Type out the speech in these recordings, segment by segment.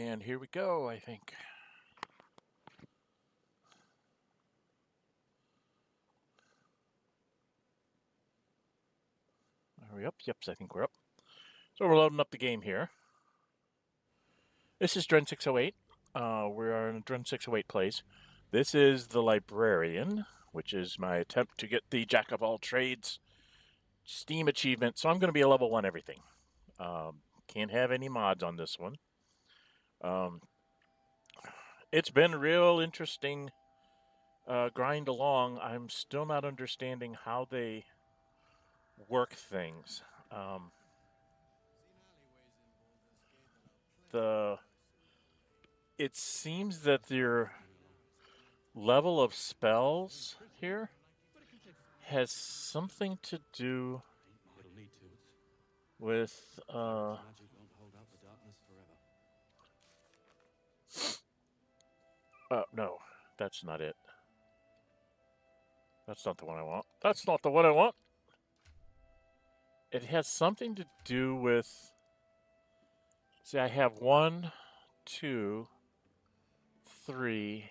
And here we go, I think. Are we up? Yep, I think we're up. So we're loading up the game here. This is Dren608. We are in Dren608 plays. This is the Librarian, which is my attempt to get the Jack of all trades Steam achievement. So I'm going to be a level 1 everything. Can't have any mods on this one. It's been real interesting grind along. I'm still not understanding how they work things. It seems that their level of spells here has something to do with no, that's not it. That's not the one I want. That's not the one I want. It has something to do with... See, I have 1, 2, 3,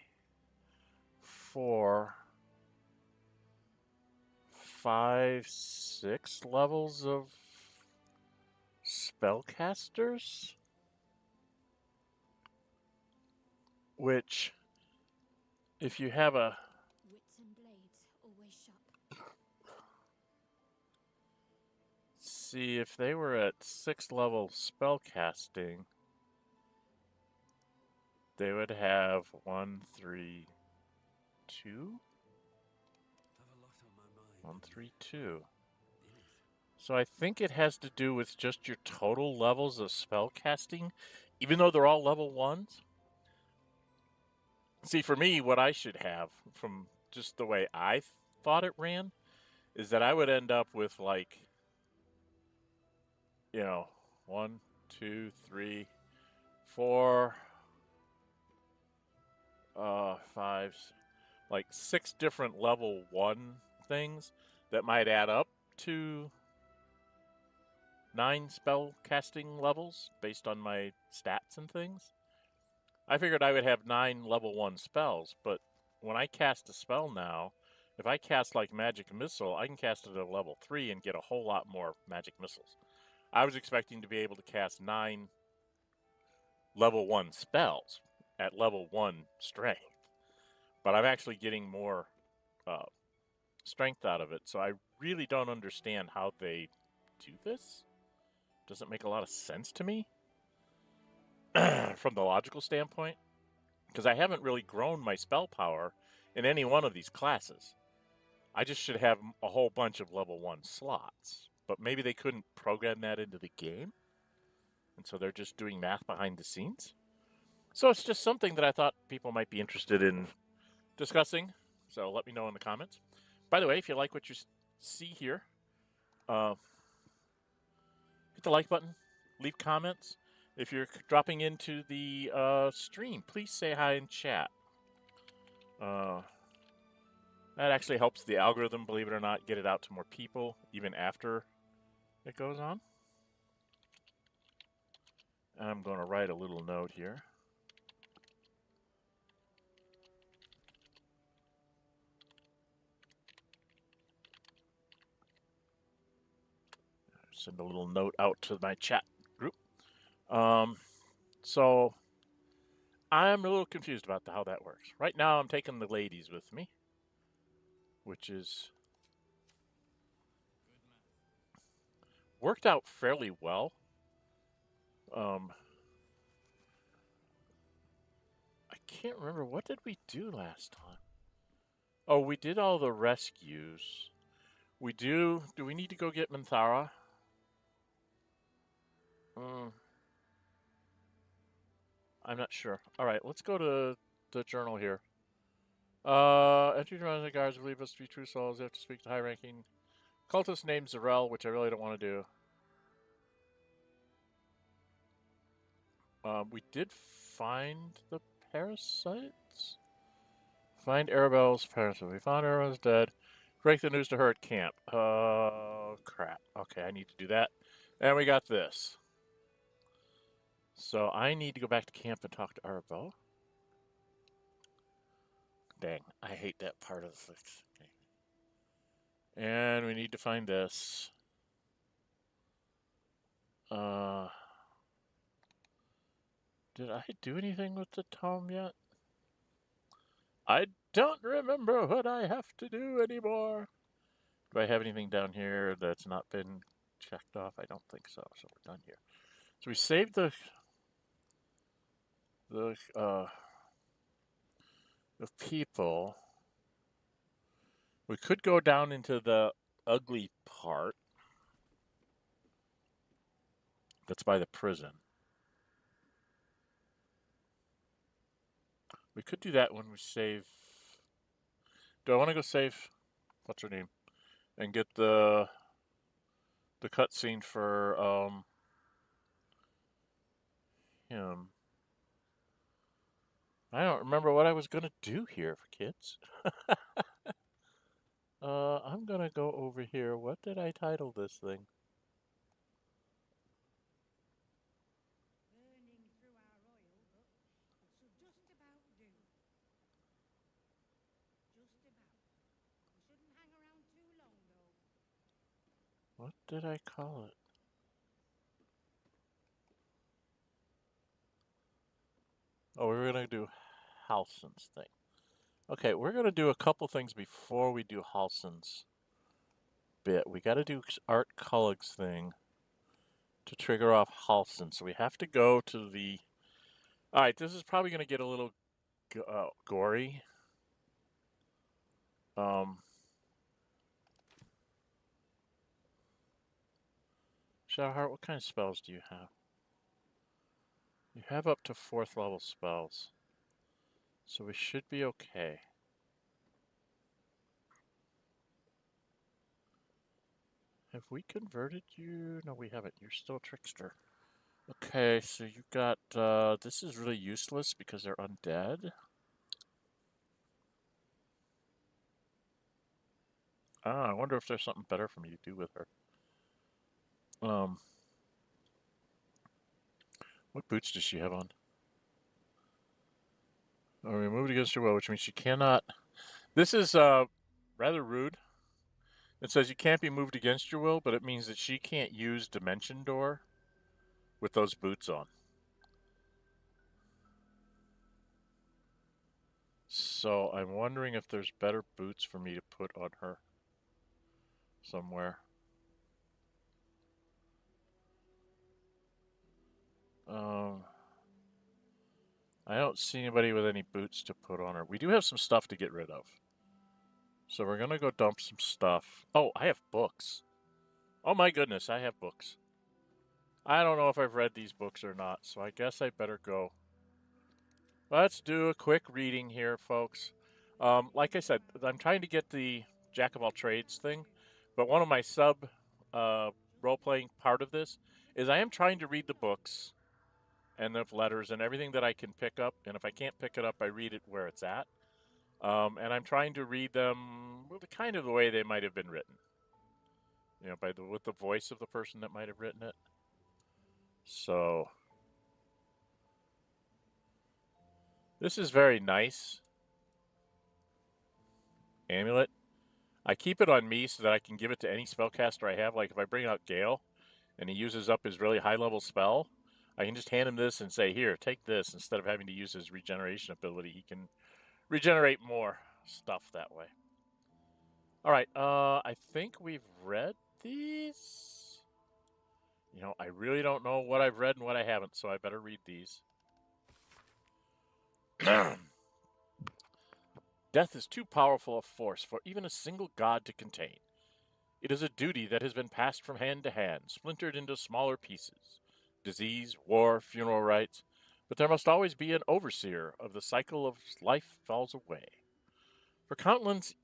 4, 5, 6 levels of spellcasters, which, if you have a... Wits and blades always sharp. See, if they were at 6th level spellcasting, they would have 1, 3, 2? 1, 3, 2. So I think it has to do with just your total levels of spellcasting, even though they're all level 1s. See, for me, what I should have, from just the way I thought it ran, is that I would end up with, like, 1, 2, 3, 4, 5, like 6 different level 1 things that might add up to 9 spell casting levels based on my stats and things. I figured I would have 9 level 1 spells, but when I cast a spell now, if I cast like Magic Missile, I can cast it at level 3 and get a whole lot more Magic Missiles. I was expecting to be able to cast 9 level 1 spells at level 1 strength, but I'm actually getting more strength out of it, so I really don't understand how they do this. Doesn't make a lot of sense to me from the logical standpoint, because I haven't really grown my spell power in any one of these classes. I just should have a whole bunch of level 1 slots, but maybe they couldn't program that into the game, and so they're just doing math behind the scenes. So it's just something that I thought people might be interested in discussing, so let me know in the comments. By the way, if you like what you see here, hit the like button, leave comments. If you're dropping into the stream, please say hi in chat. That actually helps the algorithm, believe it or not, get it out to more people, even after it goes on. I'm going to write a little note here. Send a little note out to my chat group. So I'm a little confused about how that works. Right now I'm taking the ladies with me, which is worked out fairly well. I can't remember, what did we do last time? Oh, we did all the rescues. Do we need to go get Minthara? I'm not sure. All right, let's go to the journal here. Entry to the guards believe us to be true souls. They have to speak to high-ranking cultist named Zarel, which I really don't want to do. We did find the parasites. Find Arabelle's parasite. We found Arabelle's dead. Break the news to her at camp. Oh, crap. Okay, I need to do that. And we got this. So I need to go back to camp and talk to Arvo. Dang, I hate that part of the fix. Okay. And we need to find this. Did I do anything with the tome yet? I don't remember what I have to do anymore. Do I have anything down here that's not been checked off? I don't think so. So we're done here. So we saved the people. We could go down into the ugly part. That's by the prison. We could do that when we save. Do I want to go save? What's her name? And get the cutscene for him. I don't remember what I was gonna do here for kids. I'm gonna go over here. What did I title this thing? Burning through our oil, but it should just about do. Just about. We shouldn't hang around too long, though. What did I call it? Oh, we were gonna do Halsin's thing. Okay, we're gonna do a couple things before we do Halsin's bit. We gotta do Art Cullig's thing to trigger off Halsin. So we have to go to the. Alright, this is probably gonna get a little gory. Shadowheart, what kind of spells do you have? You have up to 4th level spells. So we should be okay. Have we converted you? No, we haven't. You're still a trickster. Okay, so you got, this is really useless because they're undead. I wonder if there's something better for me to do with her. What boots does she have on? Oh, removed against her will, which means she cannot. This is rather rude. It says you can't be moved against your will, but it means that she can't use Dimension Door with those boots on. So I'm wondering if there's better boots for me to put on her somewhere. I don't see anybody with any boots to put on her. We do have some stuff to get rid of. So we're going to go dump some stuff. Oh, I have books. Oh my goodness, I have books. I don't know if I've read these books or not, so I guess I better go. Let's do a quick reading here, folks. Like I said, I'm trying to get the Jack of all trades thing, but one of my role-playing part of this is I am trying to read the books and the letters and everything that I can pick up, and if I can't pick it up, I read it where it's at. And I'm trying to read them kind of the way they might have been written. You know, with the voice of the person that might have written it. So this is very nice. Amulet. I keep it on me so that I can give it to any spellcaster I have. Like if I bring out Gale and he uses up his really high-level spell, I can just hand him this and say, here, take this. Instead of having to use his regeneration ability, he can regenerate more stuff that way. All right, I think we've read these. You know, I really don't know what I've read and what I haven't, so I better read these. Death is too powerful a force for even a single god to contain. It is a duty that has been passed from hand to hand, splintered into smaller pieces. Disease, war, funeral rites, but there must always be an overseer of the cycle of life falls away. For countless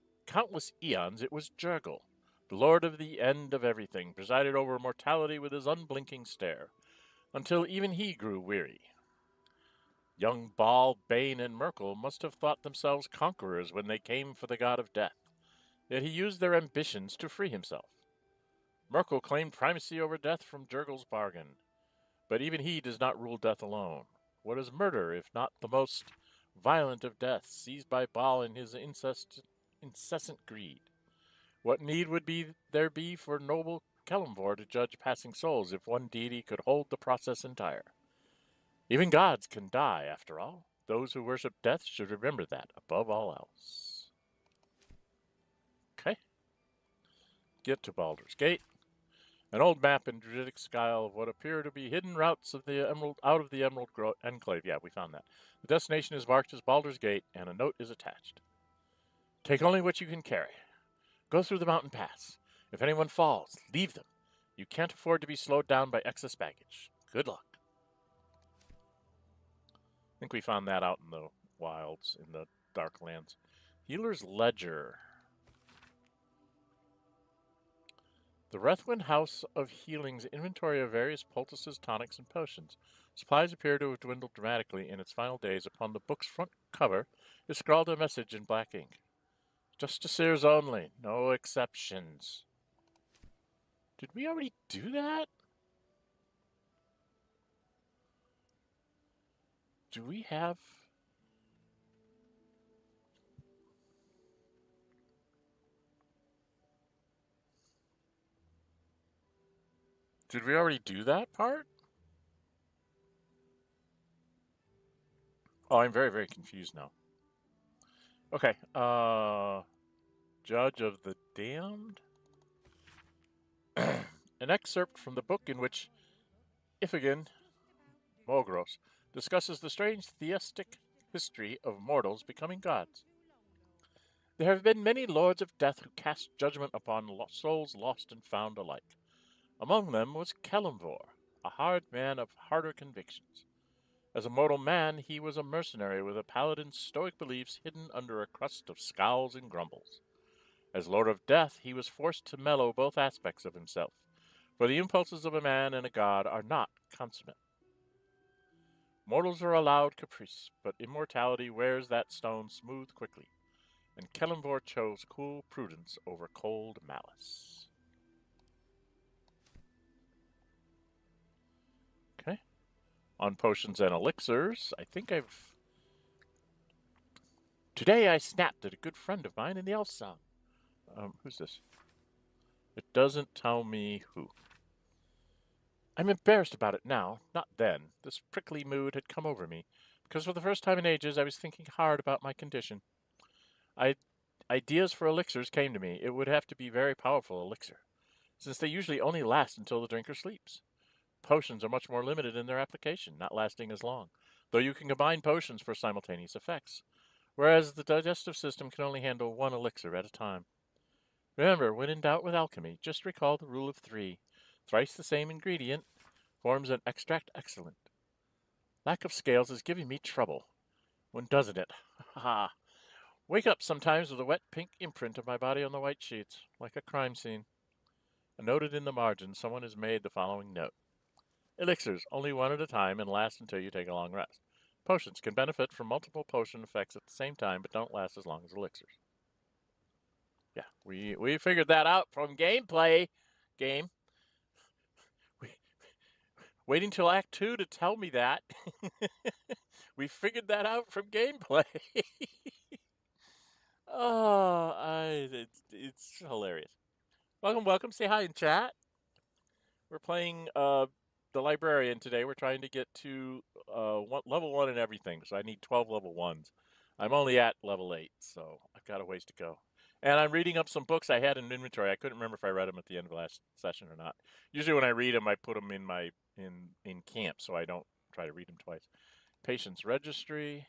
eons it was Jurgle, the lord of the end of everything, presided over mortality with his unblinking stare, until even he grew weary. Young Baal, Bane, and Merkel must have thought themselves conquerors when they came for the god of death, yet he used their ambitions to free himself. Merkel claimed primacy over death from Jurgle's bargain. But even he does not rule death alone. What is murder, if not the most violent of deaths, seized by Baal in his incessant greed? What need would there be for noble Kelemvor to judge passing souls if one deity could hold the process entire? Even gods can die, after all. Those who worship death should remember that, above all else. Okay. Get to Baldur's Gate. An old map in Druidic style of what appear to be hidden routes of the out of the Emerald Enclave. Yeah, we found that. The destination is marked as Baldur's Gate, and a note is attached. Take only what you can carry. Go through the mountain pass. If anyone falls, leave them. You can't afford to be slowed down by excess baggage. Good luck. I think we found that out in the wilds, in the Darklands. Healer's Ledger. The Rethwin House of Healing's inventory of various poultices, tonics, and potions. Supplies appear to have dwindled dramatically in its final days. Upon the book's front cover is scrawled a message in black ink. Justiciars only, no exceptions. Did we already do that? Do we have... Did we already do that part? Oh, I'm very, very confused now. Okay, Judge of the Damned? An excerpt from the book in which Ifigan Mogros discusses the strange theistic history of mortals becoming gods. There have been many lords of death who cast judgment upon souls lost and found alike. Among them was Kelemvor, a hard man of harder convictions. As a mortal man, he was a mercenary with a paladin's stoic beliefs hidden under a crust of scowls and grumbles. As Lord of Death, he was forced to mellow both aspects of himself, for the impulses of a man and a god are not consummate. Mortals are allowed caprice, but immortality wears that stone smooth quickly, and Kelemvor chose cool prudence over cold malice. Okay. On potions and elixirs, I think I've... Today I snapped at a good friend of mine in the elf song. Who's this? It doesn't tell me who. I'm embarrassed about it now, not then. This prickly mood had come over me, because for the first time in ages I was thinking hard about my condition. Ideas for elixirs came to me. It would have to be very powerful elixir, since they usually only last until the drinker sleeps. Potions are much more limited in their application, not lasting as long, though you can combine potions for simultaneous effects, whereas the digestive system can only handle one elixir at a time. Remember, when in doubt with alchemy, just recall the rule of 3. Thrice the same ingredient forms an extract excellent. Lack of scales is giving me trouble. When doesn't it? Ha ha. Wake up sometimes with a wet pink imprint of my body on the white sheets, like a crime scene. Noted in the margin, someone has made the following note. Elixirs, only one at a time and last until you take a long rest. Potions can benefit from multiple potion effects at the same time, but don't last as long as elixirs. Yeah, we figured that out from gameplay. Game. Waiting till Act 2 to tell me that. We figured that out from gameplay. It's hilarious. Welcome. Say hi in chat. We're playing the Librarian today. We're trying to get to level 1 and everything, so I need 12 level 1s. I'm only at level 8, so I've got a ways to go. And I'm reading up some books I had in inventory. I couldn't remember if I read them at the end of last session or not. Usually when I read them, I put them in my in camp, so I don't try to read them twice. Patient's Registry.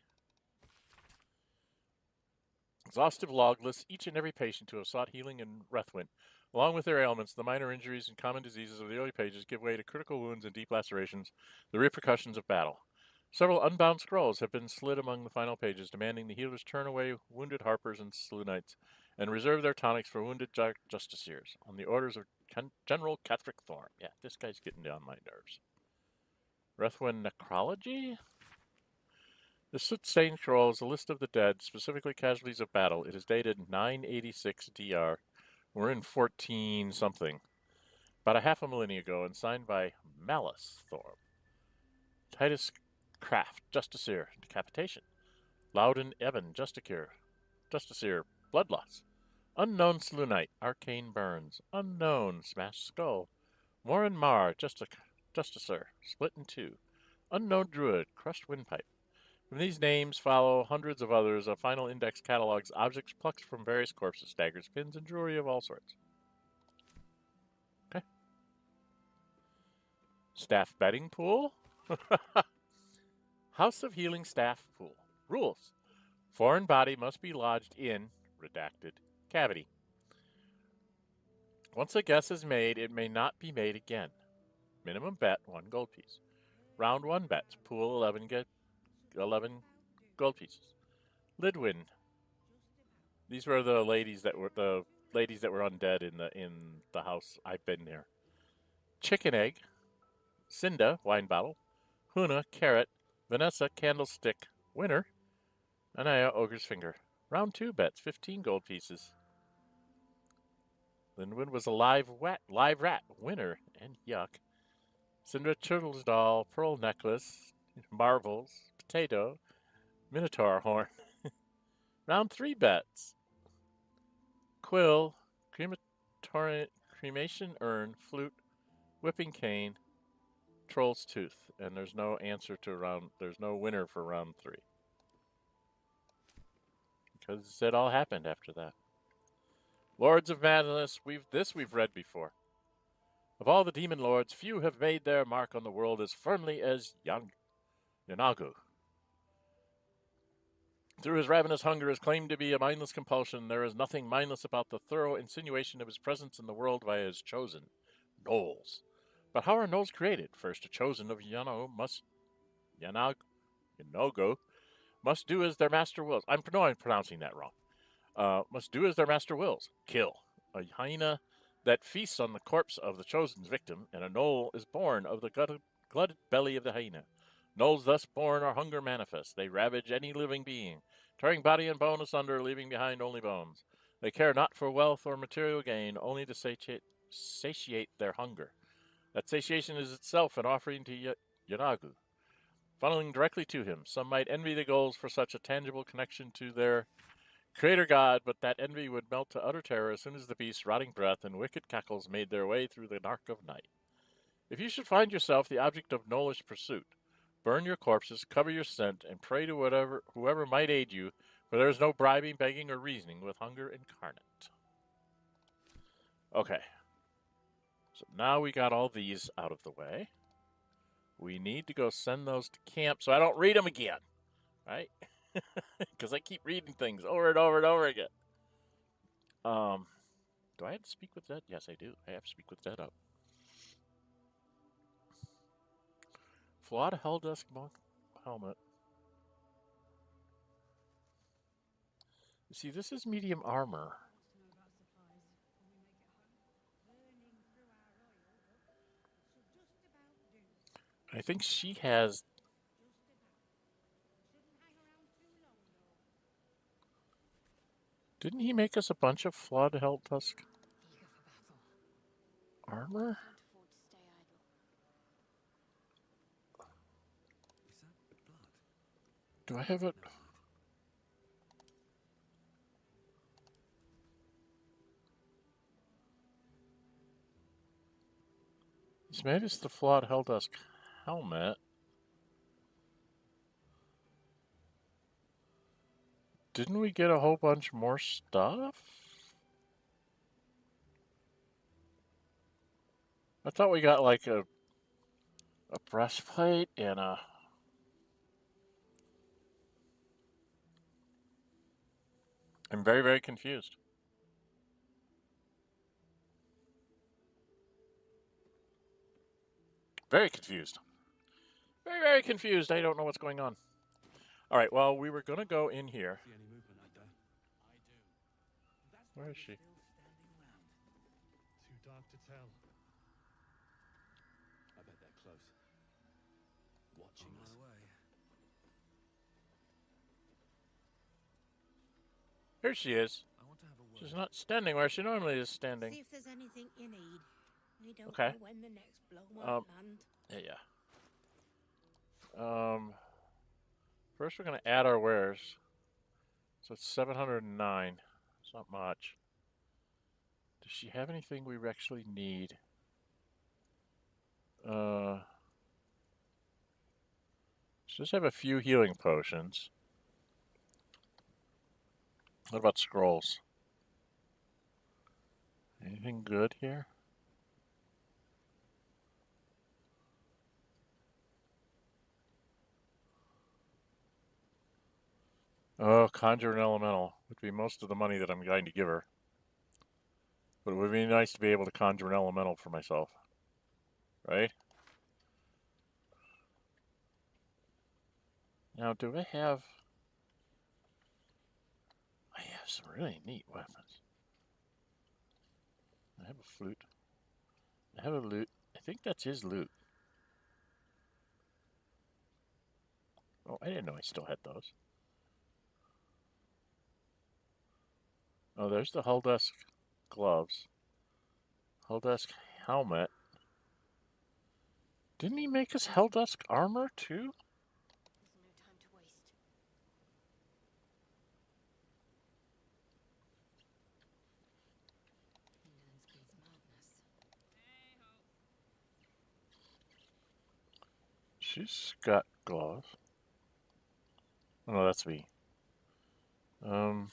Exhaustive log lists each and every patient who have sought healing in Rethwin. Along with their ailments, the minor injuries and common diseases of the early pages give way to critical wounds and deep lacerations, the repercussions of battle. Several unbound scrolls have been slid among the final pages, demanding the healers turn away wounded harpers and slunites, and reserve their tonics for wounded justiciars, on the orders of General Catherick Thorn. Yeah, this guy's getting on my nerves. Rethwin Necrology? The soot-stained scroll is a list of the dead, specifically casualties of battle. It is dated 986 DR. We're in 14-something. About a half a millennia ago, and signed by Malice Thorn. Titus Craft, Justiciar, Decapitation. Loudon Evan, Justiciar, Blood Loss. Unknown Slunite, Arcane Burns. Unknown, Smashed Skull. Morin Mar, Justiciar, Split in Two. Unknown Druid, Crushed Windpipe. From these names follow hundreds of others. A final index catalogs objects plucked from various corpses, daggers, pins, and jewelry of all sorts. Okay. Staff Betting Pool. House of Healing Staff Pool. Rules. Foreign body must be lodged in, redacted, cavity. Once a guess is made, it may not be made again. Minimum bet, 1 gold piece. Round 1 bets, pool 11 gold pieces. Lidwin. These were the ladies that were undead in the house I've been near. Chicken Egg. Cinda, wine bottle. Huna, carrot. Vanessa, candlestick. Winner. Anaya, ogre's finger. Round 2 bets, 15 gold pieces. Linwood was a live rat. Winner, and yuck. Cinder Turtle's doll, pearl necklace, marvels, potato, minotaur horn. Round 3 bets. Quill, cremation urn, flute, whipping cane, troll's tooth. And there's no answer to there's no winner for round 3. Because it all happened after that. Lords of Madness, we've read before. Of all the demon lords, few have made their mark on the world as firmly as Yanagu. Through his ravenous hunger is claimed to be a mindless compulsion. There is nothing mindless about the thorough insinuation of his presence in the world by his chosen, gnolls. But how are gnolls created? First, a chosen of Yanagu must do as their master wills. I'm pronouncing that wrong. Must do as their master wills. Kill. A hyena that feasts on the corpse of the chosen's victim, and a gnoll is born of the glutted belly of the hyena. Gnolls thus born are hunger manifest. They ravage any living being, tearing body and bone asunder, leaving behind only bones. They care not for wealth or material gain, only to satiate their hunger. That satiation is itself an offering to Yanagu, funneling directly to him. Some might envy the gnolls for such a tangible connection to their creator god, but that envy would melt to utter terror as soon as the beast's rotting breath and wicked cackles made their way through the dark of night. If you should find yourself the object of gnollish pursuit, burn your corpses, cover your scent, and pray to whoever might aid you, for there is no bribing, begging, or reasoning with hunger incarnate. Okay. So now we got all these out of the way. We need to go send those to camp so I don't read them again. Right? Because I keep reading things over and over and over again. Do I have to speak with Dead? Yes, I do. I have to speak with Dead up. Flawed Helldusk Monk helmet. You see, this is medium armor. I think she has. Didn't he make us a bunch of Flawed Helldusk armor? Do I have it? He's made us the Flawed Helldusk helmet. Didn't we get a whole bunch more stuff? I thought we got like a breastplate and a... I'm very, very confused. Very confused. Very, very confused. I don't know what's going on. All right, well, we were going to go in here. Where is she? Too dark to tell. I bet they're close. Watching us. Here she is. She's not standing where she normally is standing. See if there's anything you need. We don't Okay. know when the next blow might land. Yeah. First we're going to add our wares. So it's 709. It's not much. Does she have anything we actually need? She does have a few healing potions. What about scrolls? Anything good here? Oh, conjure an elemental would be most of the money that I'm going to give her. But it would be nice to be able to conjure an elemental for myself. Right? Now, do I have... I have some really neat weapons. I have a flute. I have a lute. I think that's his lute. Oh, I didn't know I still had those. Oh, there's the Hulldusk gloves. Hulldusk helmet. Didn't he make us Hulldusk armor too? There's no time to waste. Indolence breeds madness. She's got gloves. Oh, no, that's me. No.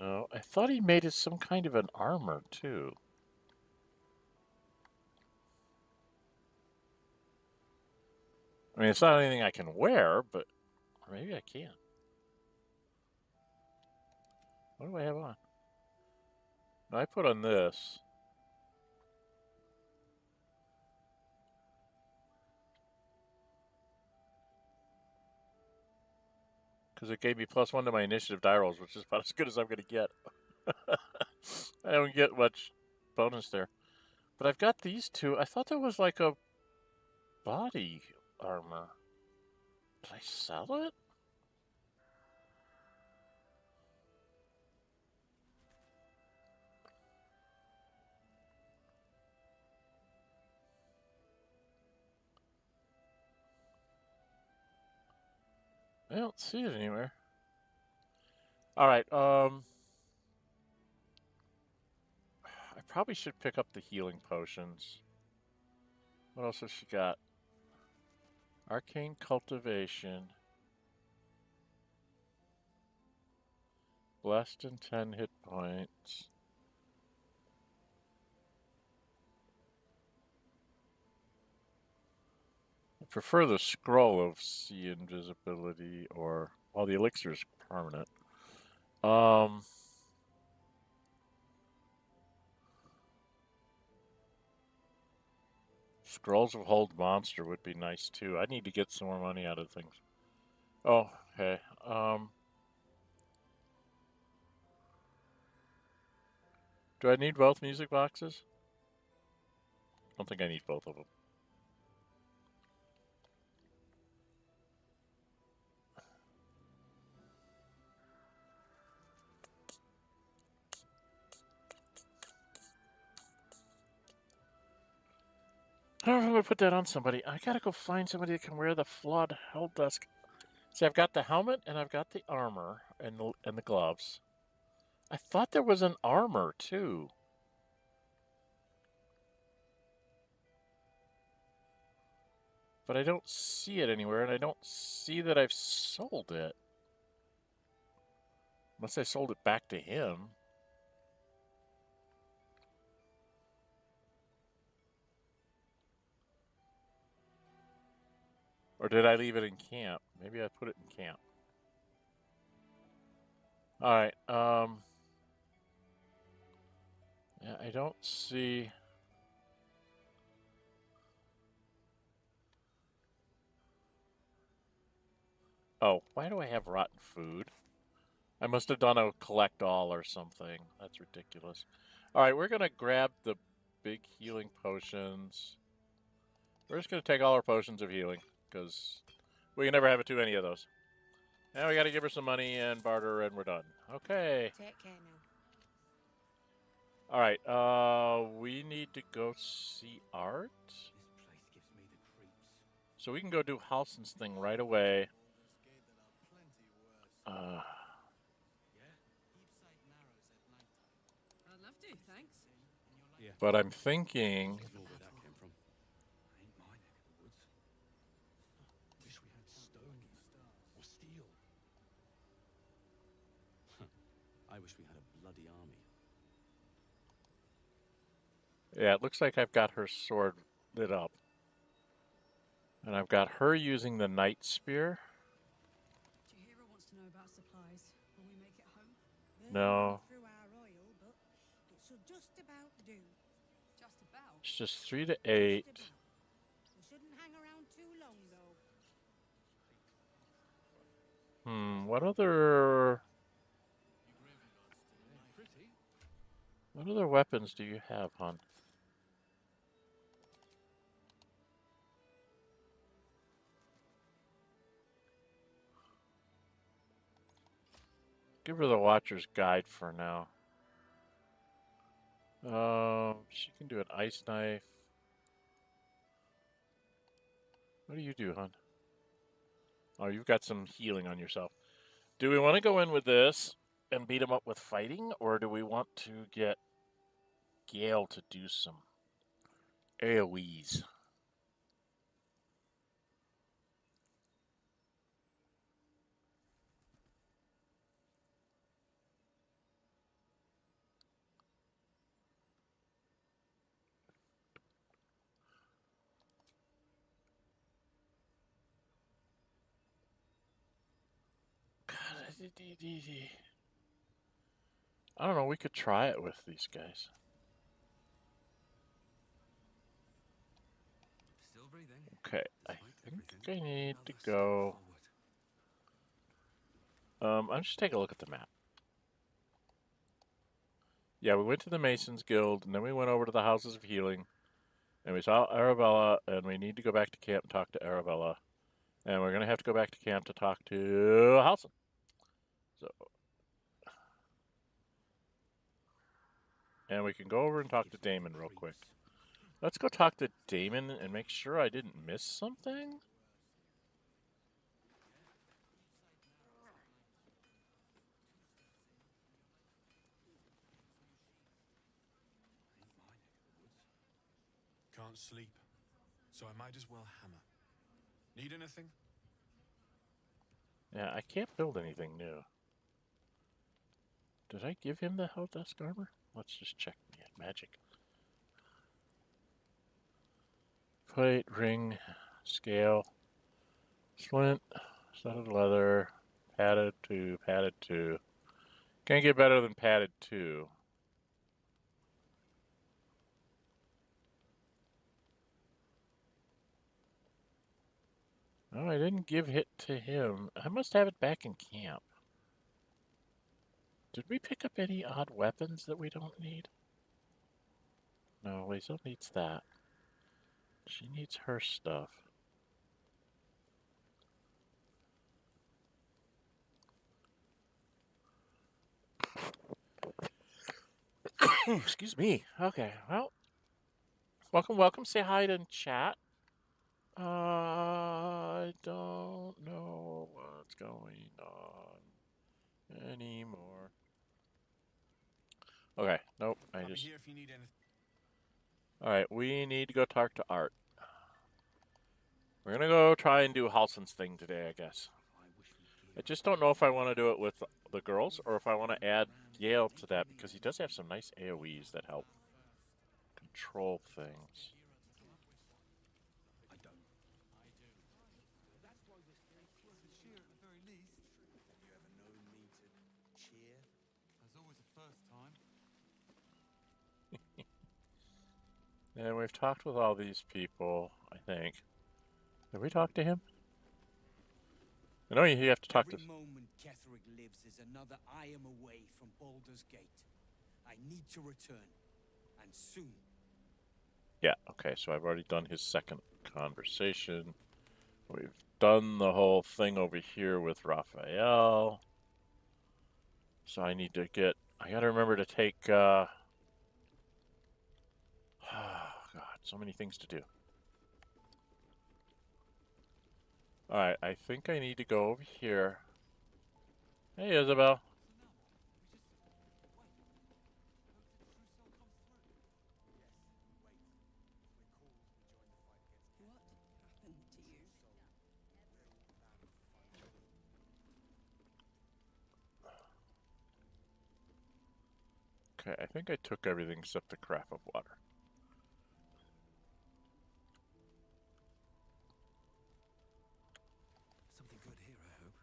No, I thought he made us some kind of an armor too. I mean, it's not anything I can wear, but maybe I can. What do I have on? I put on this. Because it gave me +1 to my initiative die rolls, which is about as good as I'm going to get. I don't get much bonus there. But I've got these two. I thought there was like a body armor. Did I sell it? I don't see it anywhere. Alright, I probably should pick up the healing potions. What else has she got? Arcane Cultivation. Blessed in 10 hit points. I prefer the Scroll of Sea Invisibility, or... well, the elixir is permanent. Scrolls of Hold Monster would be nice too. I need to get some more money out of things. Oh, okay. Do I need both music boxes? I don't think I need both of them. I don't know if I'm going to put that on somebody. I gotta go find somebody that can wear the flawed Hulldusk. See, I've got the helmet and I've got the armor and the gloves. I thought there was an armor too. But I don't see it anywhere, and I don't see that I've sold it. Unless I sold it back to him. Or did I leave it in camp? Maybe I put it in camp. Alright, yeah, I don't see... Oh, why do I have rotten food? I must have done a collect all or something. That's ridiculous. Alright, we're going to grab the big healing potions. We're just going to take all our potions of healing, because we can never have too many of those. Now we got to give her some money and barter, and we're done. Okay. Take care now. All right. We need to go see Art. This place gives me the creeps. So we can go do Halsin's thing right away. Yeah? I'd love to, thanks. Yeah. But I'm thinking, Ignore where that came from. Ain't my neck of the woods. Wish we had stone or steel. I wish we had a bloody army. yeah, it looks like I've got her sword lit up. And I've got her using the Night Spear. Chihiro wants to know about supplies. Will we make it home? No. Through our oil, but it should just about do. Just about? It's just 3 to 8. Just about. We shouldn't hang around too long, though. What other weapons do you have, hon? Give her the Watcher's Guide for now. She can do an ice knife. What do you do, hon? Oh, you've got some healing on yourself. Do we want to go in with this and beat him up with fighting, or do we want to get Gale to do some AoEs? I don't know, we could try it with these guys. Still breathing. Okay, I think everything. I need Now to let's go. forward. I'll just take a look at the map. Yeah, we went to the Masons Guild, and then we went over to the Houses of Healing, and we saw Arabella, and we need to go back to camp and talk to Arabella. And we're going to have to go back to camp to talk to Halsin. So, and we can go over and talk to Damon real quick. Let's go talk to Damon and make sure I didn't miss something. Can't sleep, so I might as well hammer. Need anything? Yeah, I can't build anything new. Did I give him the Hell Desk armor? Let's just check magic. Plate, ring, scale, splint, studded leather, padded 2, padded 2. Can't get better than padded 2. Oh, I didn't give it to him. I must have it back in camp. Did we pick up any odd weapons that we don't need? No, Liesl needs that. She needs her stuff. Excuse me. Okay, well, welcome. Say hi to chat. I don't know what's going on anymore. Okay, nope. I'll be here if you need anything. All right, we need to go talk to Art. We're gonna go try and do Halsin's thing today, I guess. I just don't know if I want to do it with the girls or if I want to add Yale to that because he does have some nice AoEs that help control things. I don't. That's why we're cheer at the very least. You ever known me to cheer? There's always a first time. And we've talked with all these people, I think. Did we talk to him? I know you have to talk to... Every moment Ketheric lives is another I am away from Baldur's Gate. I need to return, and soon. Yeah, okay, so I've already done his second conversation. We've done the whole thing over here with Raphael. So I need to get... I gotta remember to take so many things to do. Alright, I think I need to go over here. Hey, Isabel. What happened to you? Okay, I think I took everything except the crap of water. Something good here, I hope.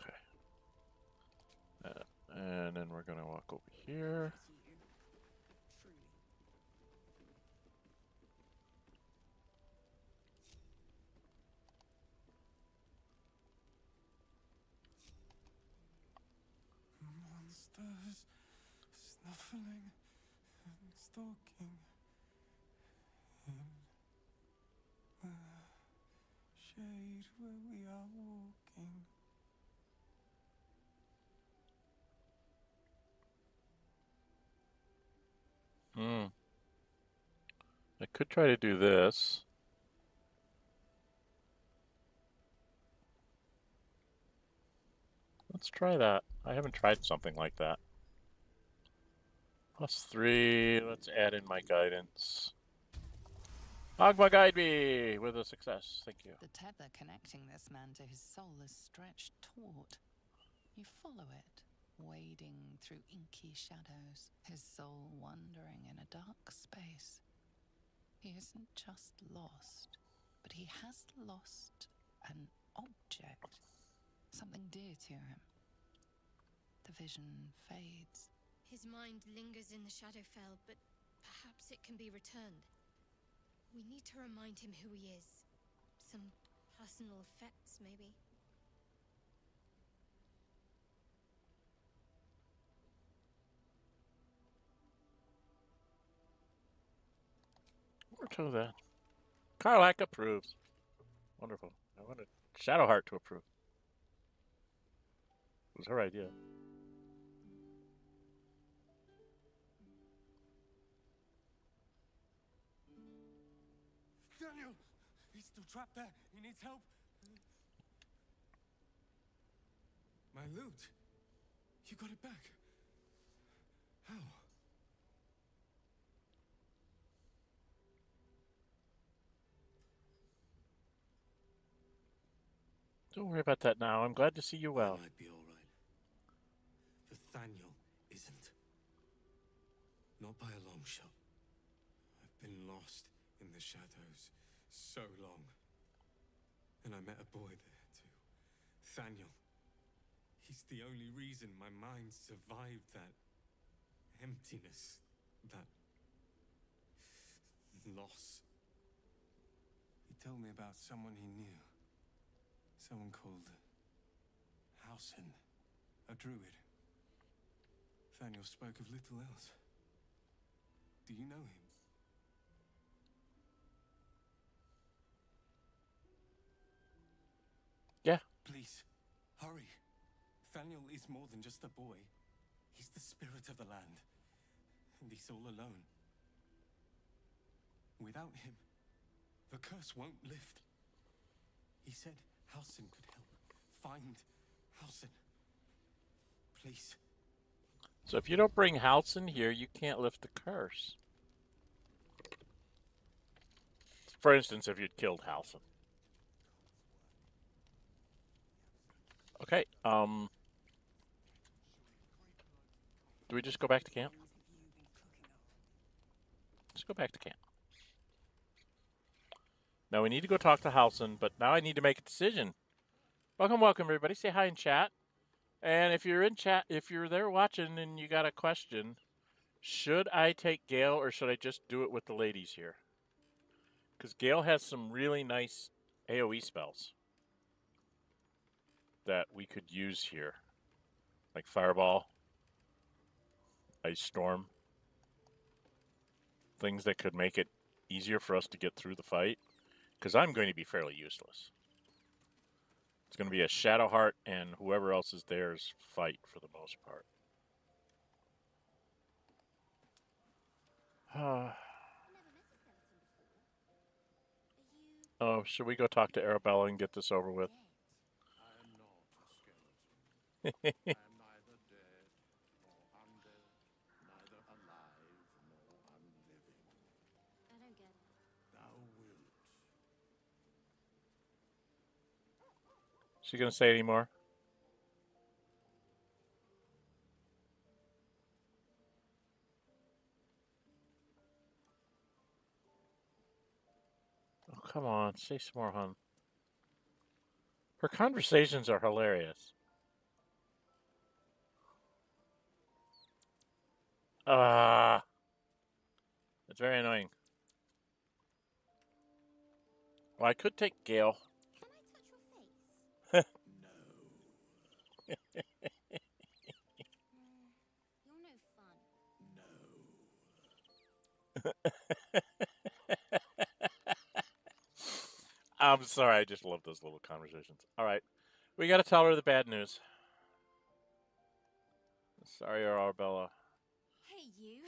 Okay. And then we're gonna walk over here. You. Truly. Monsters snuffling and stalking in the shade where we are walking. I could try to do this. Let's try that. I haven't tried something like that. +3. Let's add in my guidance. Ohgma, guide me with a success. Thank you. The tether connecting this man to his soul is stretched taut. You follow it, wading through inky shadows, his soul wandering in a dark space. He isn't just lost, but he has lost an object, something dear to him. The vision fades. His mind lingers in the Shadowfell, but perhaps it can be returned. We need to remind him who he is. Some personal effects, maybe. Or to that. Karlak approves. Wonderful. I wanted Shadowheart to approve. It was her idea. Daniel! He's still trapped there. He needs help. My loot. You got it back. How? Don't worry about that now. I'm glad to see you well. I might be all right. But Thaniel isn't. Not by a long shot. I've been lost in the shadows so long. And I met a boy there too. Thaniel. He's the only reason my mind survived that emptiness, that loss. He told me about someone he knew. Someone called Halsin, a druid. Thaniel spoke of little else. Do you know him? Yeah. Please, hurry. Thaniel is more than just a boy. He's the spirit of the land. And he's all alone. Without him, the curse won't lift. He said Halsin could help. Find Halsin. Please. So if you don't bring Halsin here, you can't lift the curse. For instance, if you'd killed Halsin. Okay, do we just go back to camp? Just go back to camp. Now we need to go talk to Halsin, but now I need to make a decision. Welcome, welcome, everybody. Say hi in chat. And if you're in chat, if you're there watching and you got a question, should I take Gale or should I just do it with the ladies here? Because Gale has some really nice AoE spells that we could use here. Like Fireball, Ice Storm. Things that could make it easier for us to get through the fight. Because I'm going to be fairly useless. It's going to be a Shadowheart and whoever else is there's fight for the most part. Oh, should we go talk to Arabella and get this over with? I am not a skeleton. I am neither dead nor undead, neither alive nor unliving. I don't get it. Thou wilt. She gonna say any more? Oh, come on, say some more, hon. Her conversations are hilarious. It's very annoying. Well, I could take Gale. Can I touch your face? You're no fun. I'm sorry, I just love those little conversations. All right, we got to tell her the bad news. Sorry, Arabella. Hey, you.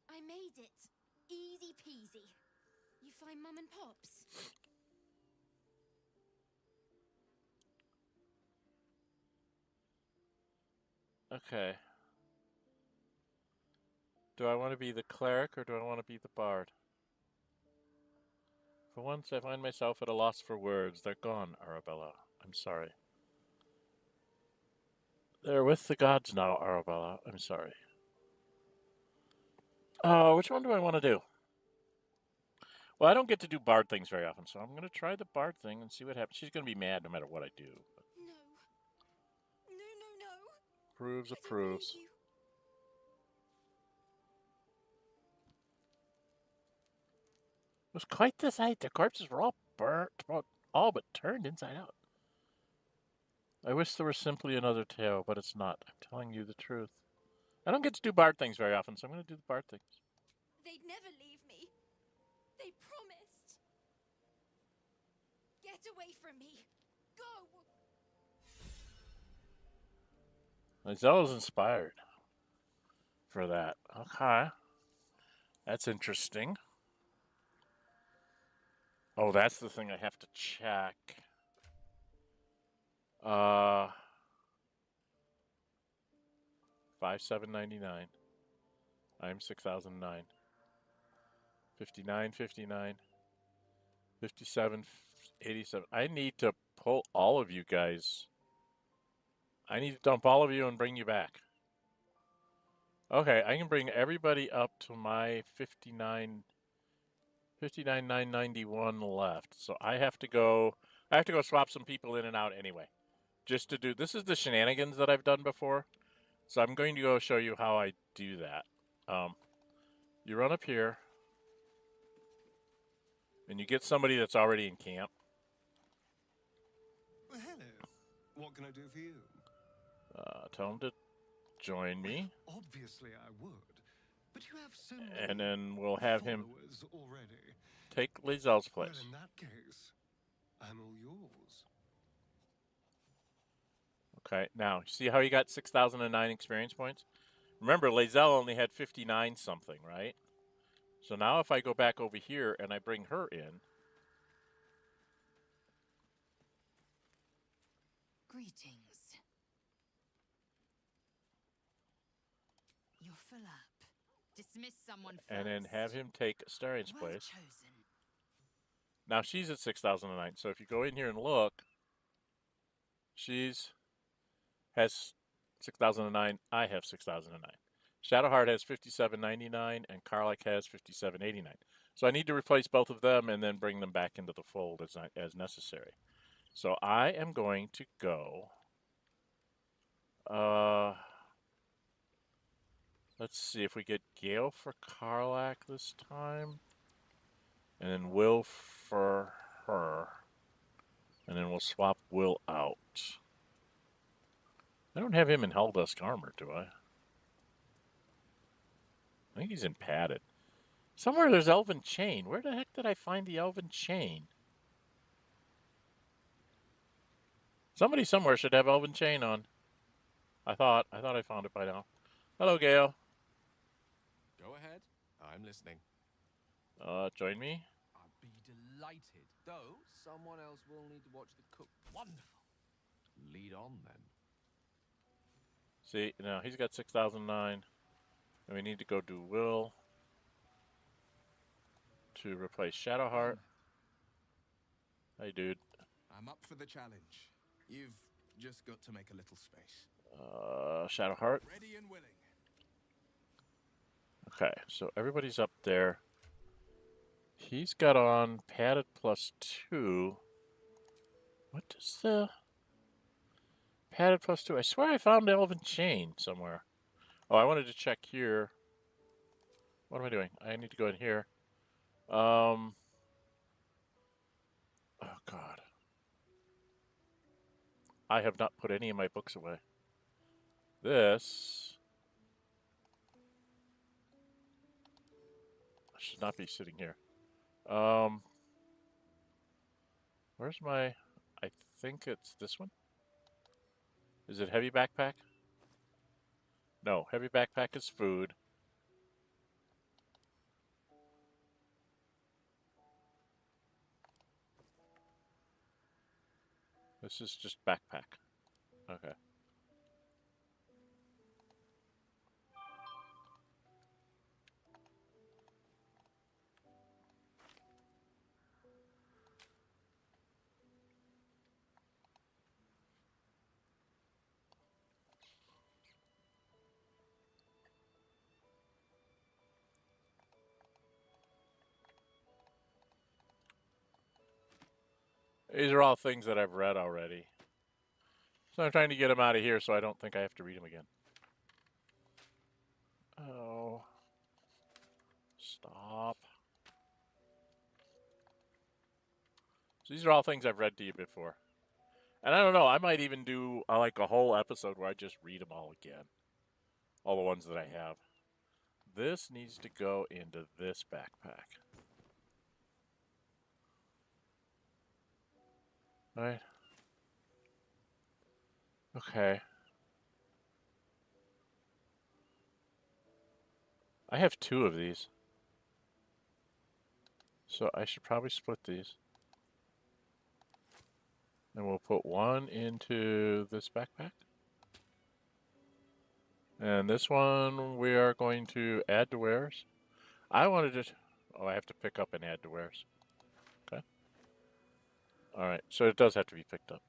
I made it. Easy peasy. You find Mum and Pops? Okay. Do I want to be the cleric or do I want to be the bard? For once, I find myself at a loss for words. They're gone, Arabella. I'm sorry. They're with the gods now, Arabella. I'm sorry. Which one do I want to do? Well, I don't get to do bard things very often, so I'm going to try the bard thing and see what happens. She's going to be mad no matter what I do. But No. No. approves, I don't approves. believe you. It was quite the sight. The corpses were all burnt, all but turned inside out. I wish there were simply another tale, but it's not. I'm telling you the truth. I don't get to do bard things very often, so I'm going to do the bard things. They'd never leave me. They promised. Get away from me. Go. Lizelle's inspired for that. Okay. That's interesting. Oh, that's the thing I have to check. 5799. I'm 6009. 5959. 5787. I need to pull all of you guys. I need to dump all of you and bring you back. Okay, I can bring everybody up to my 59,991 left. So I have to go swap some people in and out anyway. Just to do, this is the shenanigans that I've done before. So I'm going to go show you how I do that. You run up here and you get somebody that's already in camp. Well, hello. What can I do for you? Tell them to join me. Obviously I would. But you have so many And then we'll have him already. take Lizelle's place. Well, in that case, I'm all yours. Okay, now, see how he got 6,009 experience points? Remember, Lizelle only had 59 something, right? So now if I go back over here and I bring her in. Greetings. You're full up. Dismiss someone first. And then have him take Starian's Well place. chosen. Now she's at 6,009. So if you go in here and look, has 6,009. I have 6,009. Shadowheart has 5799 and Karlach has 5789. So I need to replace both of them and then bring them back into the fold as necessary. So I am going to go. Let's see if we get Gale for Karlach this time. And then Will for her. And then we'll swap Will out. I don't have him in Helldusk armor, do I? I think he's in padded. Somewhere there's Elven Chain. Where the heck did I find the Elven Chain? Somebody somewhere should have Elven Chain on. I thought I found it by now. Hello, Gale. Go ahead. I'm listening. Join me? I'd be delighted. Though, someone else will need to watch the cook. Wonderful. Lead on, then. See, now he's got 6,009. And we need to go do Will to replace Shadowheart. Hey, dude. I'm up for the challenge. You've just got to make a little space. Shadowheart. Ready and willing. Okay, so everybody's up there. He's got on padded +2. What does the padded +2? I swear I found Elven Chain somewhere. Oh, I wanted to check here. What am I doing? I need to go in here. Oh, God. I have not put any of my books away. This should not be sitting here. Where's my... I think it's this one. Is it heavy backpack? No, heavy backpack is food. This is just backpack. Okay. These are all things that I've read already. So I'm trying to get them out of here so I don't think I have to read them again. Oh. Stop. So these are all things I've read to you before. And I don't know, I might even do like a whole episode where I just read them all again. All the ones that I have. This needs to go into this backpack. Right. Okay. I have 2 of these. So I should probably split these. And we'll put one into this backpack. And this one we are going to add to wares. I want to just... Oh, I have to pick up and add to wares. Okay. Alright, so it does have to be picked up.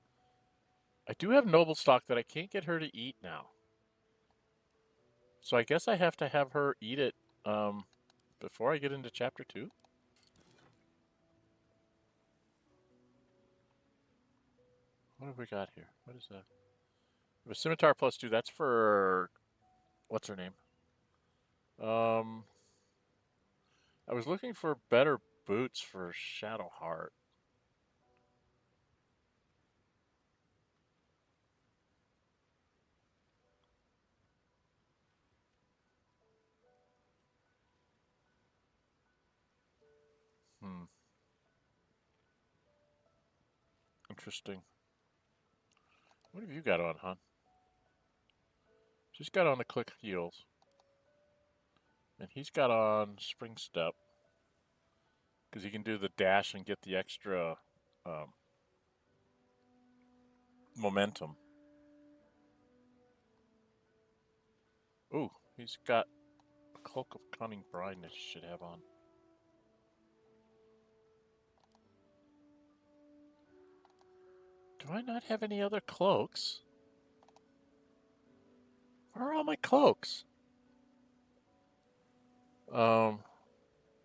I do have noble stock that I can't get her to eat now. So I guess I have to have her eat it before I get into chapter 2. What have we got here? What is that? The scimitar +2, that's for... What's her name? I was looking for better boots for Shadowheart. Interesting. What have you got on, hon? She's got on the click heels. And he's got on spring step. Because he can do the dash and get the extra momentum. Ooh, he's got a cloak of cunning brine that he should have on. Do I not have any other cloaks? Where are all my cloaks? I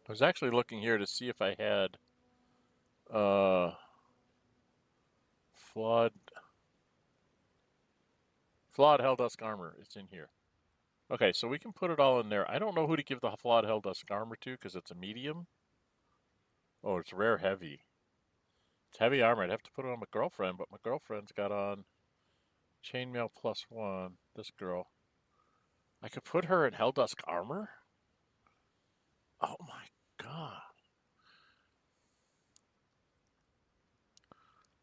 was actually looking here to see if I had flawed Helldusk armor. It's in here. Okay, so we can put it all in there. I don't know who to give the flawed Helldusk armor to because it's a medium. Oh, it's rare heavy. It's heavy armor. I'd have to put it on my girlfriend, but my girlfriend's got on chainmail +1. This girl. I could put her in Helldusk armor? Oh my god.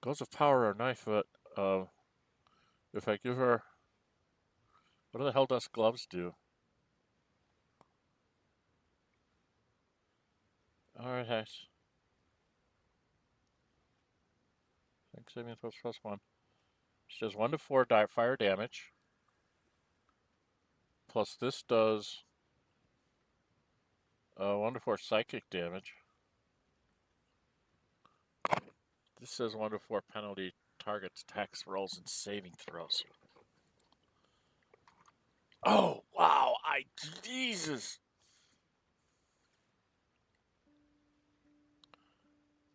Gloves of power are knife, but if I give her... What do the Helldusk gloves do? Alright, Hex. 6 saving throws +1. She does 1 to 4 fire damage. Plus this does 1 to 4 psychic damage. This says 1 to 4 penalty targets, attacks, rolls, and saving throws. Oh, wow. Jesus.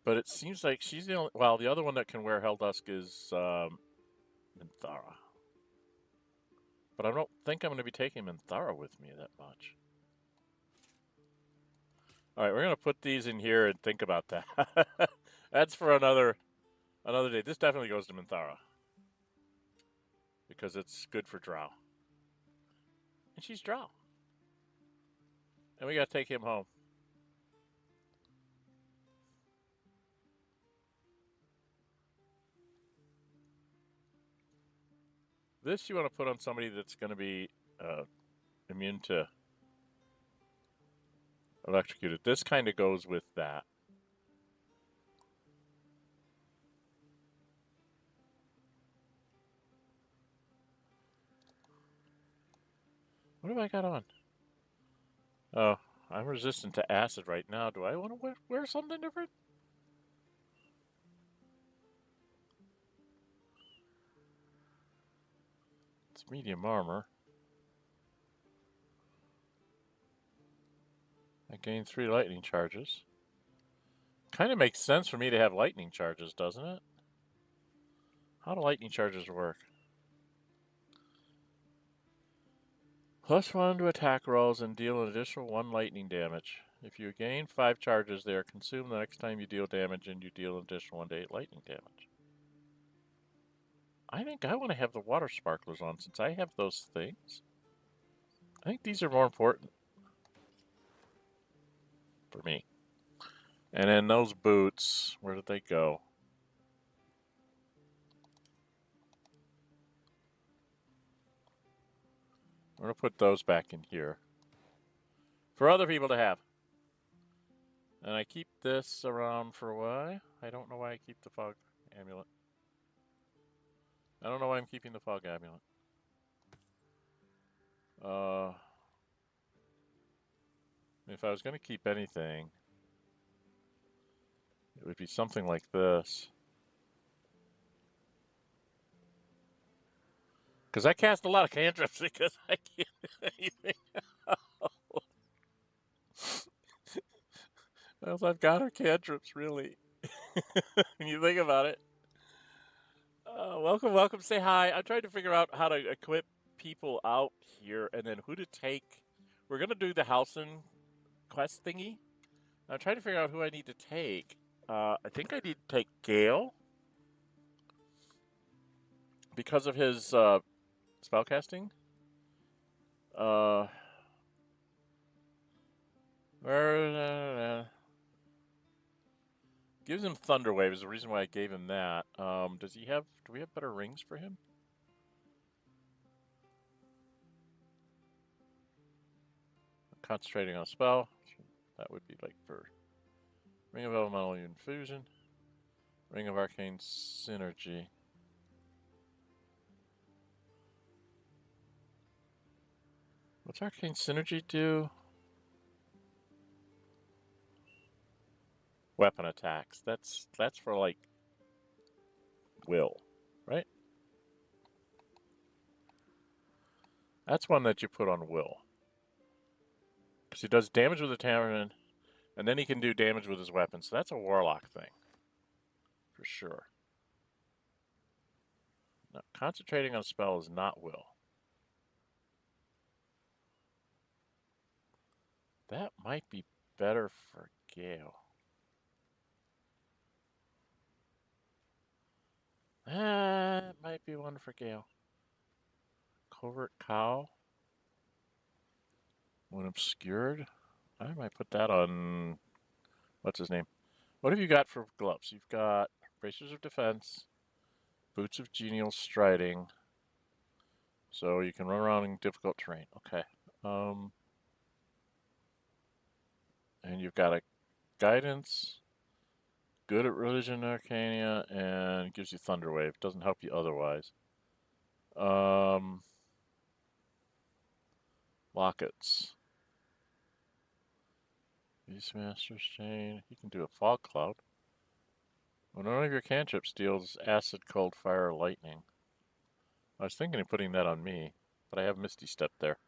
But it seems like she's the only... Well, the other one that can wear Helldusk is Minthara. But I don't think I'm going to be taking Minthara with me that much. Alright, we're going to put these in here and think about that. That's for another day. This definitely goes to Minthara. Because it's good for Drow. And she's Drow. And we got to take him home. This you want to put on somebody that's going to be immune to electrocuted. This kind of goes with that. What have I got on? Oh, I'm resistant to acid right now. Do I want to wear something different? It's medium armor. I gain 3 lightning charges. Kind of makes sense for me to have lightning charges, doesn't it? How do lightning charges work? +1 to attack rolls and deal an additional 1 lightning damage. If you gain 5 charges, they are consumed the next time you deal damage, and you deal an additional 1 to 8 lightning damage. I think I want to have the water sparklers on since I have those things. I think these are more important for me. And then those boots, where did they go? We're going to put those back in here for other people to have. And I keep this around for why? I don't know why I keep the fog amulet. I don't know why I'm keeping the fog amulet. If I was going to keep anything, it would be something like this. Because I cast a lot of cantrips because I can't do anything else. Well, I've got her cantrips, really. When you think about it. Welcome, welcome. Say hi. I'm trying to figure out how to equip people out here and then who to take. We're going to do the Halsin quest thingy. I'm trying to figure out who I need to take. I think I need to take Gale. Because of his spellcasting. Gives him Thunderwave is the reason why I gave him that. Do we have better rings for him? Concentrating on a spell. That would be like for Ring of Elemental Infusion. Ring of Arcane Synergy. What's Arcane Synergy do? Weapon attacks. That's for like will, right? That's one that you put on will. Because he does damage with a Tamarin, and then he can do damage with his weapon. So that's a warlock thing. For sure. Now, concentrating on a spell is not will. That might be better for Gale. That might be one for Gale. Covert Cow. When obscured. I might put that on... What's his name? What have you got for gloves? You've got Bracers of Defense, Boots of Genial Striding. So you can run around in difficult terrain. Okay. And you've got a guidance, good at religion arcana, and gives you thunder wave. Doesn't help you otherwise. Lockets. Beastmaster's chain. You can do a fog cloud. When one of your cantrips deals acid, cold, fire, or lightning. I was thinking of putting that on me, but I have Misty Step there.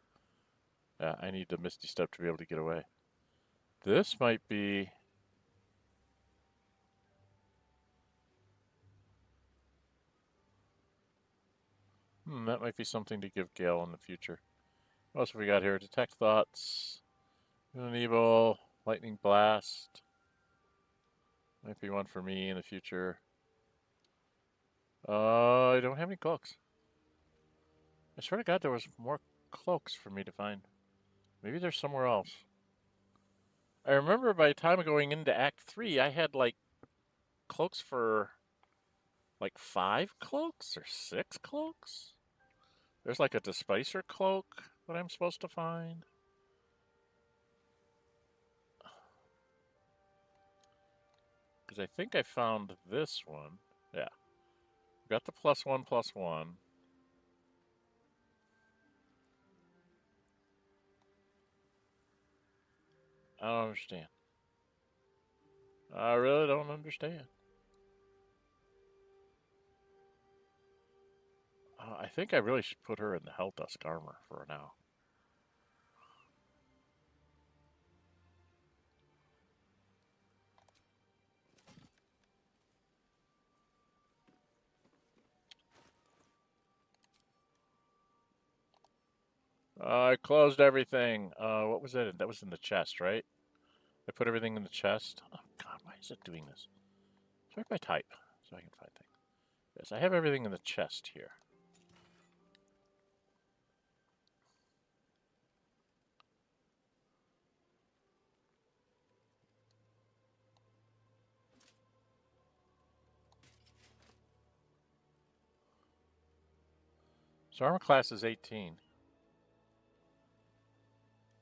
Yeah, I need the Misty Step to be able to get away. This might be... that might be something to give Gale in the future. What else have we got here? Detect thoughts. An evil. Lightning blast. Might be one for me in the future. I don't have any cloaks. I swear to God there was more cloaks for me to find. Maybe there's somewhere else. I remember by the time of going into Act 3, I had like cloaks for like 5 cloaks or 6 cloaks. There's like a Despicer cloak that I'm supposed to find. Because I think I found this one. Yeah. Got the +1/+1. I don't understand. I really don't understand. I think I really should put her in the Helldusk armor for now. I closed everything. What was that? That was in the chest, right? I put everything in the chest. Oh, God, why is it doing this? Sort by type, so I can find things. Yes, I have everything in the chest here. So armor class is 18.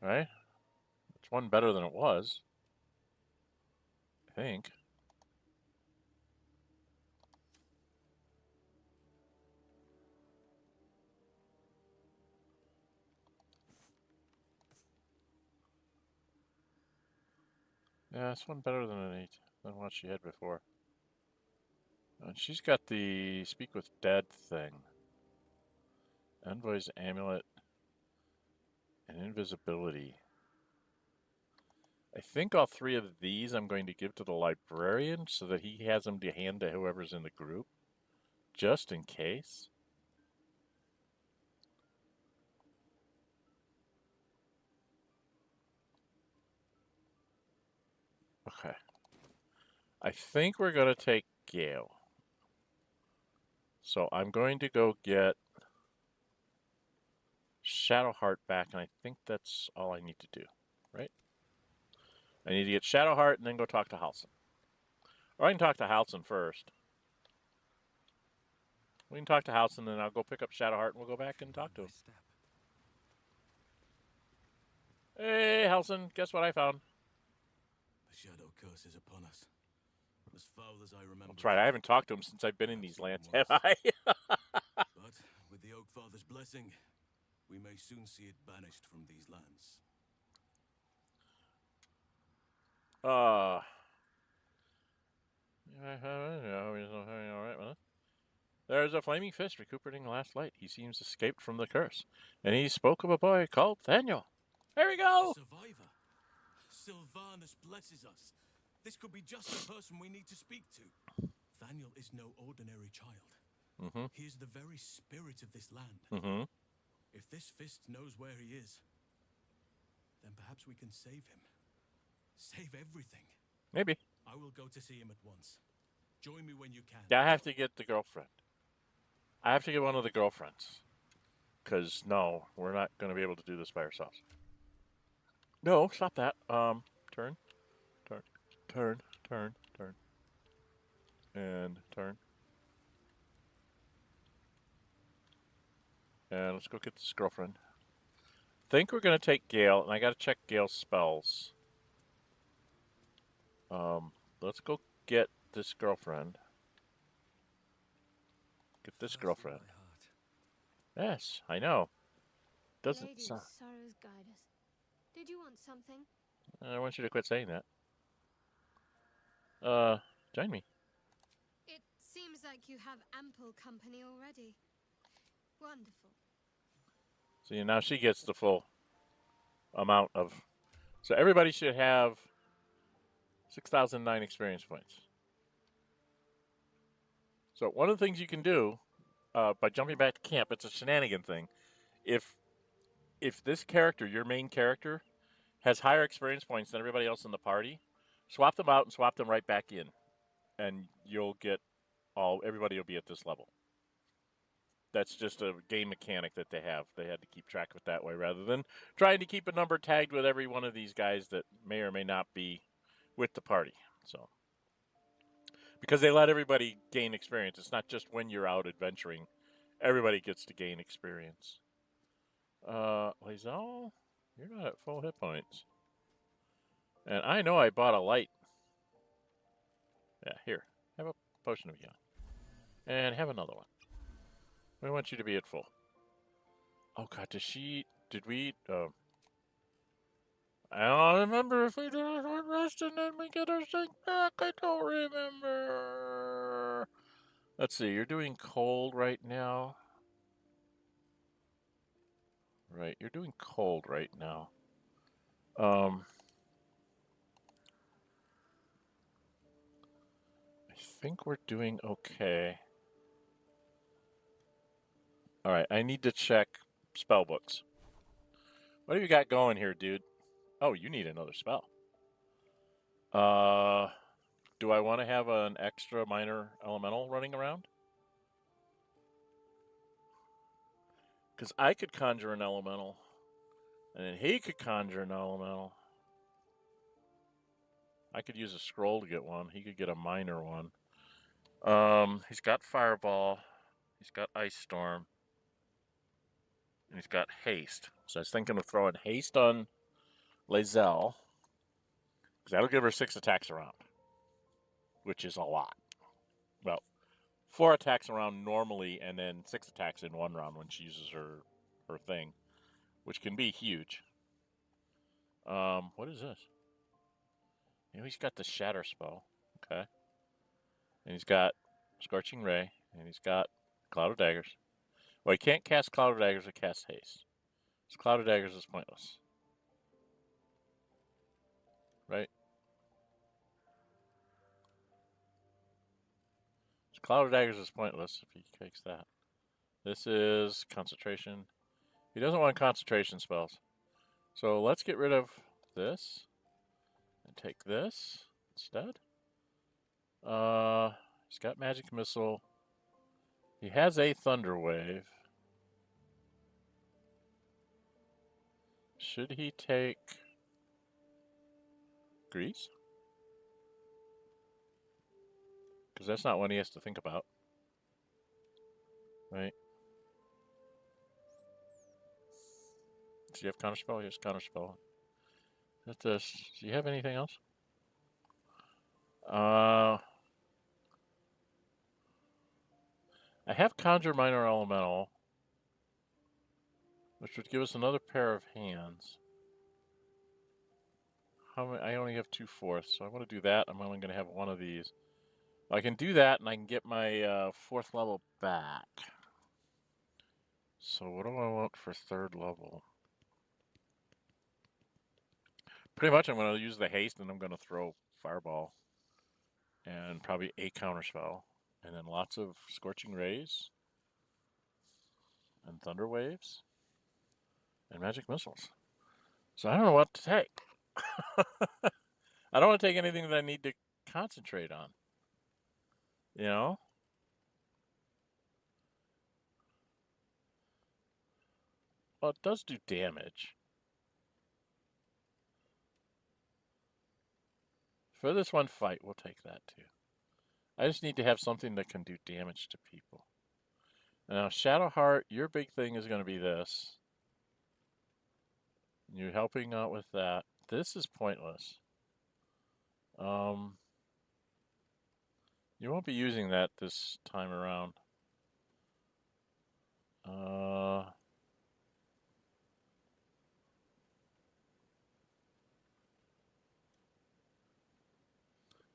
Right? It's one better than it was. I think. Yeah, it's one better than an 8, than what she had before. And she's got the Speak with Dead thing. Envoy's Amulet. And Invisibility. I think all 3 of these I'm going to give to the Librarian so that he has them to hand to whoever's in the group. Just in case. Okay. I think we're going to take Gale. So I'm going to go get Shadowheart back, and I think that's all I need to do, right? I need to get Shadowheart and then go talk to Halsin. Or I can talk to Halsin first. We can talk to Halsin, and then I'll go pick up Shadowheart, and we'll go back and talk to him. Hey, Halsin, guess what I found? The shadow curse is upon us. As foul as I remember. That's right, I haven't talked to him since I've been in these lands, have I? But with the Oak Father's blessing, we may soon see it banished from these lands. There's a flaming fist recuperating last light. He seems escaped from the curse. And he spoke of a boy called Thaniel. There we go! A survivor. Sylvanus blesses us. This could be just the person we need to speak to. Thaniel is no ordinary child. He is the very spirit of this land. If this fist knows where he is, then perhaps we can save him. Save everything. Maybe. I will go to see him at once. Join me when you can. Yeah, I have to get the girlfriend. I have to get one of the girlfriends. Because, no, we're not going to be able to do this by ourselves. No, stop that. Turn. And turn. And let's go get this girlfriend. I think we're going to take Gale, and I got to check Gale's spells. Let's go get this girlfriend. Get this girlfriend. Yes, I know. Doesn't Lady sound. of Sorrows, guide us. Did you want something? I want you to quit saying that. Join me. It seems like you have ample company already. Wonderful. See, now she gets the full amount of. So everybody should have 6,009 experience points. So one of the things you can do by jumping back to camp, it's a shenanigan thing. If this character, your main character, has higher experience points than everybody else in the party, swap them out and swap them right back in, and you'll get everybody will be at this level. That's just a game mechanic that they have. They had to keep track of it that way rather than trying to keep a number tagged with every one of these guys that may or may not be with the party. So, because they let everybody gain experience. It's not just when you're out adventuring. Everybody gets to gain experience. Lazelle, you're not at full hit points. And I know I bought a light. Yeah, here. Have a potion of healing. And have another one. We want you to be at full. Oh god, did we I don't remember if we did a short rest and then we get our sync back. I don't remember. Let's see, you're doing cold right now. Right, you're doing cold right now. I think we're doing okay. Alright, I need to check spell books. What have you got going here, dude? Oh, you need another spell. Do I want to have an extra minor elemental running around? Because I could conjure an elemental. And then he could conjure an elemental. I could use a scroll to get one. He could get a minor one. He's got Fireball. He's got Ice Storm. And he's got Haste. So I was thinking of throwing Haste on Lazelle. Because that'll give her 6 attacks around. Which is a lot. Well, 4 attacks around normally, and then 6 attacks in one round when she uses her thing. Which can be huge. What is this? You know, he's got the Shatter spell. Okay. And he's got Scorching Ray. And he's got Cloud of Daggers. Well, he can't cast Cloud of Daggers or cast Haste. So Cloud of Daggers is pointless. Right? So Cloud of Daggers is pointless if he takes that. This is Concentration. He doesn't want concentration spells. So let's get rid of this. And take this instead. He's got Magic Missile. He has a Thunder Wave. Should he take Grease? Because that's not one he has to think about. Right? Does he have Counterspell? He has Counterspell. That's this. Do you have anything else? I have Conjure Minor Elemental, which would give us another pair of hands. How many? I only have 2/4, so I want to do that. I'm only going to have one of these. I can do that, and I can get my 4th level back. So what do I want for 3rd level? Pretty much I'm going to use the haste, and I'm going to throw Fireball. And probably a Counterspell. And then lots of Scorching Rays. And Thunder Waves. And Magic Missiles. So I don't know what to take. I don't want to take anything that I need to concentrate on. You know? Well, it does do damage. For this one fight, we'll take that too. I just need to have something that can do damage to people. Now, Shadowheart, your big thing is going to be this. You're helping out with that. This is pointless. You won't be using that this time around.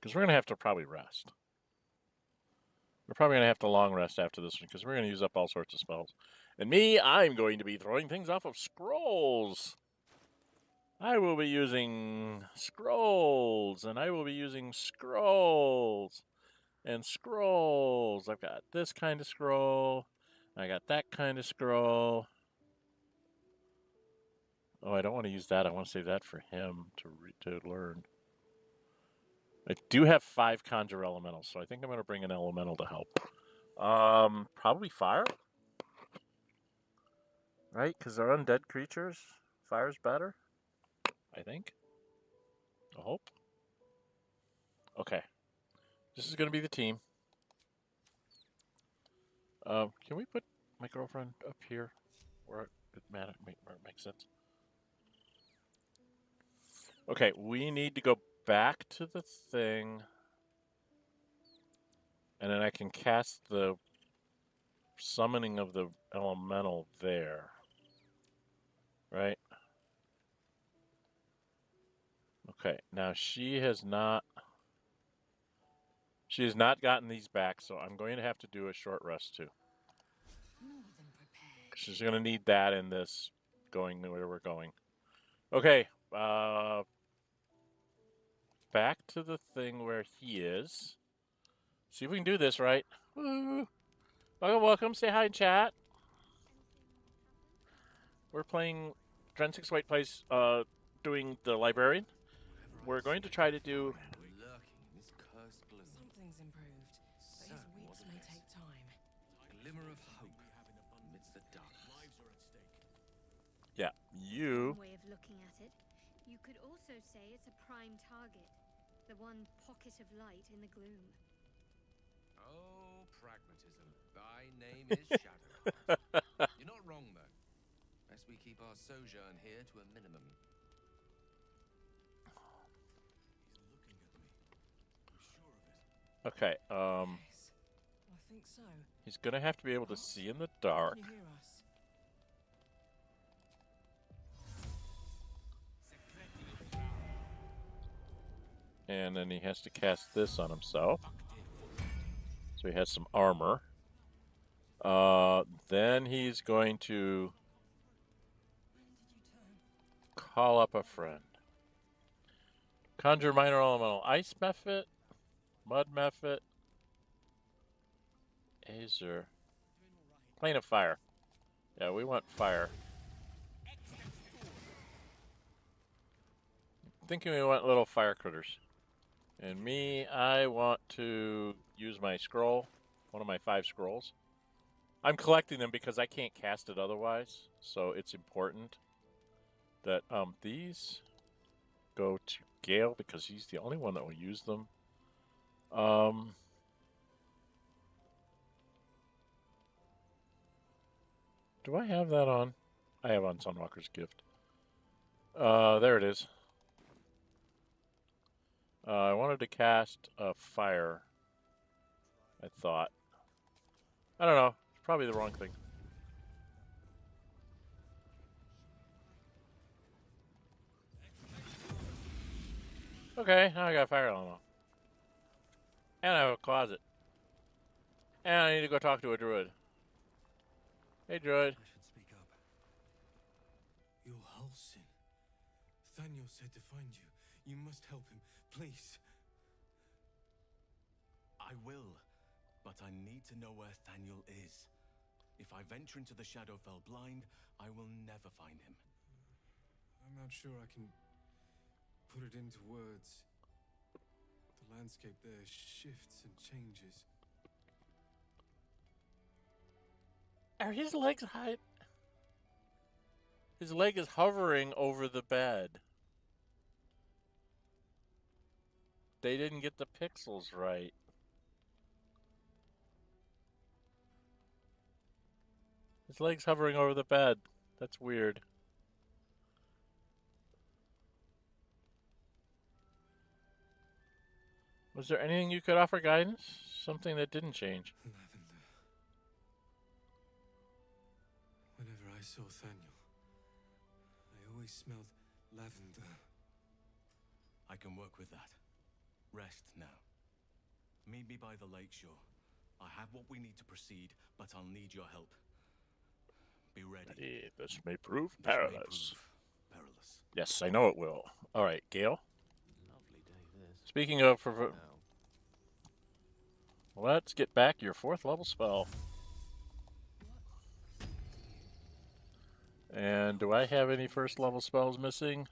Because we're going to have to probably rest. We're probably going to have to long rest after this one because we're going to use up all sorts of spells. And me, I'm going to be throwing things off of scrolls. I will be using scrolls, and I will be using scrolls and scrolls. I've got this kind of scroll. I got that kind of scroll. Oh, I don't want to use that. I want to save that for him to learn. I do have 5 conjure elementals, so I think I'm going to bring an elemental to help. Probably fire. Right? Because they're undead creatures. Fire's better. I think. I hope. Okay. This is going to be the team. Can we put my girlfriend up here where it makes sense? Okay, we need to go back to the thing. And then I can cast the summoning of the elemental there. Right? Okay, now she has not gotten these back, so I'm going to have to do a short rest too. She's going to need that in this going where we're going. Okay, back to the thing where he is. See if we can do this right. Woo. Welcome, welcome. Say hi in chat. We're playing Dren608 plays doing the Librarian. We're going to try to do Something's improved, but his weeks may take time. Glimmer of hope amidst the darkness. Yeah, you. One way of looking at it, you could also say it's a prime target, the one pocket of light in the gloom. Oh, pragmatism. Thy name is Shadow. You're not wrong, though. Best we keep our sojourn here to a minimum. Okay, Yes, I think so. he's gonna have to be able to see in the dark. Can you hear us? And then he has to cast this on himself. So he has some armor. Then he's going to call up a friend. Conjure minor elemental. Ice Mephit. Mud Mephit. Azer. Plane of fire. Yeah, we want fire. Thinking we want little fire critters. And me, I want to use my scroll, one of my 5 scrolls. I'm collecting them because I can't cast it otherwise, so it's important that these go to Gale because he's the only one that will use them. Do I have that on? I have on Sunwalker's Gift. There it is. I wanted to cast a fire, I thought. I don't know. It's probably the wrong thing. Okay, now I got a fire elemental. And I have a closet. And I need to go talk to a druid. Hey, druid. I should speak up. You're Halsin. Thaniel said to find you. You must help him, please. I will, but I need to know where Thaniel is. If I venture into the Shadowfell blind, I will never find him. I'm not sure I can put it into words. The landscape there shifts and changes. Are his legs high? His leg is hovering over the bed. They didn't get the pixels right. His leg's hovering over the bed. That's weird. Was there anything you could offer guidance? Something that didn't change? Lavender. Whenever I saw Thaniel, I always smelled lavender. I can work with that. Rest now. Meet me by the lakeshore. I have what we need to proceed, but I'll need your help. Be ready. This may prove This may perilous. prove perilous. Yes, I know it will. All right, Gale. Lovely day this. Speaking of, let's get back your 4th level spell. And do I have any 1st level spells missing?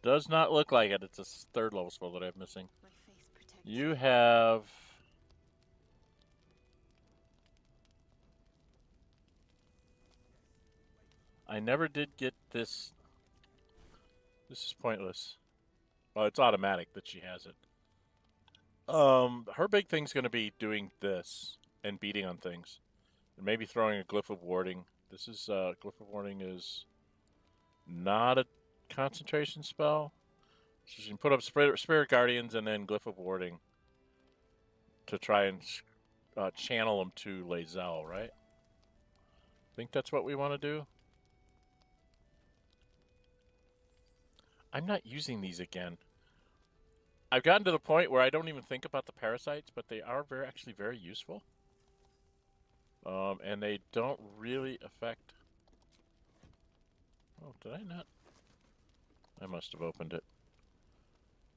Does not look like it. It's a 3rd level spell that I have missing. You have... I never did get this. This is pointless. Well, it's automatic that she has it. Her big thing's going to be doing this and beating on things. And maybe throwing a Glyph of Warding. This is, Glyph of Warding is not a concentration spell. So she can put up Spirit Guardians and then Glyph of Warding to try and channel them to Lae'zel, right? Think that's what we want to do? I'm not using these again. I've gotten to the point where I don't even think about the parasites, but they are actually very useful. And they don't really affect... Oh, did I not? I must have opened it.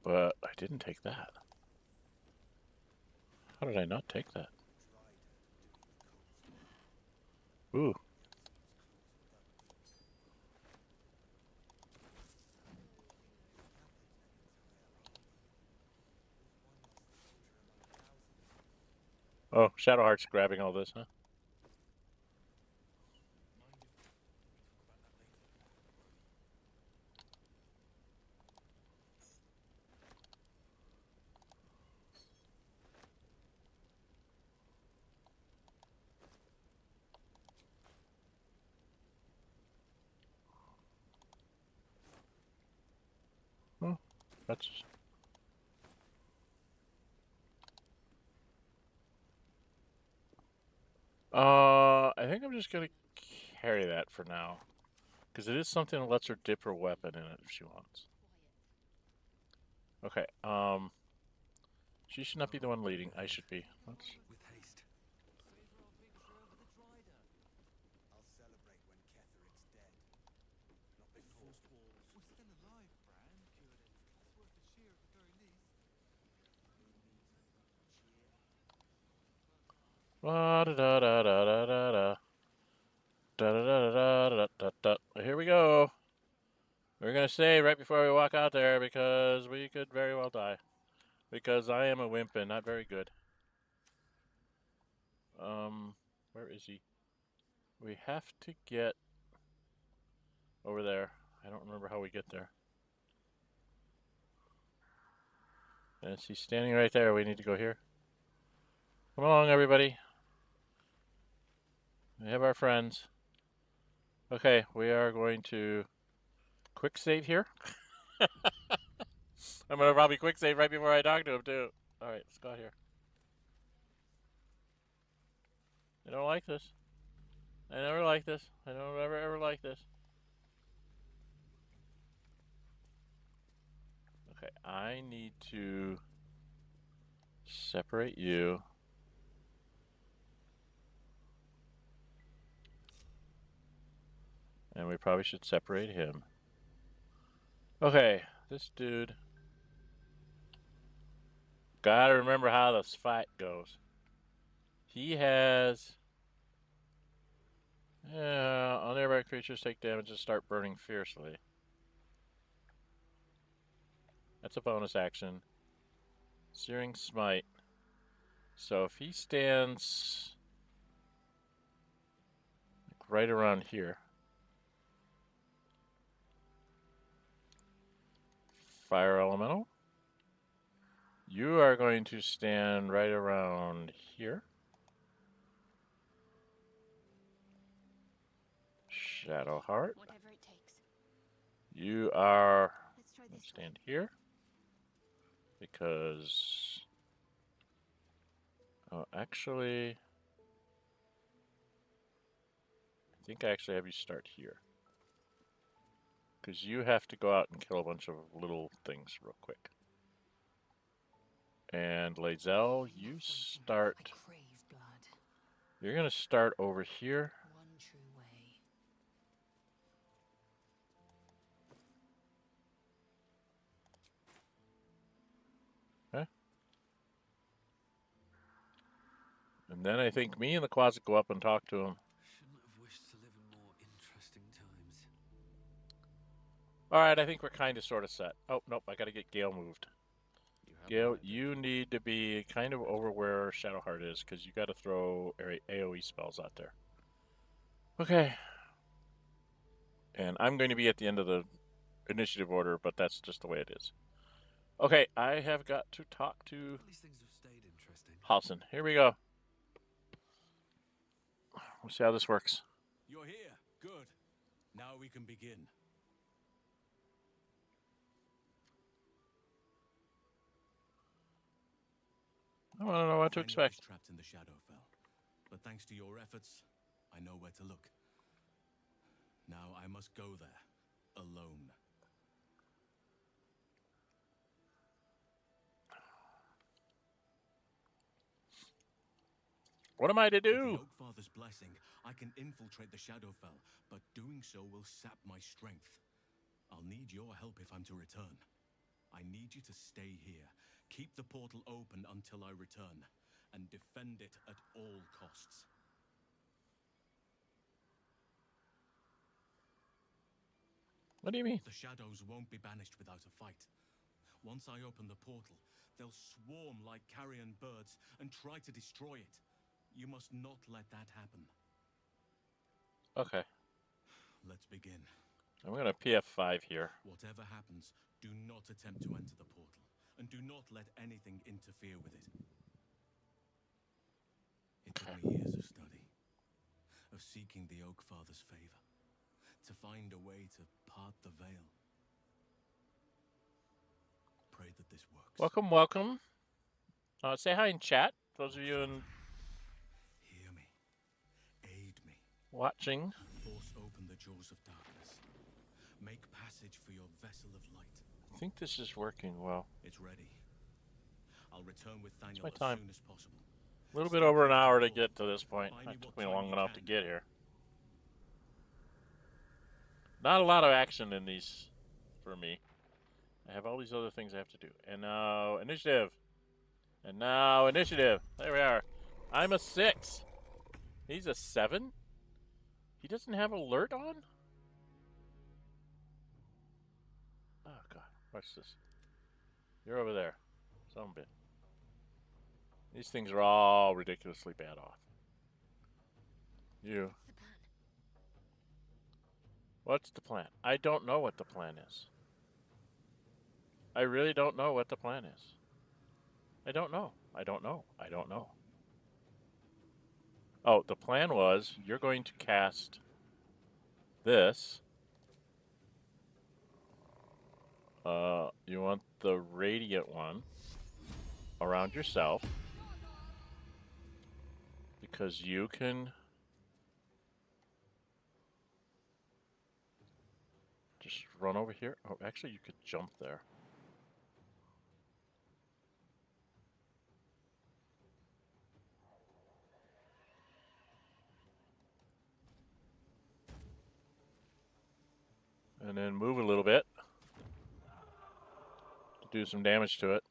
But I didn't take that. How did I not take that? Ooh. Oh, Shadowheart's grabbing all this, huh? Oh, that's... I think I'm just gonna carry that for now. Because it is something that lets her dip her weapon in it if she wants. Okay, she should not be the one leading. I should be. Let's... With haste. I'll celebrate when Ketherick's dead. Not before. We're still alive, Bran. That's worth a cheer at the very least. Here we go. We're going to save right before we walk out there because we could very well die. Because I am a wimp and not very good. Where is he? We have to get over there. I don't remember how we get there. Yes, he's standing right there. We need to go here. Come along, everybody. We have our friends. Okay, we are going to quick save here. I'm going to probably quick save right before I talk to him, too. Alright, let's go out here. I don't like this. I never like this. I don't ever like this. Okay, I need to separate you. And we probably should separate him. Okay, this dude. Gotta remember how this fight goes. He has... all nearby creatures take damage and start burning fiercely. That's a bonus action. Searing Smite. So if he stands like right around here. Fire Elemental. You are going to stand right around here. Shadowheart. Whatever it takes. You are... Let's try this stand here. Because... Oh, actually... I think I actually have you start here. Because you have to go out and kill a bunch of little things real quick. And Lae'zel, you start... You're going to start over here. One true way. Okay. And then I think me and the closet go up and talk to him. Shouldn't have wished to live in more interesting times. Alright, I think we're kind of sort of set. Oh, nope, I gotta get Gale moved. Gale, you need to be kind of over where Shadowheart is, because you gotta throw AoE spells out there. Okay. And I'm going to be at the end of the initiative order, but that's just the way it is. Okay, I have got to talk to These things have stayed interesting. Halsin. Here we go. We'll see how this works. You're here. Good. Now we can begin. I want to know what to expect. Trapped in the Shadowfell, but thanks to your efforts, I know where to look. Now I must go there, alone. What am I to do? With the Oakfather's blessing, I can infiltrate the Shadowfell, but doing so will sap my strength. I'll need your help if I'm to return. I need you to stay here. Keep the portal open until I return, and defend it at all costs. What do you mean? The shadows won't be banished without a fight. Once I open the portal, they'll swarm like carrion birds and try to destroy it. You must not let that happen. Okay. Let's begin. I'm going to PF5 here. Whatever happens, do not attempt to enter the portal, and do not let anything interfere with it. It took me years of study, of seeking the Oakfather's favor, to find a way to part the veil. Pray that this works. Welcome, welcome. Say hi in chat. Those of you in Hear me. Aid me. watching. Force open the jaws of darkness. Make passage for your vessel of light. I think this is working well. It's ready. I'll return with Thaniel my as time. soon as possible. A little bit over an hour to get to this point. It took me long enough to get here. Not a lot of action in these for me. I have all these other things I have to do. And now initiative. And now initiative. There we are. I'm a 6. He's a 7? He doesn't have alert on? Oh, God. Watch this. You're over there. Some bit. These things are all ridiculously bad off. You. What's the plan? I don't know what the plan is. I really don't know what the plan is. I don't know. I don't know. I don't know. Oh, the plan was you're going to cast this. You want the radiant one around yourself because you can just run over here. Oh, actually, you could jump there. And then move a little bit to do some damage to it.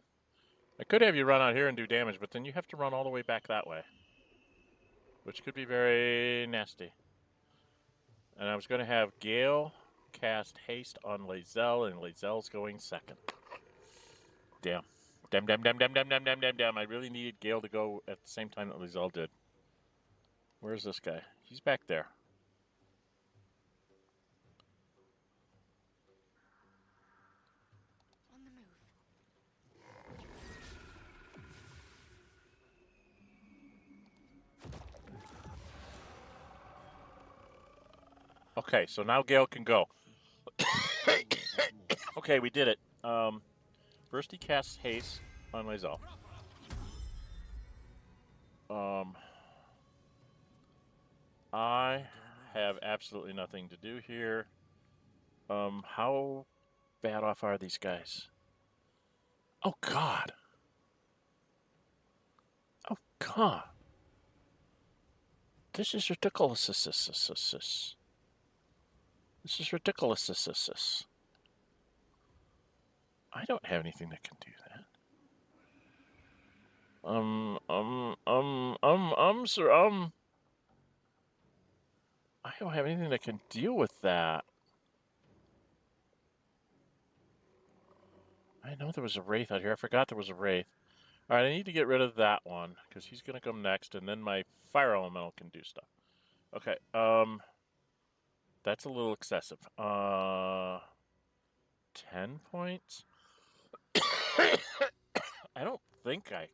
I could have you run out here and do damage, but then you have to run all the way back that way, which could be very nasty. And I was going to have Gale cast haste on Lae'zel, and Lae'zel's going second. Damn. Damn. I really needed Gale to go at the same time that Lae'zel did. Where's this guy? He's back there. On the move. Okay, so now Gale can go. Okay, we did it. First, he casts haste on myself. I have absolutely nothing to do here. How bad off are these guys? Oh, God. Oh, God. This is ridiculous. This is ridiculous. I don't have anything that can do that. Sir, I don't have anything that can deal with that. I know there was a wraith out here. I forgot there was a wraith. All right, I need to get rid of that one because he's gonna come next, and then my fire elemental can do stuff. Okay, that's a little excessive. 10 points. I don't think I.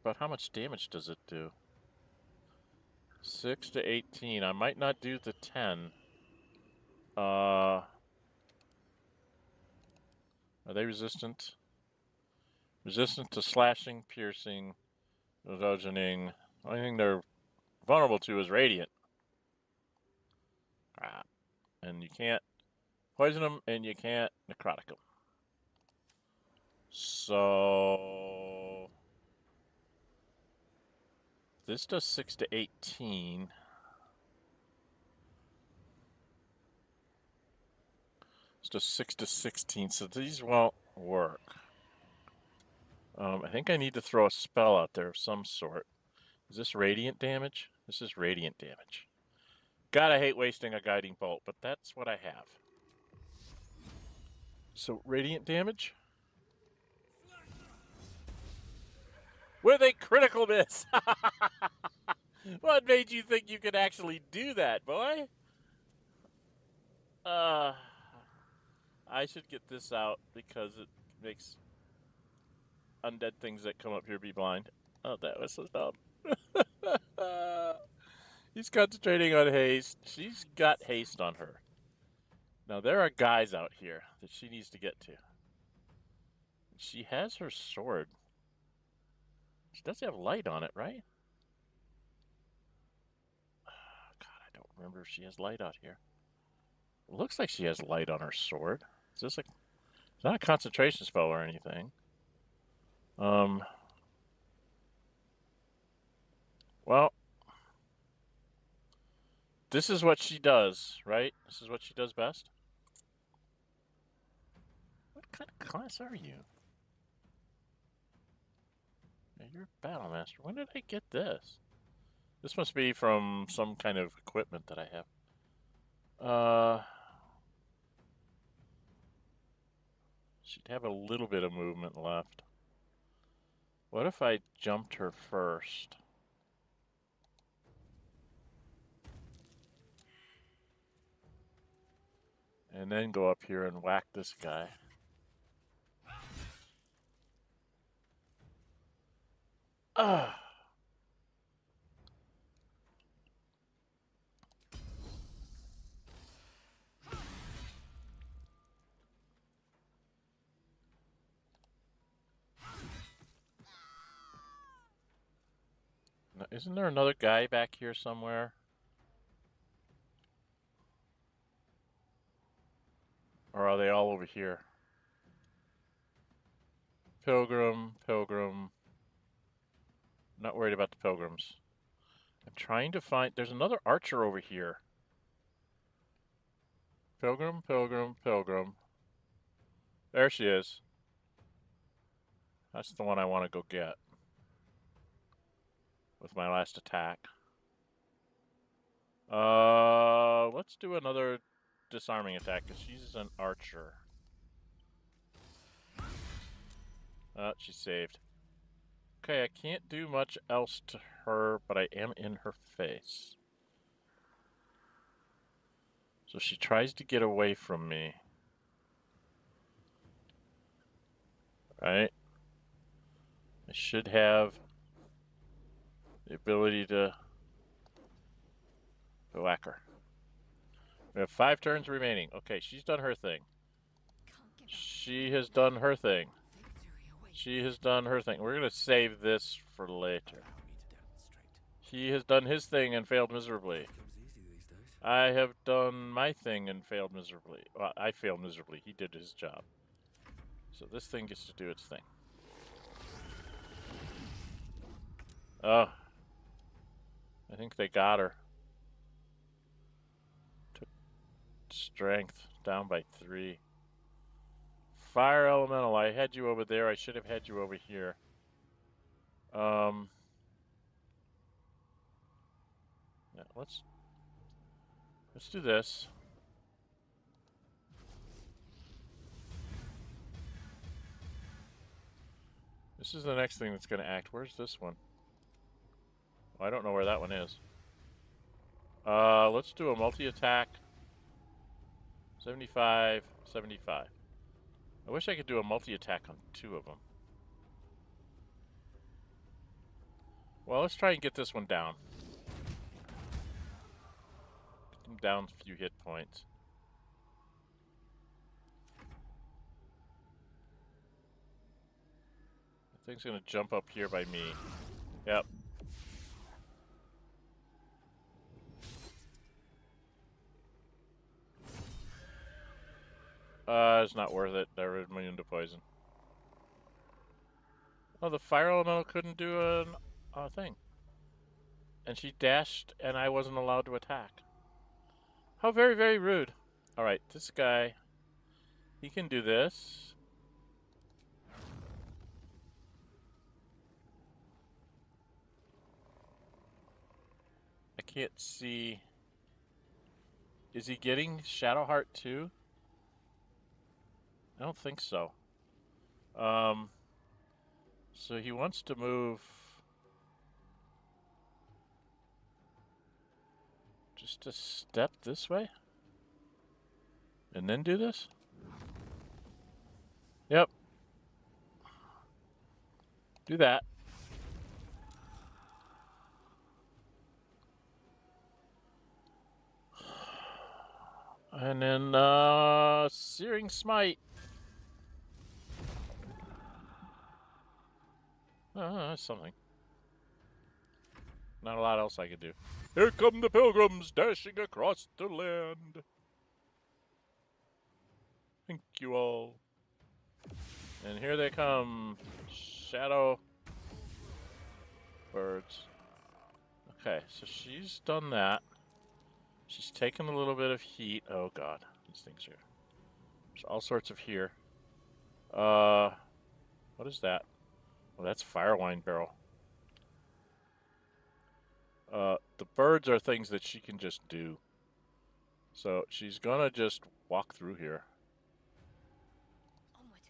But how much damage does it do? 6 to 18. I might not do the 10. Are they resistant? Resistant to slashing, piercing, bludgeoning. The only thing they're vulnerable to is radiant. And you can't poison them, and you can't necrotic them. So this does 6 to 18. This does 6 to 16. So these won't work. I think I need to throw a spell out there of some sort. Is this radiant damage? This is radiant damage. God, I hate wasting a guiding bolt, but that's what I have. So, radiant damage? With a critical miss! What made you think you could actually do that, boy? I should get this out because it makes undead things that come up here be blind. Oh, that was so dumb. He's concentrating on haste. She's got haste on her. Now, there are guys out here that she needs to get to. She has her sword. She does have light on it, right? God, I don't remember if she has light out here. It looks like she has light on her sword. Is this it's not a concentration spell or anything. Well, this is what she does, right? This is what she does best. What kind of class are you? Yeah, you're a battle master. When did I get this? This must be from some kind of equipment that I have. She'd have a little bit of movement left. What if I jumped her first? And then go up here and whack this guy. Ah. Now, isn't there another guy back here somewhere? Or are they all over here? Pilgrim, pilgrim. Not worried about the pilgrims. I'm trying to find... There's another archer over here. Pilgrim, pilgrim, pilgrim. There she is. That's the one I want to go get. With my last attack. Let's do another disarming attack, because she's an archer. She saved. Okay, I can't do much else to her, but I am in her face. So she tries to get away from me. Right? I should have the ability to whack her. We have 5 turns remaining. Okay, she's done her thing. She has done her thing. She has done her thing. We're going to save this for later. He has done his thing and failed miserably. I have done my thing and failed miserably. Well, I failed miserably. He did his job. So this thing gets to do its thing. Oh. I think they got her. Took strength down by 3. Fire elemental. I had you over there. I should have had you over here. Yeah, let's do this. This is the next thing that's going to act. Where's this one? Oh, I don't know where that one is. Let's do a multi-attack. 75, 75. I wish I could do a multi-attack on 2 of them. Well, let's try and get this one down. Get them down a few hit points. The thing's gonna jump up here by me. Yep. It's not worth it. They're immune to poison. Oh, the fire elemental couldn't do a thing. And she dashed, and I wasn't allowed to attack. How very, very rude. Alright, this guy, he can do this. I can't see. Is he getting Shadowheart too? I don't think so. So he wants to move just a step this way? And then do this? Yep. Do that. And then, Searing Smite. That's something. Not a lot else I could do. Here come the pilgrims dashing across the land. Thank you all. And here they come. Shadow birds. Okay, so she's done that. She's taken a little bit of heat. Oh god, these things here. There's all sorts of here. What is that? Oh, that's Firewine Barrel. The birds are things that she can just do. So she's gonna just walk through here. Onward.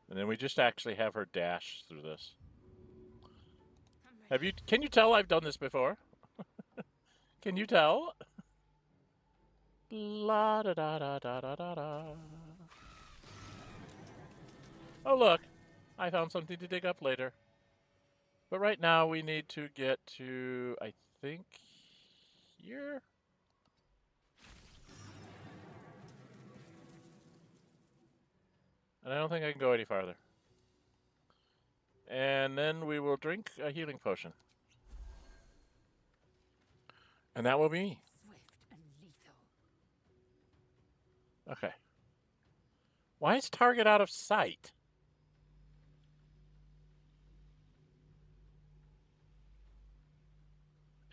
And then we just actually have her dash through this. Can you tell I've done this before? Can you tell? La da da da da da da da. Oh look, I found something to dig up later. But right now we need to get to, I think, here? And I don't think I can go any farther. And then we will drink a healing potion. And that will be me. Swift and lethal. Okay. Why is target out of sight?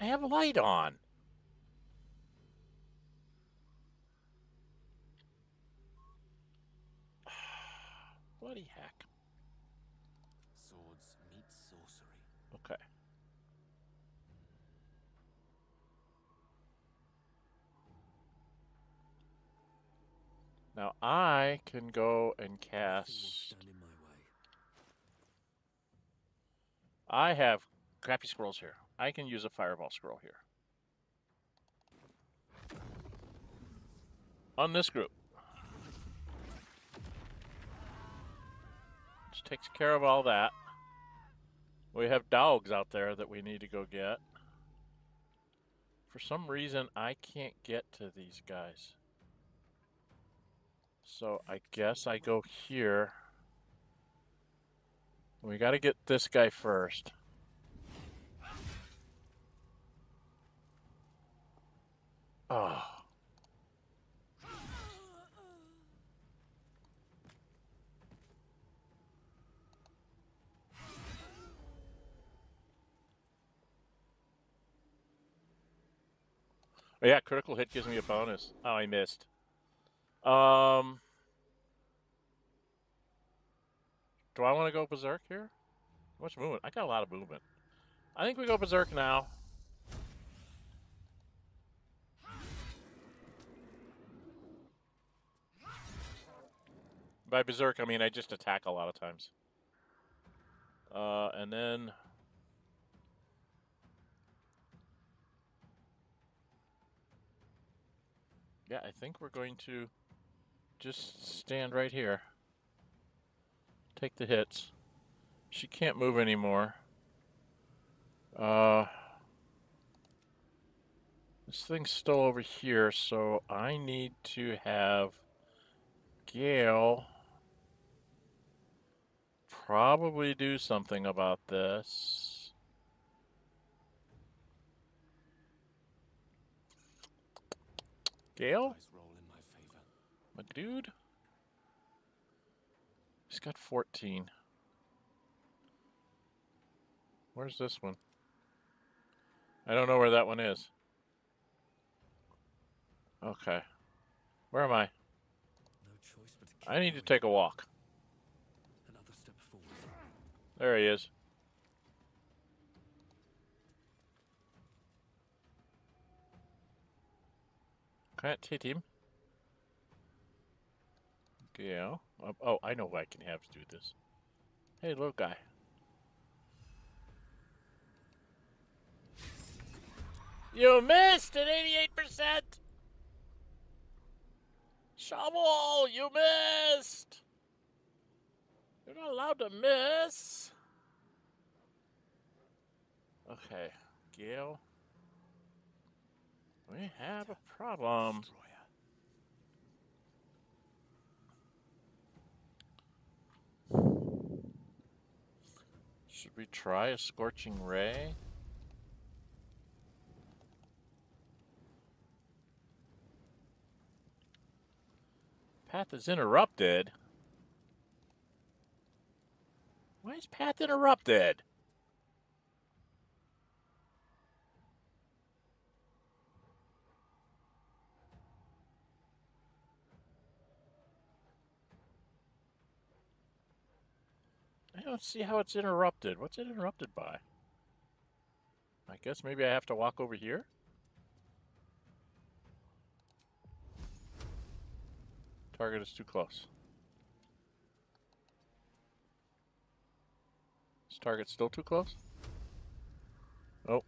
I have a light on. Bloody heck. Swords meet sorcery. Okay. Now I can go and cast. Stand in my way. I have crappy scrolls here. I can use a fireball scroll here. On this group. Which takes care of all that. We have dogs out there that we need to go get. For some reason, I can't get to these guys. So I guess I go here. We got to get this guy first. Oh. Oh yeah, critical hit gives me a bonus. Oh, I missed. Do I want to go berserk here? How much movement? I got a lot of movement. I think we go berserk now. By berserk, I mean I just attack a lot of times. And then... yeah, I think we're going to just stand right here. Take the hits. She can't move anymore. This thing's still over here, so I need to have Gale probably do something about this. Gale? My dude? He's got 14. Where's this one? I don't know where that one is. Okay. Where am I? No choice but to keep I need to going. take a walk. Another step forward. There he is. Can't hit him. Yeah. Oh, I know who I can have to do this. Hey, little guy. You missed at 88%! Shovel, you missed! You're not allowed to miss! Okay, Gale. We have a problem. Should we try a Scorching Ray? Path is interrupted. Why is path interrupted? I don't see how it's interrupted. What's it interrupted by? I guess maybe I have to walk over here? Target is too close. Is target still too close? Oh.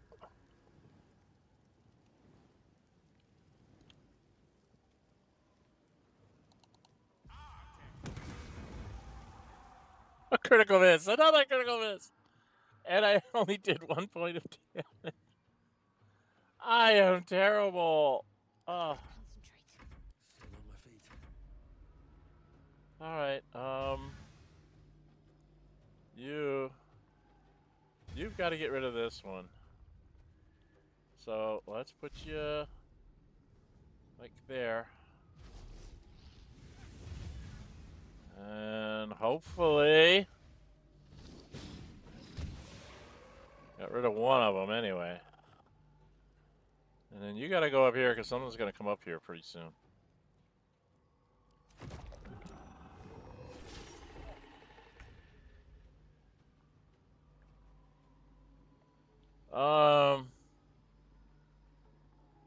A critical miss! Another critical miss! And I only did 1 point of damage. I am terrible. Oh. Still on my feet. Alright, You've got to get rid of this one. So, let's put you... like there. And hopefully... got rid of one of them anyway. And then you got to go up here because someone's going to come up here pretty soon.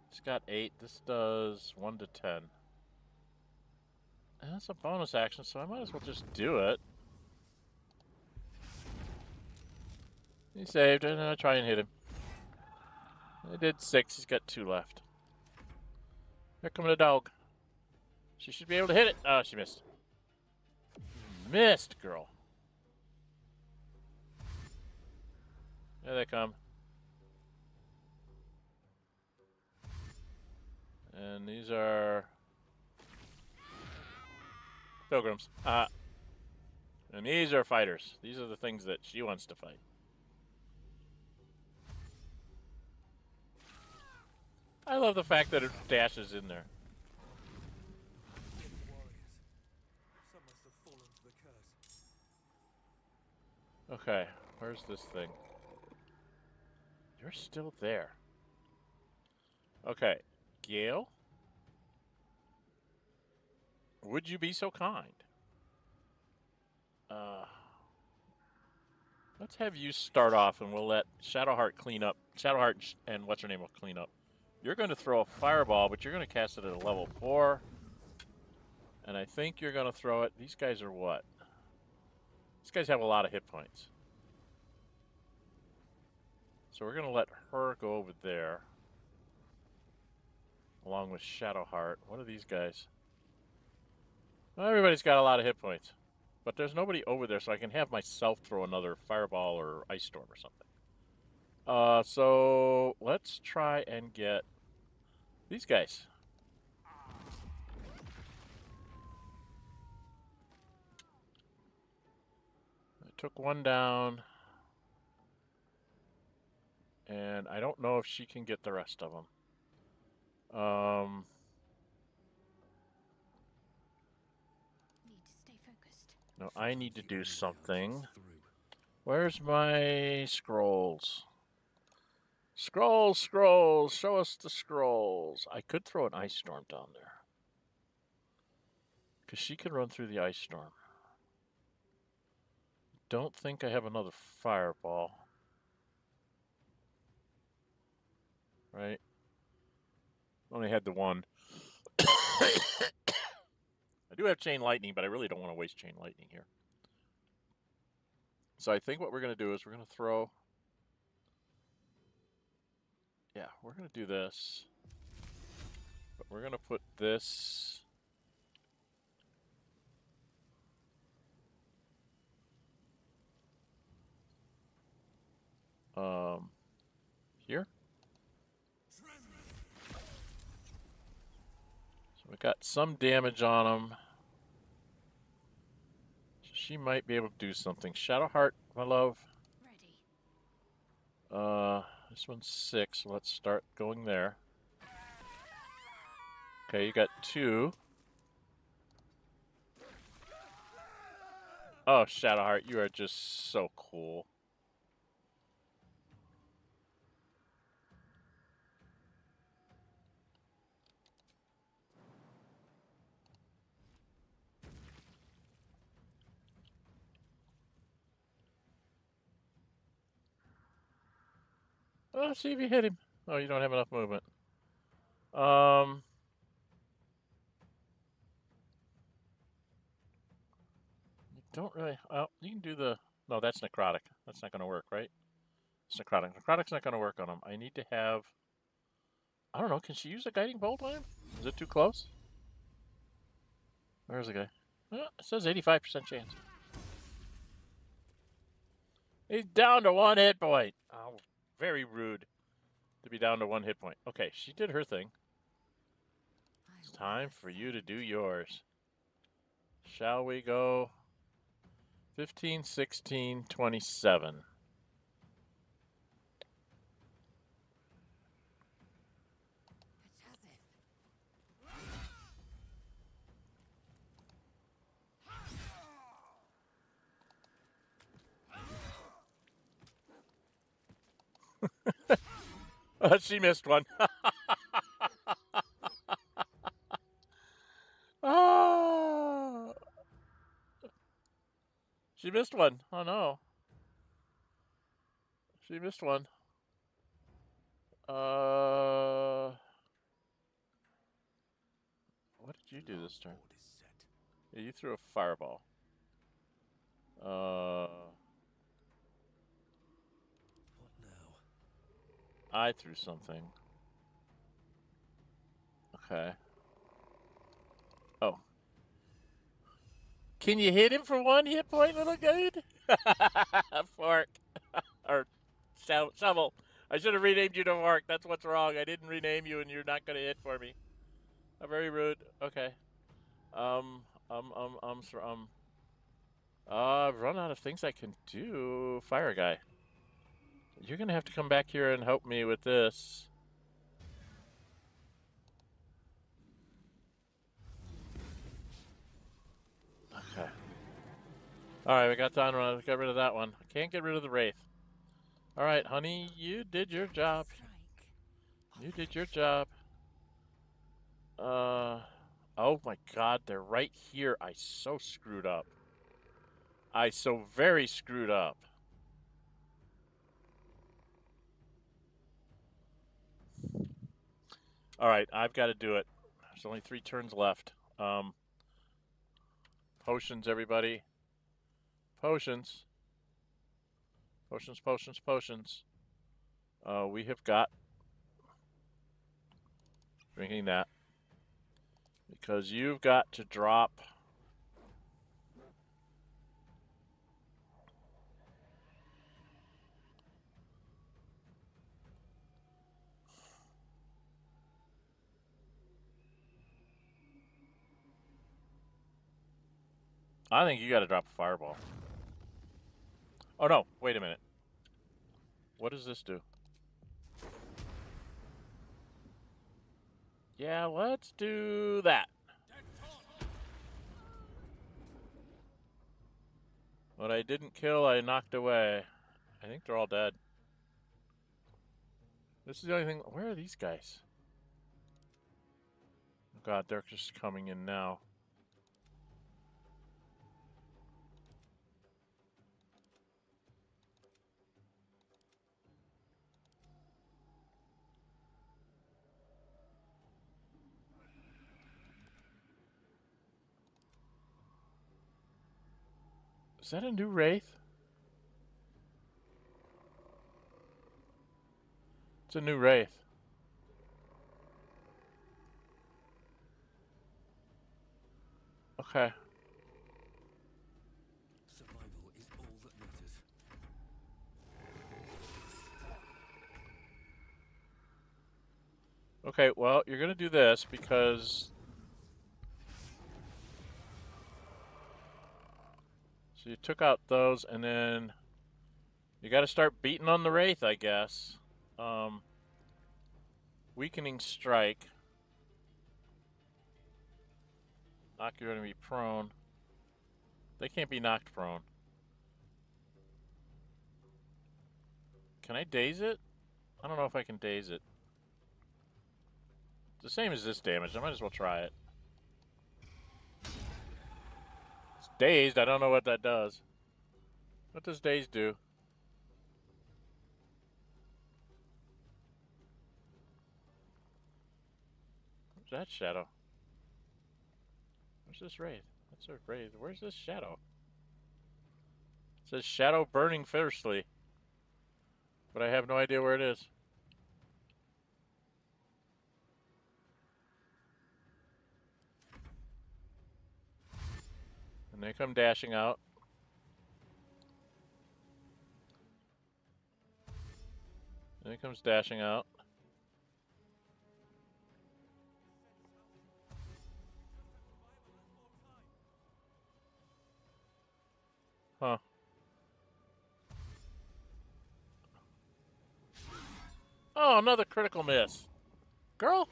It's got 8. This does 1 to 10. And that's a bonus action, so I might as well just do it. He saved, and I'll try and hit him. I did 6. He's got 2 left. Here comes the dog. She should be able to hit it. Oh, she missed. Missed, girl. There they come. And these are pilgrims. And these are fighters. These are the things that she wants to fight. I love the fact that it dashes in there. Okay, where's this thing? You're still there. Okay, Gale? Would you be so kind? Let's have you start off, and we'll let Shadowheart clean up. Shadowheart and what's her name will clean up. You're going to throw a fireball, but you're going to cast it at a level 4. And I think you're going to throw it. These guys are what? These guys have a lot of hit points. So we're going to let her go over there. Along with Shadowheart. What are these guys? Well, everybody's got a lot of hit points. But there's nobody over there, so I can have myself throw another fireball or ice storm or something. So let's try and get these guys. I took one down. And I don't know if she can get the rest of them. No, I need to do something. Where's my scrolls? Scrolls, scrolls, show us the scrolls. I could throw an ice storm down there. Because she can run through the ice storm. Don't think I have another fireball. Right? Only had the one. I do have chain lightning, but I really don't want to waste chain lightning here. So I think what we're going to do is we're going to throw... Yeah, we're going to do this. But we're going to put this... here. So we got some damage on them. She might be able to do something. Shadowheart, my love. Ready. This one's 6, so let's start going there. Okay, you got 2. Oh, Shadowheart, you are just so cool. Oh, see if you hit him. Oh, you don't have enough movement. You don't really... Oh, you can do the... No, that's necrotic. That's not going to work, right? It's necrotic. Necrotic's not going to work on him. I need to have... I don't know. Can she use a guiding bolt on him? Is it too close? Where's the guy? Oh, it says 85% chance. He's down to 1 hit point. Oh, very rude to be down to 1 hit point. Okay, she did her thing. It's time for you to do yours. Shall we go 15, 16, 27? She missed one. Oh. She missed one. Oh no. She missed one. What did you do this turn? Yeah, you threw a fireball. What now? I threw something. Okay. Oh. Can you hit him for 1 hit point, little dude? Fork. Or Shovel. I should have renamed you to Mark. That's what's wrong. I didn't rename you, and you're not going to hit for me. Very rude. Okay. I've run out of things I can do. Fire guy. You're going to have to come back here and help me with this. Okay. Alright, we got time to get rid of that one. Can't get rid of the Wraith. Alright, honey, you did your job. You did your job. Oh my god, they're right here. I so screwed up. I so very screwed up. Alright, I've got to do it. There's only 3 turns left. Potions, everybody. Potions. Potions, potions, potions. We have got... Drinking that. Because you've got to drop... I think you got to drop a fireball. Oh no, wait a minute. What does this do? Yeah, let's do that. What I didn't kill, I knocked away. I think they're all dead. This is the only thing. Where are these guys? Oh god, they're just coming in now. Is that a new Wraith? It's a new Wraith. Okay. Survival is all that matters. Okay, well, you're gonna do this because... So you took out those, and then you got to start beating on the Wraith, I guess. Weakening strike. Knock your enemy prone. They can't be knocked prone. Can I daze it? I don't know if I can daze it. It's the same as this damage. I might as well try it. It's dazed. I don't know what that does. What does daze do? Where's that shadow? Where's this Wraith? That's a Wraith. Where's this shadow? It says shadow burning fiercely. But I have no idea where it is. And they come dashing out. And he comes dashing out. Huh. Oh, another critical miss. Girl?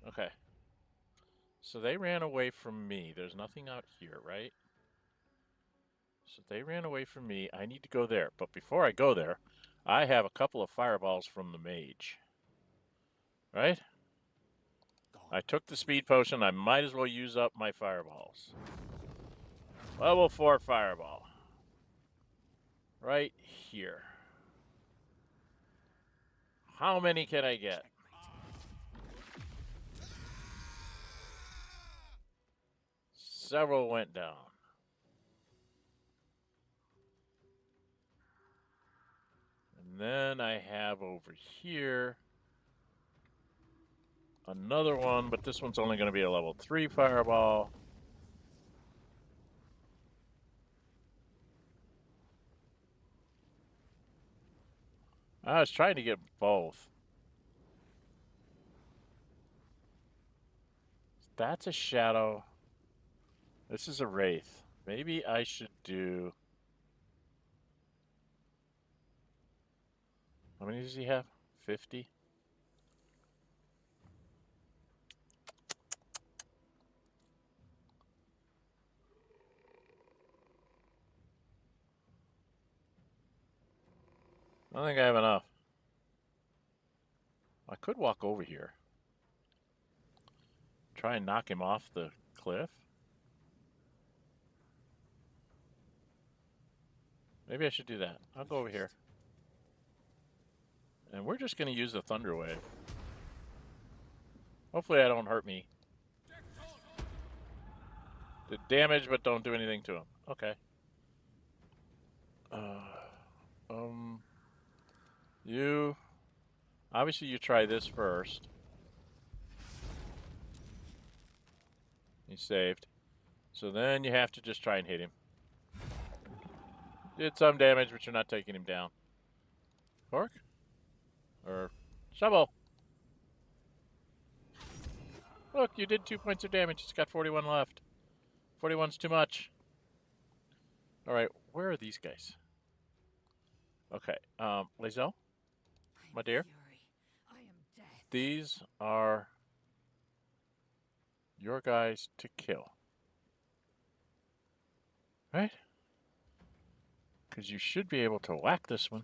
Okay. So they ran away from me. There's nothing out here, right? So they ran away from me. I need to go there. But before I go there, I have a couple of fireballs from the mage. Right? I took the speed potion. I might as well use up my fireballs. Level 4 fireball. Right here. How many can I get? Several went down. And then I have over here another one, but this one's only going to be a level 3 fireball. I was trying to get both. That's a shadow. This is a wraith. Maybe I should do... How many does he have? 50? I don't think I have enough. I could walk over here. Try and knock him off the cliff. Maybe I should do that. I'll go over here. And we're just going to use the Thunder Wave. Hopefully I don't hurt me. Did damage, but don't do anything to him. Okay. You... Obviously you try this first. He saved. So then you have to just try and hit him. Did some damage, but you're not taking him down. Fork? Or shovel? Look, you did 2 points of damage. It's got 41 left. 41's too much. Alright, where are these guys? Okay, Lae'zel, my dear. These are your guys to kill. Right? Because you should be able to whack this one.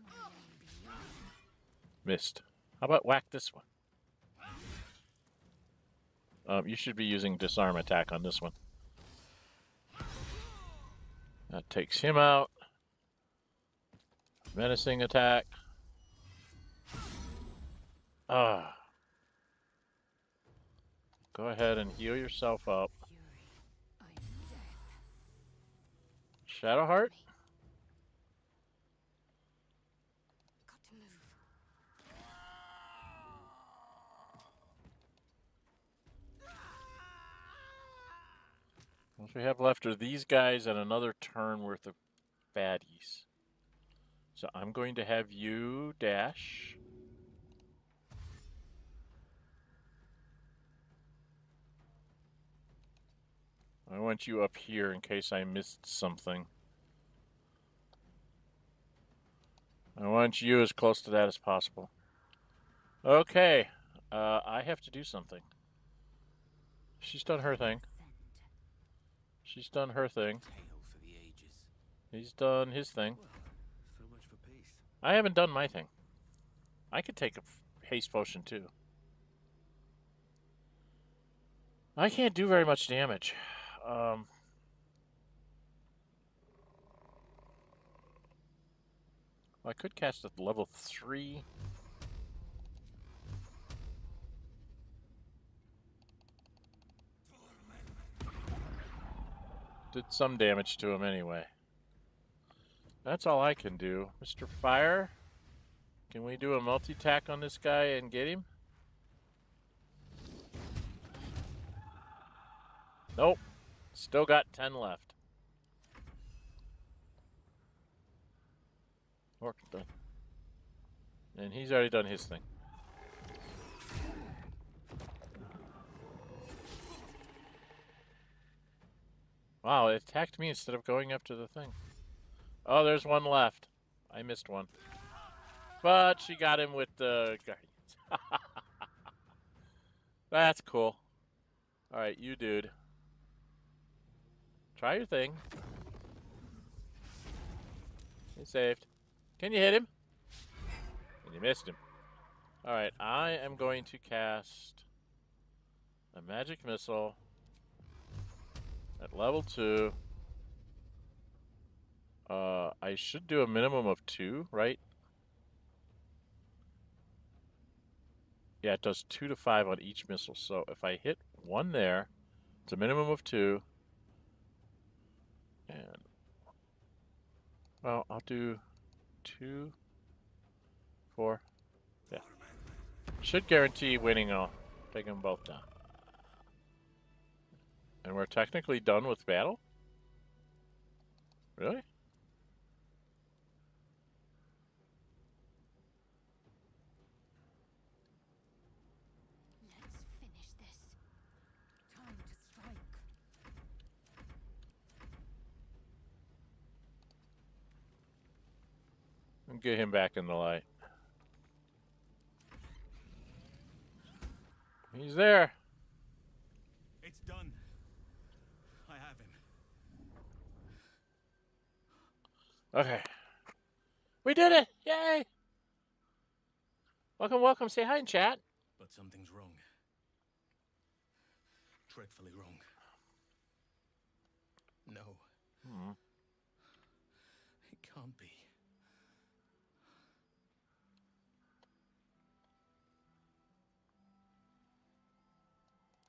Missed. How about whack this one? You should be using disarm attack on this one. That takes him out. Menacing attack. Go ahead and heal yourself up. Shadowheart? What we have left are these guys and another turn worth of baddies. So I'm going to have you dash. I want you up here in case I missed something. I want you as close to that as possible. Okay, I have to do something. She's done her thing. She's done her thing. He's done his thing. So much for peace. I haven't done my thing. I could take a haste potion too. I can't do very much damage. I could cast at level 3. Did some damage to him anyway. That's all I can do. Mr. Fire, can we do a multi-tack on this guy and get him? Nope. Still got 10 left. Orc's done. And he's already done his thing. Wow, it attacked me instead of going after the thing. Oh, there's one left. I missed one. But she got him with the guardians. That's cool. Alright, you dude. Try your thing. He saved. Can you hit him? And you missed him. Alright, I am going to cast a magic missile at level 2. I should do a minimum of 2, right? Yeah, it does 2 to 5 on each missile. So if I hit 1 there, it's a minimum of 2. And, well, I'll do 2, 4. Yeah. Should guarantee winning Take them both down. And we're technically done with battle? Really? Let's finish this. Time to strike. And get him back in the light. He's there. It's done. I have him. Okay. We did it! Yay! Welcome, welcome. Say hi in chat. But something's wrong. Dreadfully wrong. No. It can't be.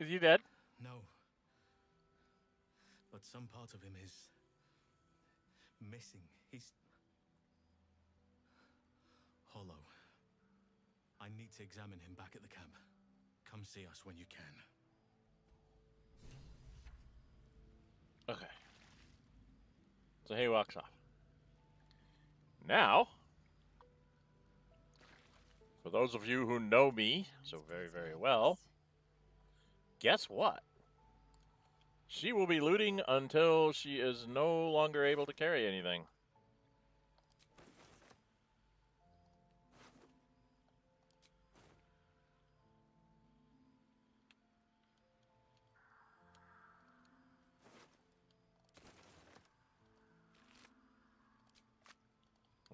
Is he dead? No. But some part of him is missing. He's hollow. I need to examine him back at the camp. Come see us when you can. Okay. So he walks off. Now, for those of you who know me so very, very well, guess what? She will be looting until she is no longer able to carry anything.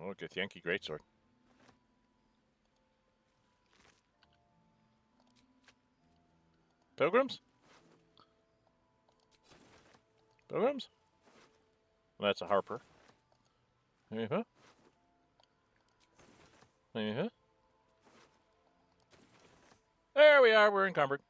Oh, good Yankee greatsword. Pilgrims? Pilgrims? Well, that's a harper. Uh-huh. Uh-huh. There we are, we're encumbered.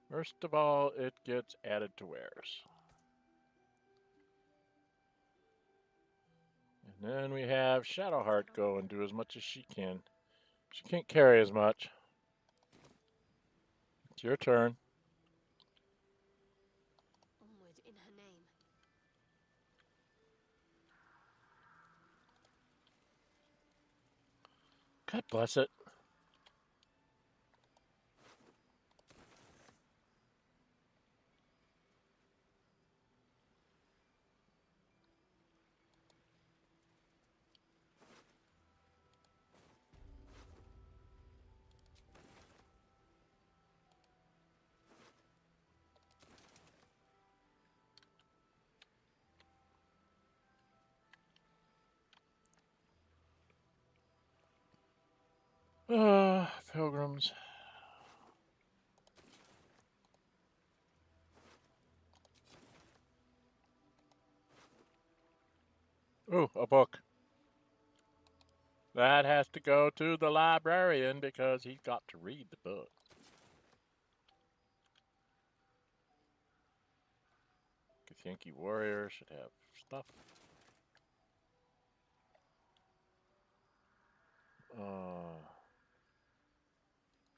First of all, it gets added to wares. And then we have Shadowheart go and do as much as she can. She can't carry as much. It's your turn. Onward in her name. God bless it. Pilgrims. Ooh, a book. That has to go to the librarian because he's got to read the book. Yankee warrior should have stuff.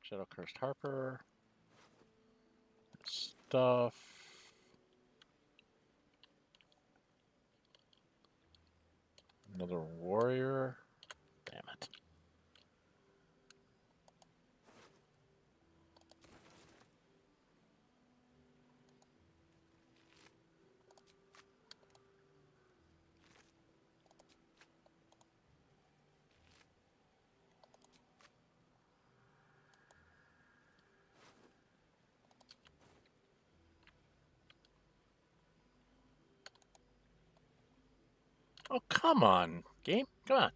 Shadow Cursed Harper. Stuff. Another warrior. Damn it. Oh, come on, game. Come on.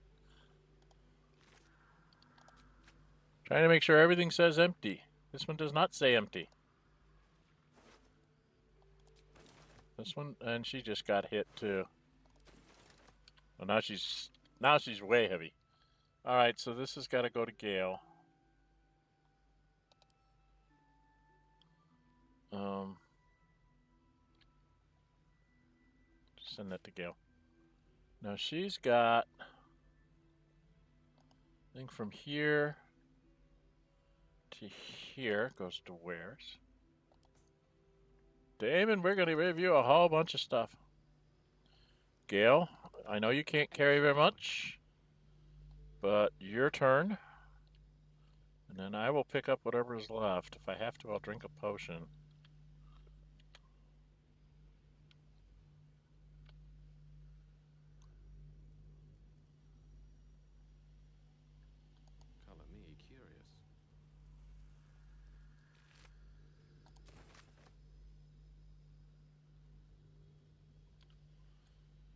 Trying to make sure everything says empty. This one does not say empty. This one, and she just got hit too. Well, now she's way heavy. All right, so this has got to go to Gale. Send that to Gale. Now she's got, I think from here to here goes to Wares. Damon, we're going to review a whole bunch of stuff. Gale, I know you can't carry very much, but your turn. And then I will pick up whatever is left. If I have to, I'll drink a potion. Color me curious.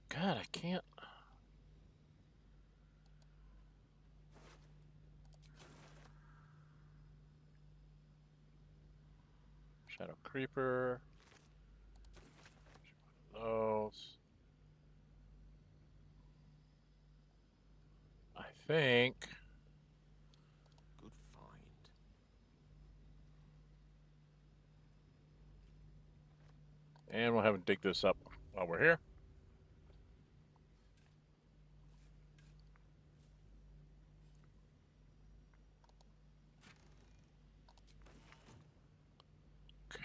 God, I can't. Shadow Creeper. Those. I think. Good find. And we'll have him dig this up while we're here.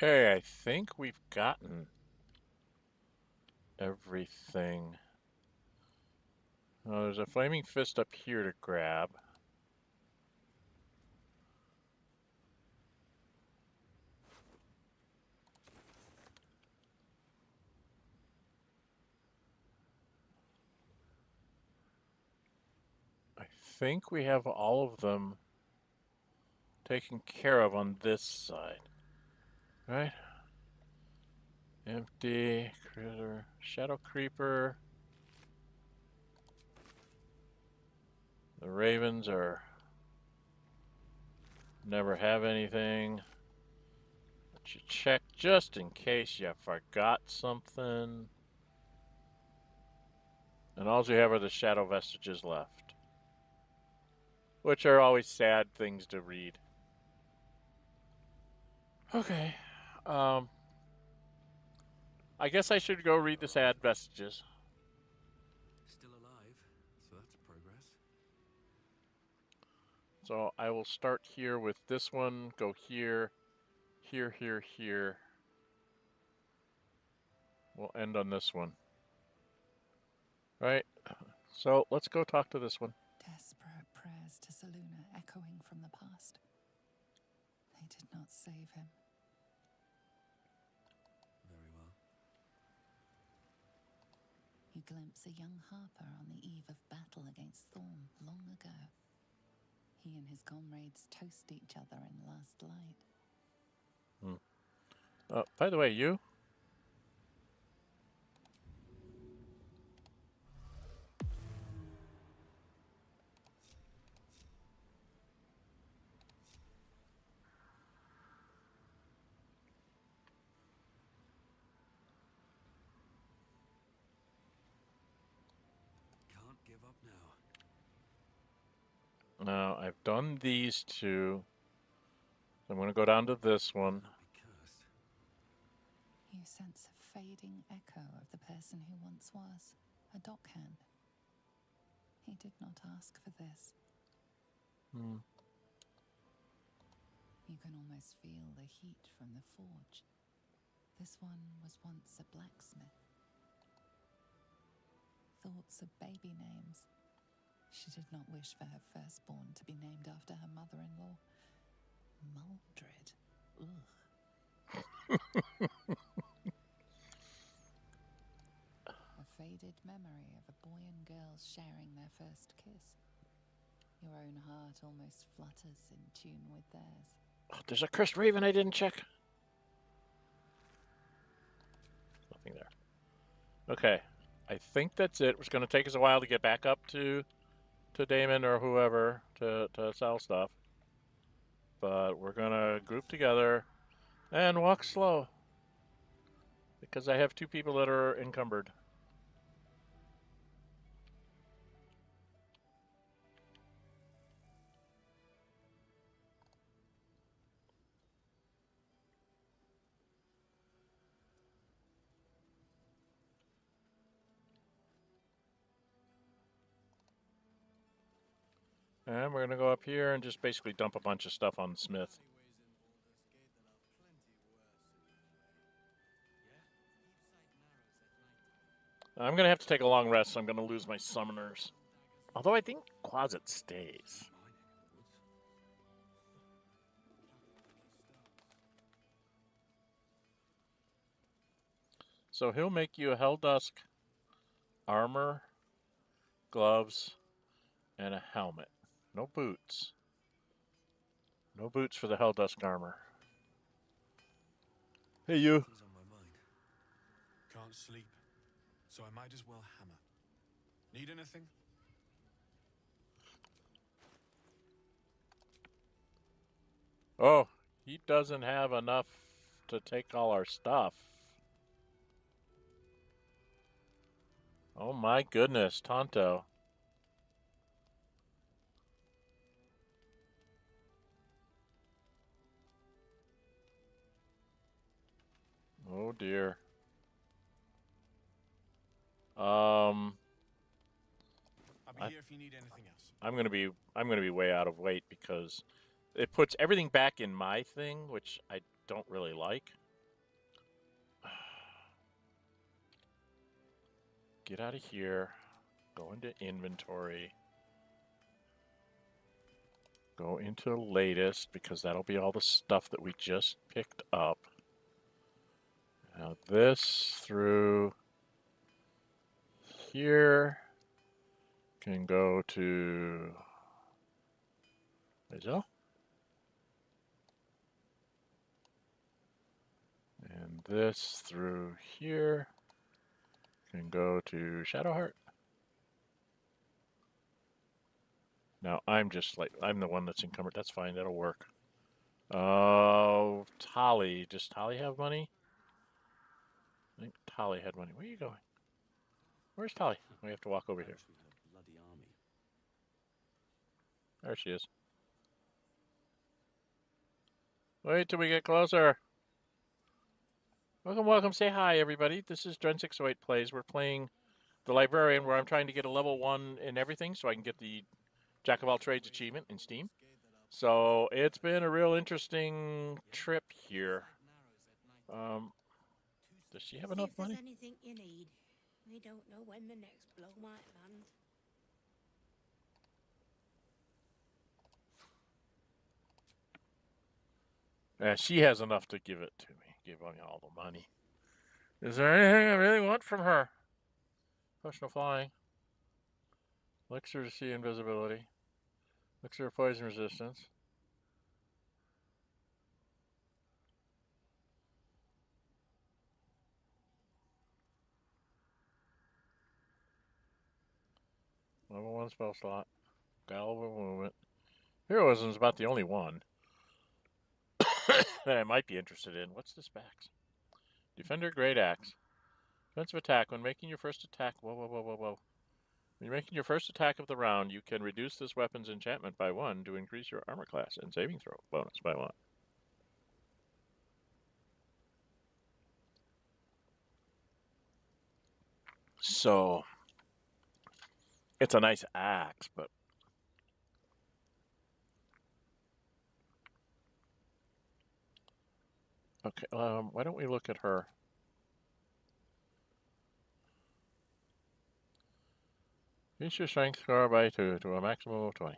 Okay, I think we've gotten everything. Oh, there's a flaming fist up here to grab. I think we have all of them taken care of on this side. Right? Empty, critter, shadow creeper. The ravens are never have anything. But you check just in case you forgot something. And all you have are the shadow vestiges left, which are always sad things to read. Okay. I guess I should go read the sad vestiges. Still alive, so that's progress. So I will start here with this one, go here, here, here, here. We'll end on this one. Right? So let's go talk to this one. Desperate prayers to Selûne echoing from the past. They did not save him. Very well. You glimpse a young harper on the eve of battle against Thorm long ago. He and his comrades toast each other in last light. By the way, you? Can't give up now. Now, I've done these two. I'm going to go down to this one. You sense a fading echo of the person who once was, a dockhand. He did not ask for this. You can almost feel the heat from the forge. This one was once a blacksmith. Thoughts of baby names. She did not wish for her firstborn to be named after her mother-in-law. Maldred. Ugh. A faded memory of a boy and girl sharing their first kiss. Your own heart almost flutters in tune with theirs. Oh, there's a cursed raven I didn't check. Nothing there. Okay. I think that's it. It's going to take us a while to get back up to Damon or whoever to sell stuff. But we're going to group together and walk slow. Because I have 2 people that are encumbered. And we're going to go up here and just basically dump a bunch of stuff on the smith. I'm going to have to take a long rest, so I'm going to lose my summoners. Although I think closet stays. So he'll make you a Helldusk armor, gloves, and a helmet. No boots. No boots for the Helldusk armor. Hey, you. Things on my mind. Can't sleep, so I might as well hammer. Need anything? Oh, he doesn't have enough to take all our stuff. Oh my goodness, Tonto. Oh dear. I'll be here if you need anything else. I'm gonna be way out of weight because it puts everything back in my thing, which I don't really like. Get out of here. Go into inventory. Go into latest because that'll be all the stuff that we just picked up. Now this through here can go to Hazel. And this through here can go to Shadowheart. Now I'm just like, I'm the one that's encumbered. That's fine, that'll work. Oh, Tali. Does Tali have money? I think Tali had money. Where are you going? Where's Tali? We have to walk over here. Bloody army. There she is. Wait till we get closer. Welcome, welcome. Say hi, everybody. This is Dren608 Plays. We're playing the Librarian, where I'm trying to get a level 1 in everything so I can get the Jack of all trades achievement in Steam. So it's been a real interesting trip here. Does she have enough money? If there's anything you need, we don't know when the next blow might land. Yeah, she has enough to give it to me. Give me all the money. Is there anything I really want from her? Potion of flying. Elixir to see invisibility. Elixir of poison resistance. Level 1 spell slot. Galva movement. Heroism is about the only one that I might be interested in. What's this back? Defender Great Axe. Defensive attack. When making your first attack... Whoa. When you're making your first attack of the round, you can reduce this weapon's enchantment by 1 to increase your armor class and saving throw bonus by 1. So, it's a nice axe, but... Okay, why don't we look at her? Increase your strength score by 2 to a maximum of 20.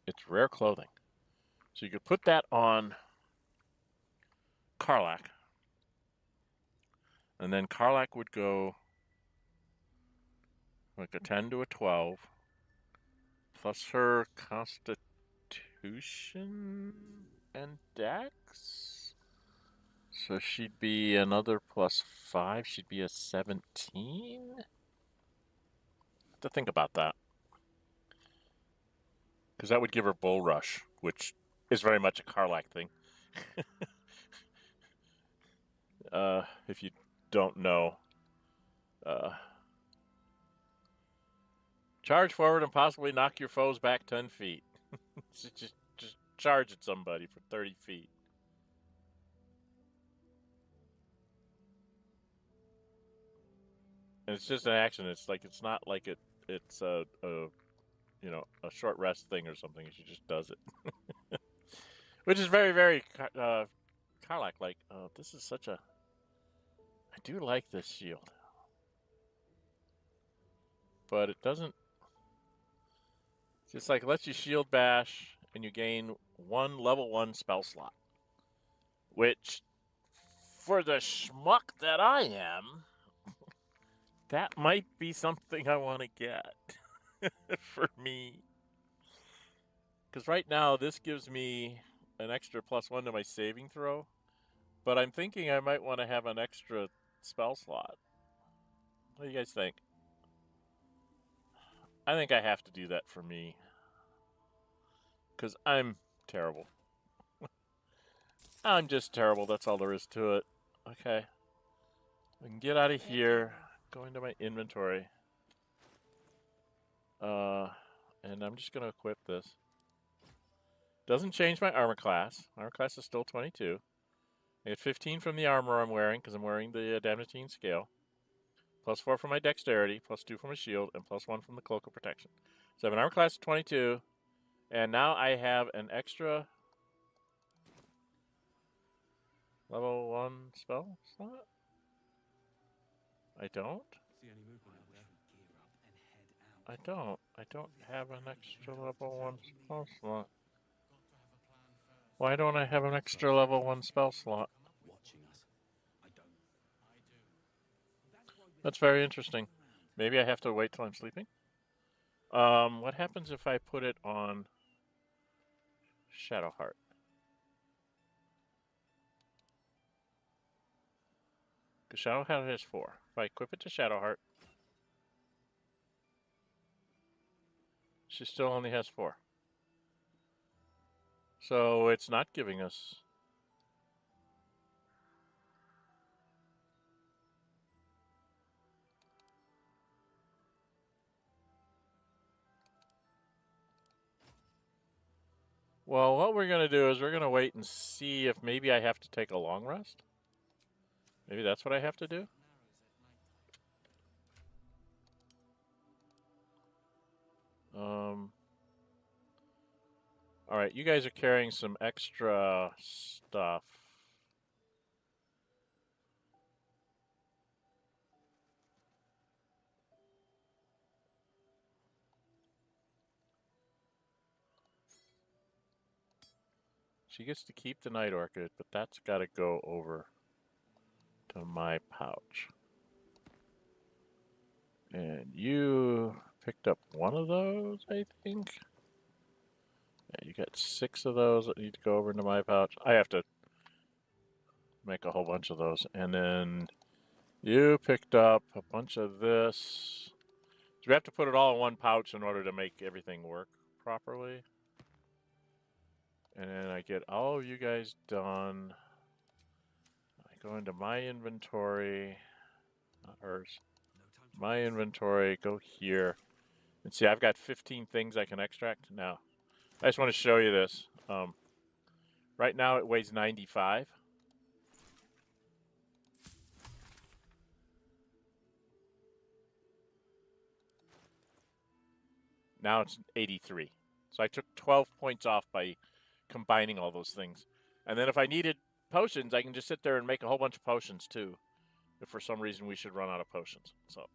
It's rare clothing. So you could put that on Karlach. And then Karlach would go like a 10 to a 12. Plus her Constitution and Dex. So she'd be another plus 5. She'd be a 17. Have to think about that. Because that would give her Bull Rush, which is very much a Karlach thing. If you don't know. Charge forward and possibly knock your foes back 10 feet. just charge at somebody for 30 feet. And it's just an action. It's not like it's a short rest thing or something. She just does it. Which is very, very Karlach. Like, this is such a... I do like this shield. But it doesn't... It's just like, it lets you shield bash, and you gain 1 level 1 spell slot. Which, for the schmuck that I am, that might be something I want to get. For me. Because right now, this gives me an extra +1 to my saving throw. But I'm thinking I might want to have an extra spell slot. What do you guys think? I think I have to do that for me. Because I'm terrible. I'm just terrible. That's all there is to it. Okay. I can get out of here. Go into my inventory. And I'm just going to equip this. Doesn't change my armor class. Armor class is still 22. I get 15 from the armor I'm wearing, because I'm wearing the Adamantine scale. +4 from my dexterity, +2 from my shield, and +1 from the cloak of protection. So I have an armor class of 22, and now I have an extra level 1 spell slot? I don't? I don't have an extra level 1 spell slot. Why don't I have an extra level 1 spell slot? That's very interesting. Maybe I have to wait till I'm sleeping? What happens if I put it on Shadowheart? Because Shadowheart has 4. If I equip it to Shadowheart, she still only has 4. So it's not giving us... Well, what we're going to do is we're going to wait and see if maybe I have to take a long rest. Maybe that's what I have to do. All right, you guys are carrying some extra stuff. She gets to keep the Night Orchid, but that's got to go over to my pouch. And you picked up one of those, I think. Yeah, you got 6 of those that need to go over into my pouch. I have to make a whole bunch of those. And then you picked up a bunch of this. So we have to put it all in one pouch in order to make everything work properly. And then I get all of you guys done. I go into my inventory. Not hers. My inventory, go here. And see, I've got 15 things I can extract now. I just want to show you this. Right now it weighs 95. Now it's 83. So I took 12 points off by combining all those things. And then if I needed potions, I can just sit there and make a whole bunch of potions too. If for some reason we should run out of potions. So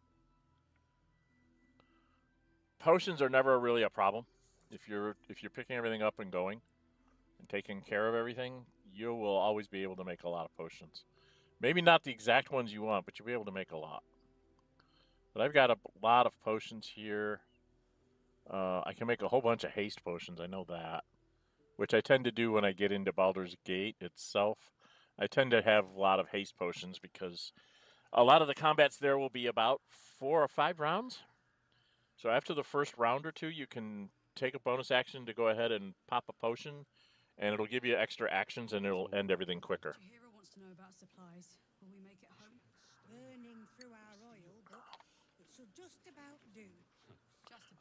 potions are never really a problem. If you're picking everything up and going and taking care of everything, you will always be able to make a lot of potions. Maybe not the exact ones you want, but you'll be able to make a lot. But I've got a lot of potions here. I can make a whole bunch of haste potions, I know that. Which I tend to do when I get into Baldur's Gate itself. I tend to have a lot of haste potions because a lot of the combats there will be about 4 or 5 rounds. So after the first round or two, you can take a bonus action to go ahead and pop a potion and it'll give you extra actions, and it'll end everything quicker. Hero wants to know about supplies. Will we make it home? Burning through our oil, but it should just about do.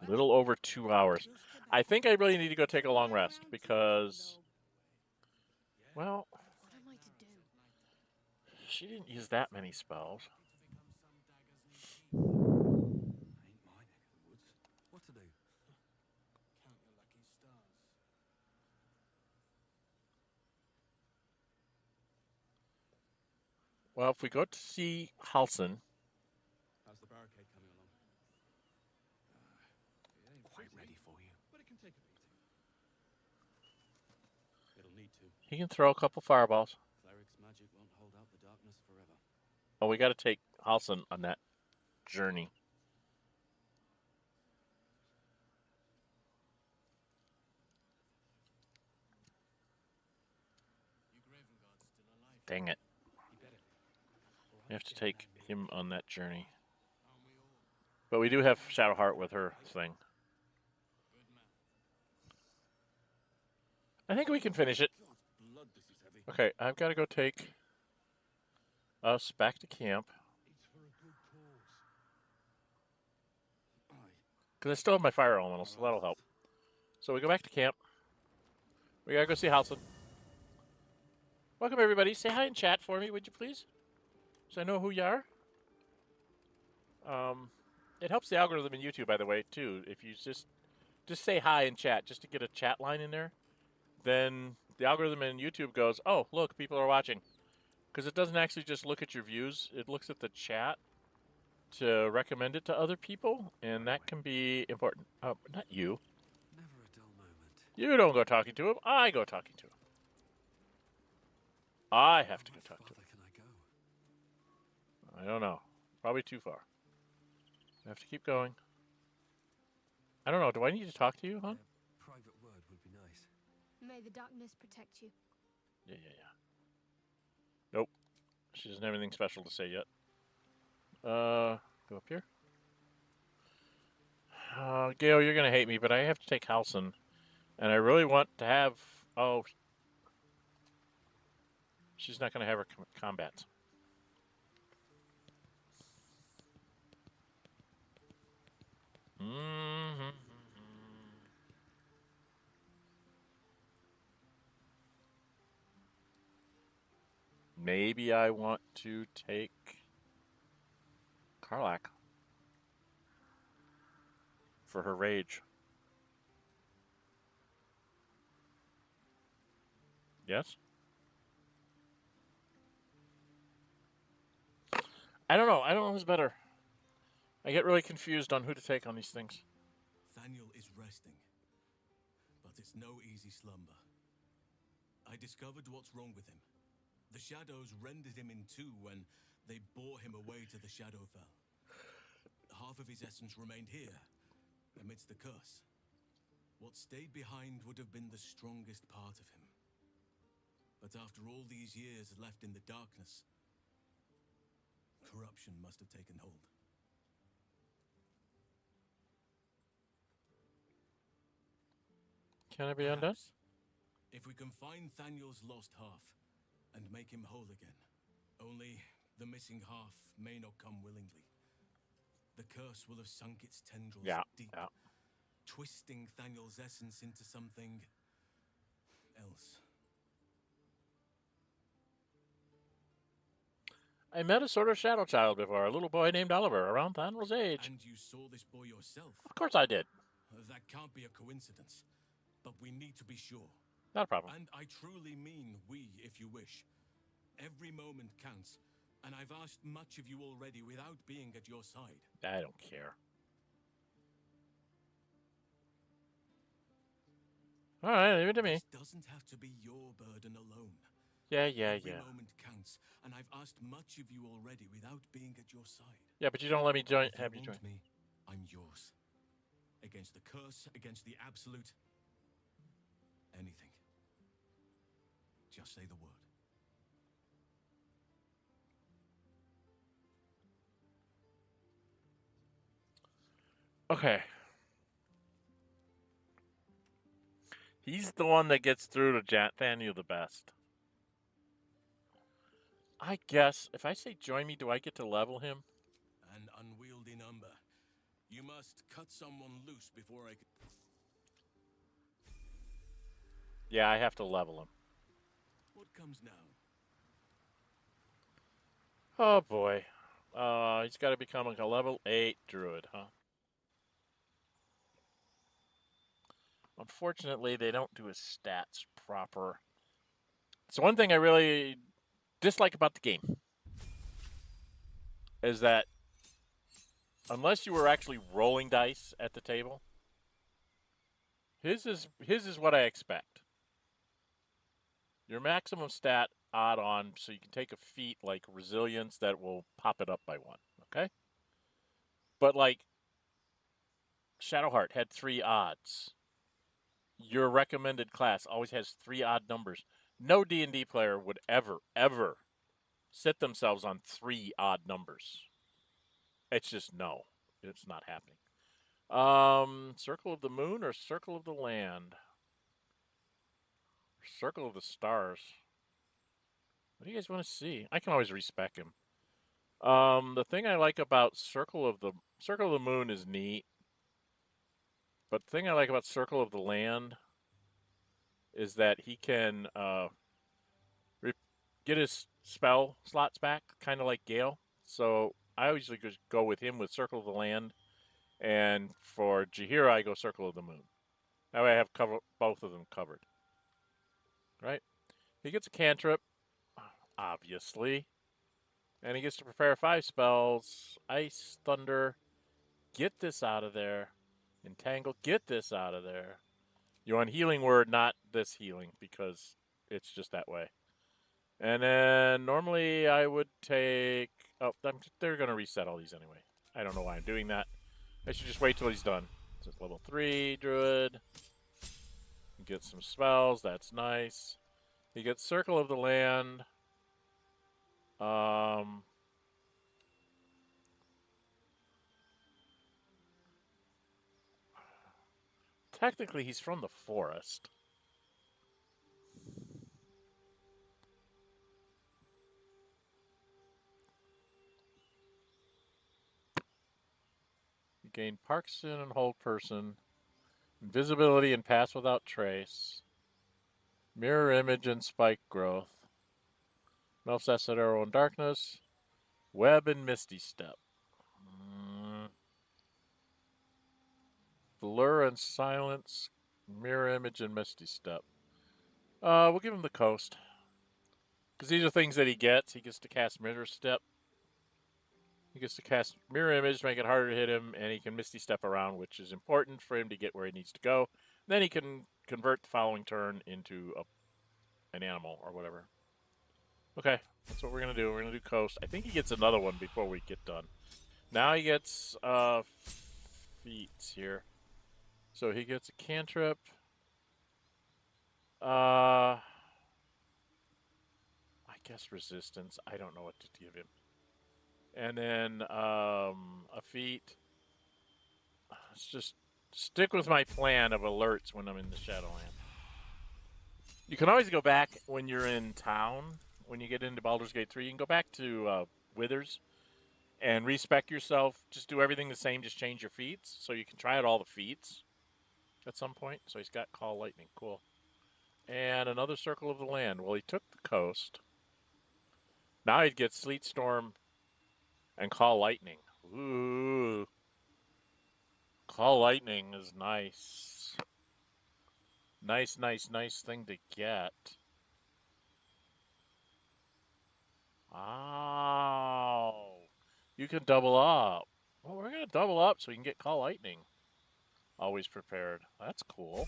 A little over 2 hours. I think I really need to go take a long rest because, well, What am I to do? she didn't use that many spells. Ain't my neck of the woods. What to do? Count your lucky stars. Well, if we go to see Halsin, How's the barricade coming along? It ain't Quite ready for you. but it can take a beating. It'll need to. he can throw a couple fireballs. Cleric's magic won't hold out the darkness forever. Oh, we got to take Halsin on that journey. You Graven Guard's still alive. Dang it. He better be. We have to take him on that journey. But we do have Shadowheart with her thing. I think we can finish it. Blood, this is heavy. Okay, I've got to go take us back to camp. It's for a good cause. Because I still have my fire elemental, so that'll help. So we go back to camp. We gotta go see Halsin. Welcome, everybody. Say hi in chat for me, would you please? So I know who you are. It helps the algorithm in YouTube, by the way, too. If you just say hi in chat, just to get a chat line in there, then the algorithm in YouTube goes, oh, look, people are watching. Because it doesn't actually just look at your views. It looks at the chat to recommend it to other people, and that can be important. Oh, not you. Never a dull moment. You don't go talking to him. I go talking to him. I have to go talk to him. Can I go? I don't know. Probably too far. I have to keep going. I don't know. Do I need to talk to you, hon? A private word would be nice. May the darkness protect you. Yeah. Nope. She doesn't have anything special to say yet. Go up here. Gale, you're going to hate me, but I have to take Halsin. And I really want to have... Oh. She's not going to have her combat. Maybe I want to take Karlach for her rage. Yes? I don't know. I don't know who's better. I get really confused on who to take on these things. Thaniel is resting, but it's no easy slumber. I discovered what's wrong with him. The shadows rendered him in two when they bore him away to the Shadowfell. Half of his essence remained here, amidst the curse. What stayed behind would have been the strongest part of him. But after all these years left in the darkness, corruption must have taken hold. Can I be undone? If we can find Thaniel's lost half and make him whole again. Only the missing half may not come willingly. The curse will have sunk its tendrils deep, twisting Thaniel's essence into something else. I met a sort of shadow child before, a little boy named Oliver, around Thaniel's age. And you saw this boy yourself? Of course I did. That can't be a coincidence, but we need to be sure. Not a problem. And I truly mean we, if you wish. Every moment counts, and I've asked much of you already without being at your side. I don't care. All right, leave it to me. This doesn't have to be your burden alone. Yeah. Every moment counts, and I've asked much of you already without being at your side. Yeah, but you don't let me join. If Have you you join want me? I'm yours. Against the curse, against the absolute. Anything. Just say the word. Okay. He's the one that gets through to Nathaniel the best. I guess if I say join me, do I get to level him? An unwieldy number. You must cut someone loose before I can... Yeah, I have to level him. What comes now? Oh boy. He's got to become like a level 8 druid, huh? Unfortunately, they don't do his stats proper. It's one thing I really dislike about the game. Is that unless you were actually rolling dice at the table, his is what I expect. Your maximum stat odd on, so you can take a feat like resilience that will pop it up by 1, okay? But like Shadowheart had 3 odds. Your recommended class always has 3 odd numbers. No D&D player would ever sit themselves on 3 odd numbers. It's just no. It's not happening. Circle of the Moon or Circle of the Land? Circle of the Stars. What do you guys want to see? I can always respec him. The thing I like about Circle of the Moon is neat. But the thing I like about Circle of the Land is that he can get his spell slots back, kind of like Gale. So I usually just go with him with Circle of the Land. And for Jaheira, I go Circle of the Moon. That way I have both of them covered. Right? He gets a cantrip, obviously. And he gets to prepare 5 spells. Ice, Thunder. Get this out of there. Entangle. Get this out of there. You want Healing Word, not this healing, because it's just that way. And then normally I would take... Oh, they're going to reset all these anyway. I don't know why I'm doing that. I should just wait till he's done. So it's level 3 Druid. Get some spells. That's nice. He gets Circle of the Land. Technically, he's from the forest. You gain Parkinson and Hold Person, Invisibility and Pass Without Trace, Mirror Image and Spike Growth, Melf's Acid Arrow and Darkness, Web and Misty Step, Blur and Silence, Mirror Image and Misty Step. We'll give him the Coast. Because these are things that he gets. He gets to cast Mirror Step. He gets to cast Mirror Image, make it harder to hit him, and he can Misty Step around, which is important for him to get where he needs to go. Then he can convert the following turn into an animal or whatever. Okay, that's what we're going to do. We're going to do Coast. I think he gets another one before we get done. Now he gets feats here. So he gets a cantrip. I guess resistance. I don't know what to give him. And then a feat. Let's just stick with my plan of alerts when I'm in the Shadowland. You can always go back when you're in town. When you get into Baldur's Gate 3, you can go back to Withers and respec yourself. Just do everything the same, just change your feats. So you can try out all the feats at some point. So he's got Call Lightning. Cool. And another Circle of the Land. Well, he took the Coast. Now he'd get Sleet Storm and Call Lightning. Ooh. Call Lightning is nice. Nice thing to get. Oh. You can double up. Well, we're going to double up so we can get Call Lightning. Always prepared. That's cool.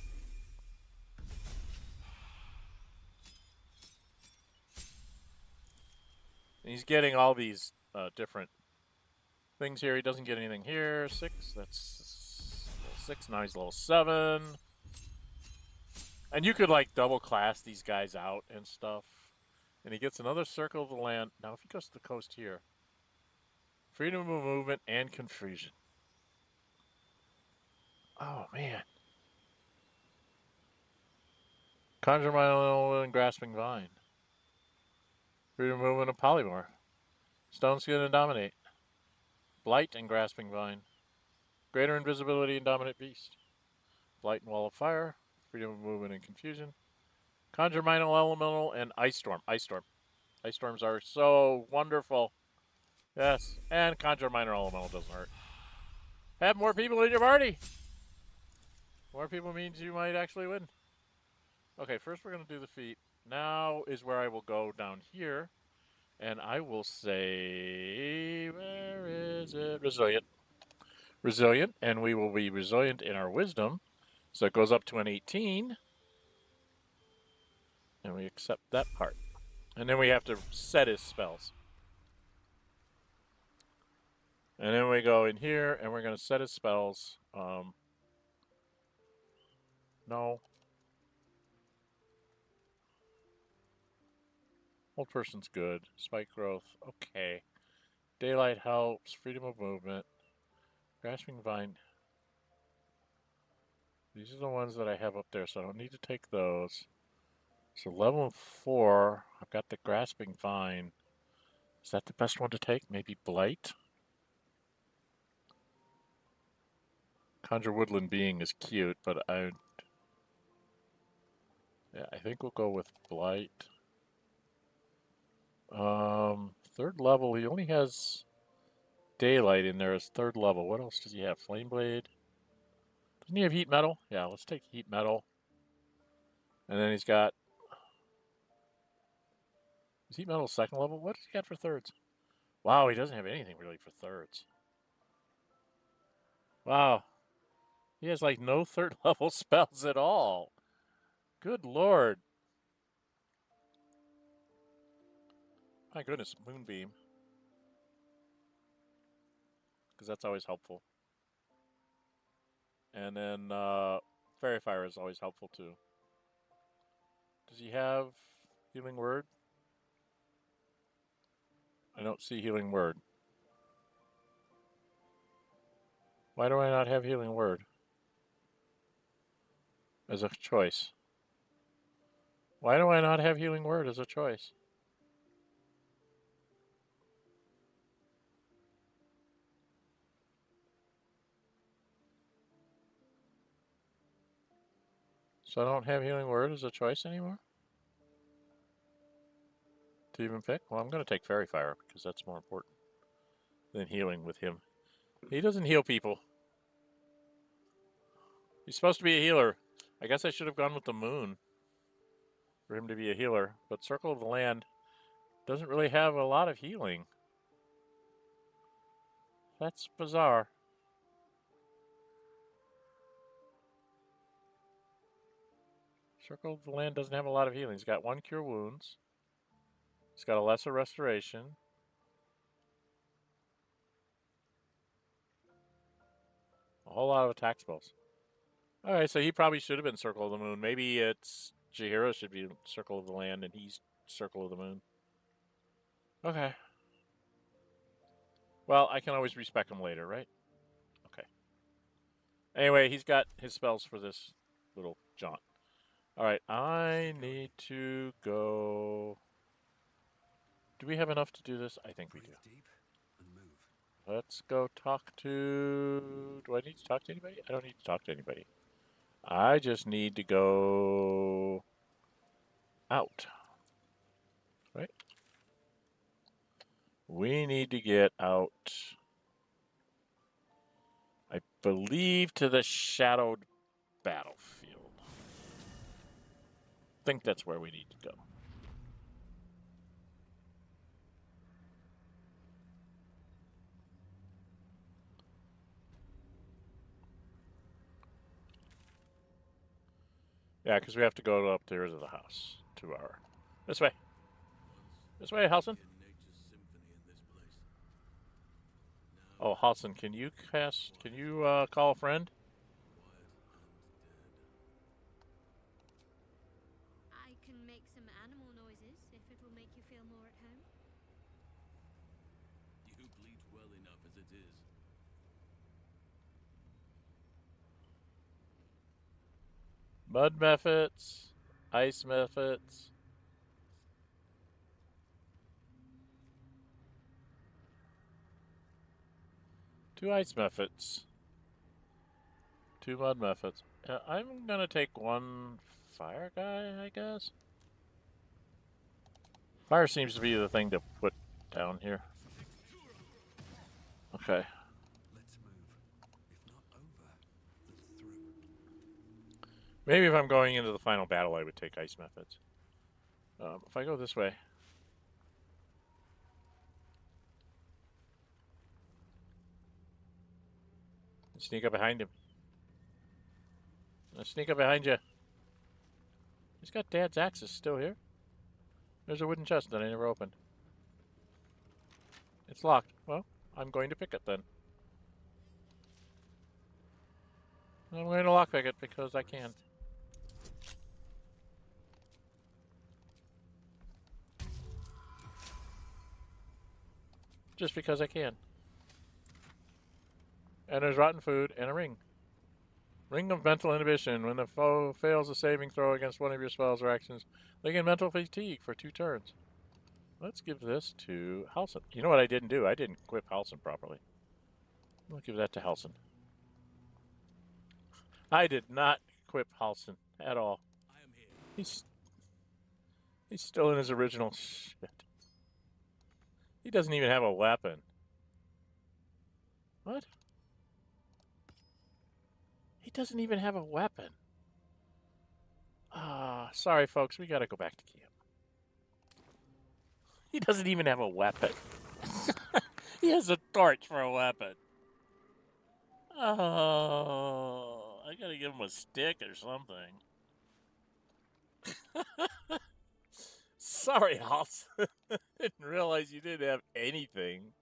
And he's getting all these different things here. He doesn't get anything here. 6. That's level 6. Now he's level 7. And you could like double class these guys out and stuff. And he gets another Circle of the Land. Now if he goes to the Coast here. Freedom of movement and confusion. Oh man. Conjure Mind and Grasping Vine. Freedom of Movement and Polymorph. Stone Skin and Dominate. Blight and Grasping Vine. Greater Invisibility and Dominate Beast. Blight and Wall of Fire. Freedom of Movement and Confusion. Conjure Mind Elemental and Ice Storm. Ice Storm. Ice Storms are so wonderful. Yes. And Conjure Minor Elemental doesn't hurt. Have more people in your party. More people means you might actually win. Okay, first we're going to do the feat. Now is where I will go down here. And I will say, where is it? Resilient. Resilient. And we will be resilient in our wisdom. So it goes up to an 18. And we accept that part. And then we have to set his spells. And then we go in here and we're going to set his spells. No. Old person's good. Spike growth. Okay. Daylight helps. Freedom of movement. Grasping Vine. These are the ones that I have up there, so I don't need to take those. So level 4, I've got the Grasping Vine. Is that the best one to take? Maybe Blight? Conjure Woodland Being is cute, but I think we'll go with Blight. Third level, he only has Daylight in there as third level. What else does he have? Flame Blade? Doesn't he have Heat Metal? Yeah, let's take Heat Metal. And then he's got... Is Heat Metal second level? What does he got for thirds? Wow, he doesn't have anything really for thirds. Wow. He has like no third level spells at all. Good lord. My goodness, Moonbeam. Because that's always helpful. And then Fairy Fire is always helpful too. Does he have Healing Word? I don't see Healing Word. Why do I not have Healing Word as a choice? Why do I not have Healing Word as a choice? So I don't have Healing Word as a choice anymore? To even pick? Well, I'm going to take Fairy Fire because that's more important than healing with him. He doesn't heal people. He's supposed to be a healer. I guess I should have gone with the Moon for him to be a healer. But Circle of the Land doesn't really have a lot of healing. That's bizarre. Circle of the Land doesn't have a lot of healing. He's got 1 Cure Wounds. He's got a Lesser Restoration. A whole lot of attack spells. Alright, so he probably should have been Circle of the Moon. Maybe it's Chihiro should be Circle of the Land and he's Circle of the Moon. Okay. Well, I can always respec him later, right? Okay. Anyway, he's got his spells for this little jaunt. Alright, I need to go... Do we have enough to do this? I think we do. Let's go talk to... Do I need to talk to anybody? I don't need to talk to anybody. I just need to go... out. Right? We need to get out... I believe to the Shadowed Battlefield. I think that's where we need to go. Yeah, because we have to go upstairs of the house to our... This way. This way, Halsin. Oh, Halsin, can you cast... Can you call a friend? I can make some animal noises if it will make you feel more at home. You bleed well enough as it is. Mud methods. ice methods. Two ice methods. Two mud methods. I'm gonna take one fire guy, I guess. Fire seems to be the thing to put down here. Okay. Let's move. If not over, then through. Maybe if I'm going into the final battle, I would take ice methods. If I go this way. Sneak up behind him. Sneak up behind you. He's got Dad's axes still here. There's a wooden chest that I never opened. It's locked. Well, I'm going to pick it then. I'm going to lockpick it because I can. Just because I can. And there's rotten food and a ring. Ring of mental inhibition. When the foe fails a saving throw against one of your spells or actions, they get mental fatigue for 2 turns. Let's give this to Halsin. You know what I didn't do? I didn't equip Halsin properly. We'll give that to Halsin. I did not equip Halsin at all. He's still in his original shit. He doesn't even have a weapon. What? He doesn't even have a weapon. Sorry folks, we gotta go back to camp. He doesn't even have a weapon. He has a torch for a weapon. Oh, I gotta give him a stick or something. Sorry, Halsin. Didn't realize you didn't have anything.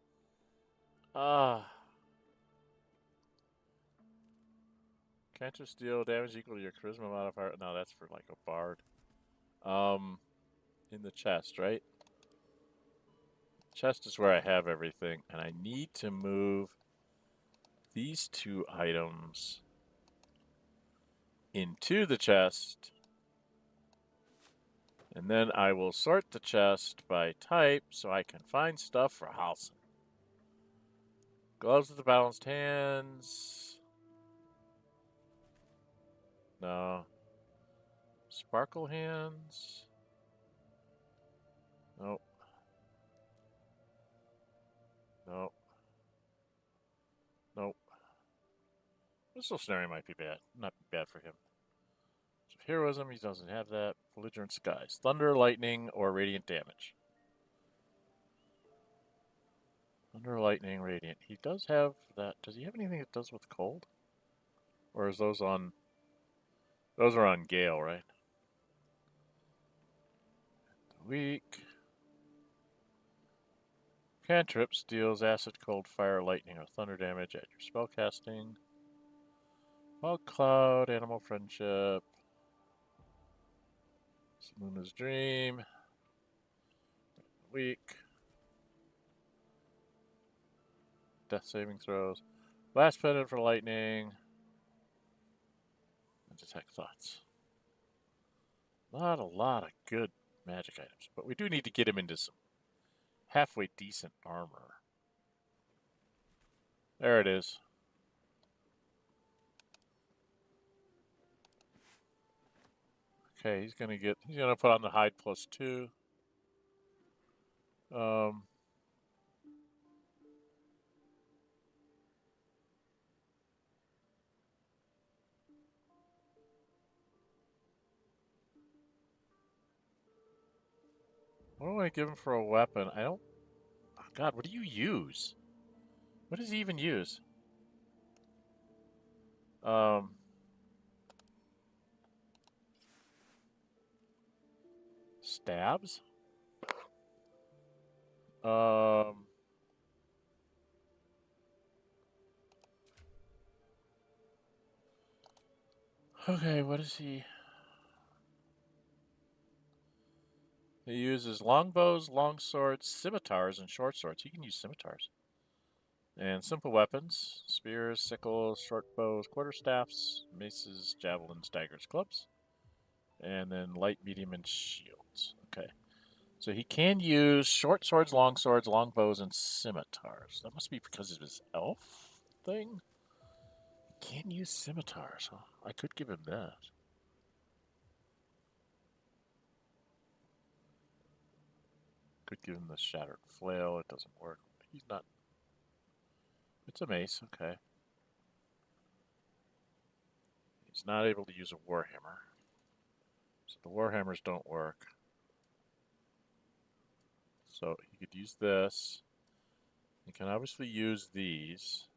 Cantrip deal damage equal to your charisma modifier. No, that's for like a bard. In the chest, right? Chest is where I have everything, and I need to move these 2 items into the chest, and then I will sort the chest by type so I can find stuff for Halsin. Gloves with the balanced hands. No. Sparkle hands. Nope. Nope. Nope. Missile Snare might be bad. Not bad for him. So heroism, he doesn't have that. Belligerent Skies. Thunder, lightning, or radiant damage. Thunder, lightning, radiant. He does have that. Does he have anything that does with cold? Or is those on... Those are on Gale, right? Weak. Cantrips deals acid, cold, fire, lightning, or thunder damage at your spellcasting. Fog Cloud, Animal Friendship. Luna's Dream. Weak. Death saving throws. Blast Pendant for lightning. And Detect Thoughts. Not a lot of good magic items, but we do need to get him into some halfway decent armor. There it is. Okay, he's gonna put on the hide +2. What do I give him for a weapon? I don't... Oh God, what do you use? What does he even use? Stabs? Okay, what is he? He uses longbows, long swords, scimitars, and short swords. He can use scimitars. And simple weapons: spears, sickles, short bows, quarterstaffs, maces, javelins, daggers, clubs. And then light, medium, and shields. Okay. So he can use short swords, long bows, and scimitars. That must be because of his elf thing. He can use scimitars. Huh? I could give him that. Could give him the shattered flail. It doesn't work. He's not. It's a mace. Okay. He's not able to use a warhammer. So the warhammers don't work. So he could use this. He can obviously use these.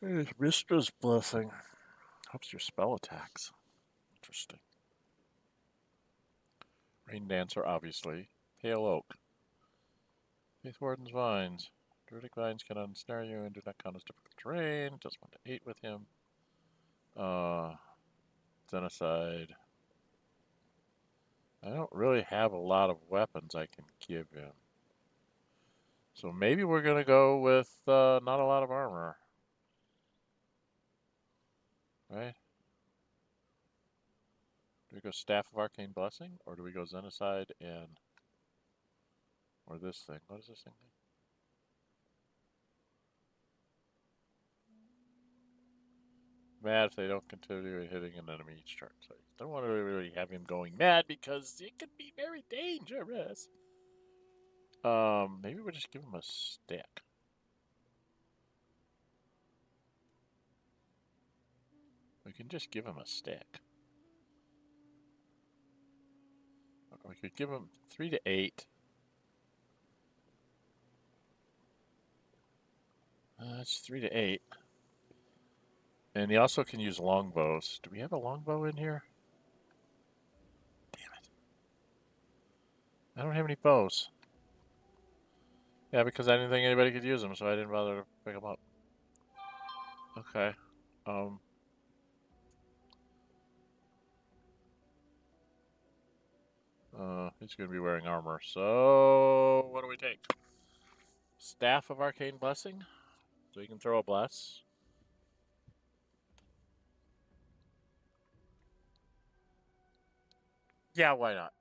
There's Mistra's Blessing. Helps your spell attacks. Interesting. Rain Dancer, obviously. Pale Oak. Faith Warden's Vines. Druidic Vines can ensnare you and do not count as difficult terrain. Just 1 to 8 with him. Genocide. I don't really have a lot of weapons I can give him. So maybe we're going to go with not a lot of armor. Right? Do we go Staff of Arcane Blessing? Or do we go Genocide and... Or this thing? What is this thing? Mad if they don't continue hitting an enemy each turn. So you don't want to really have him going mad because it could be very dangerous. Maybe we'll just give him a stick. We can just give him a stick. We could give him 3 to 8. That's 3 to 8. And he also can use longbows. Do we have a longbow in here? Damn it. I don't have any bows. Yeah, because I didn't think anybody could use them, so I didn't bother to pick them up. Okay. He's going to be wearing armor. So, what do we take? Staff of Arcane Blessing. So he can throw a bless. Yeah, why not?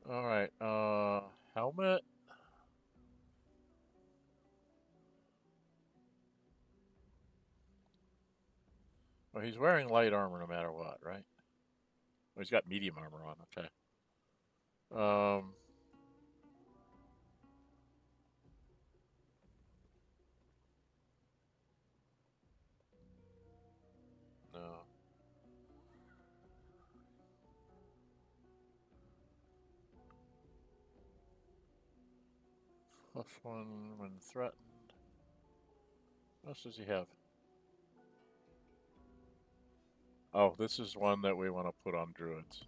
All right. Helmet. Well, he's wearing light armor no matter what, right? Well, he's got medium armor on. Okay. No. +1 when threatened. What else does he have? Oh, this is one that we want to put on druids.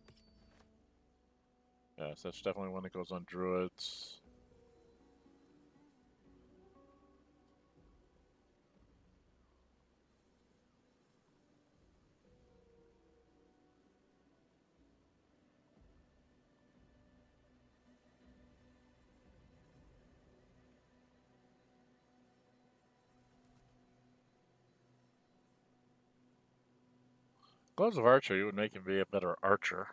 Yes, that's definitely one that goes on druids. Gloves of Archery would make him be a better archer.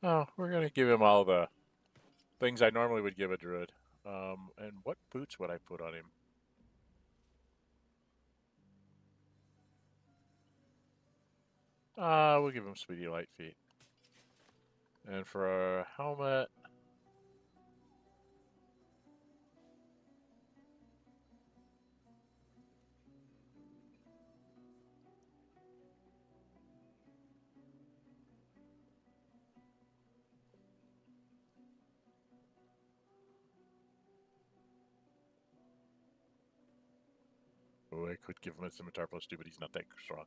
Oh, we're going to give him all the things I normally would give a druid. And what boots would I put on him? We'll give him Speedy Light Feet. And for a helmet... I could give him a scimitar +2, but he's not that strong.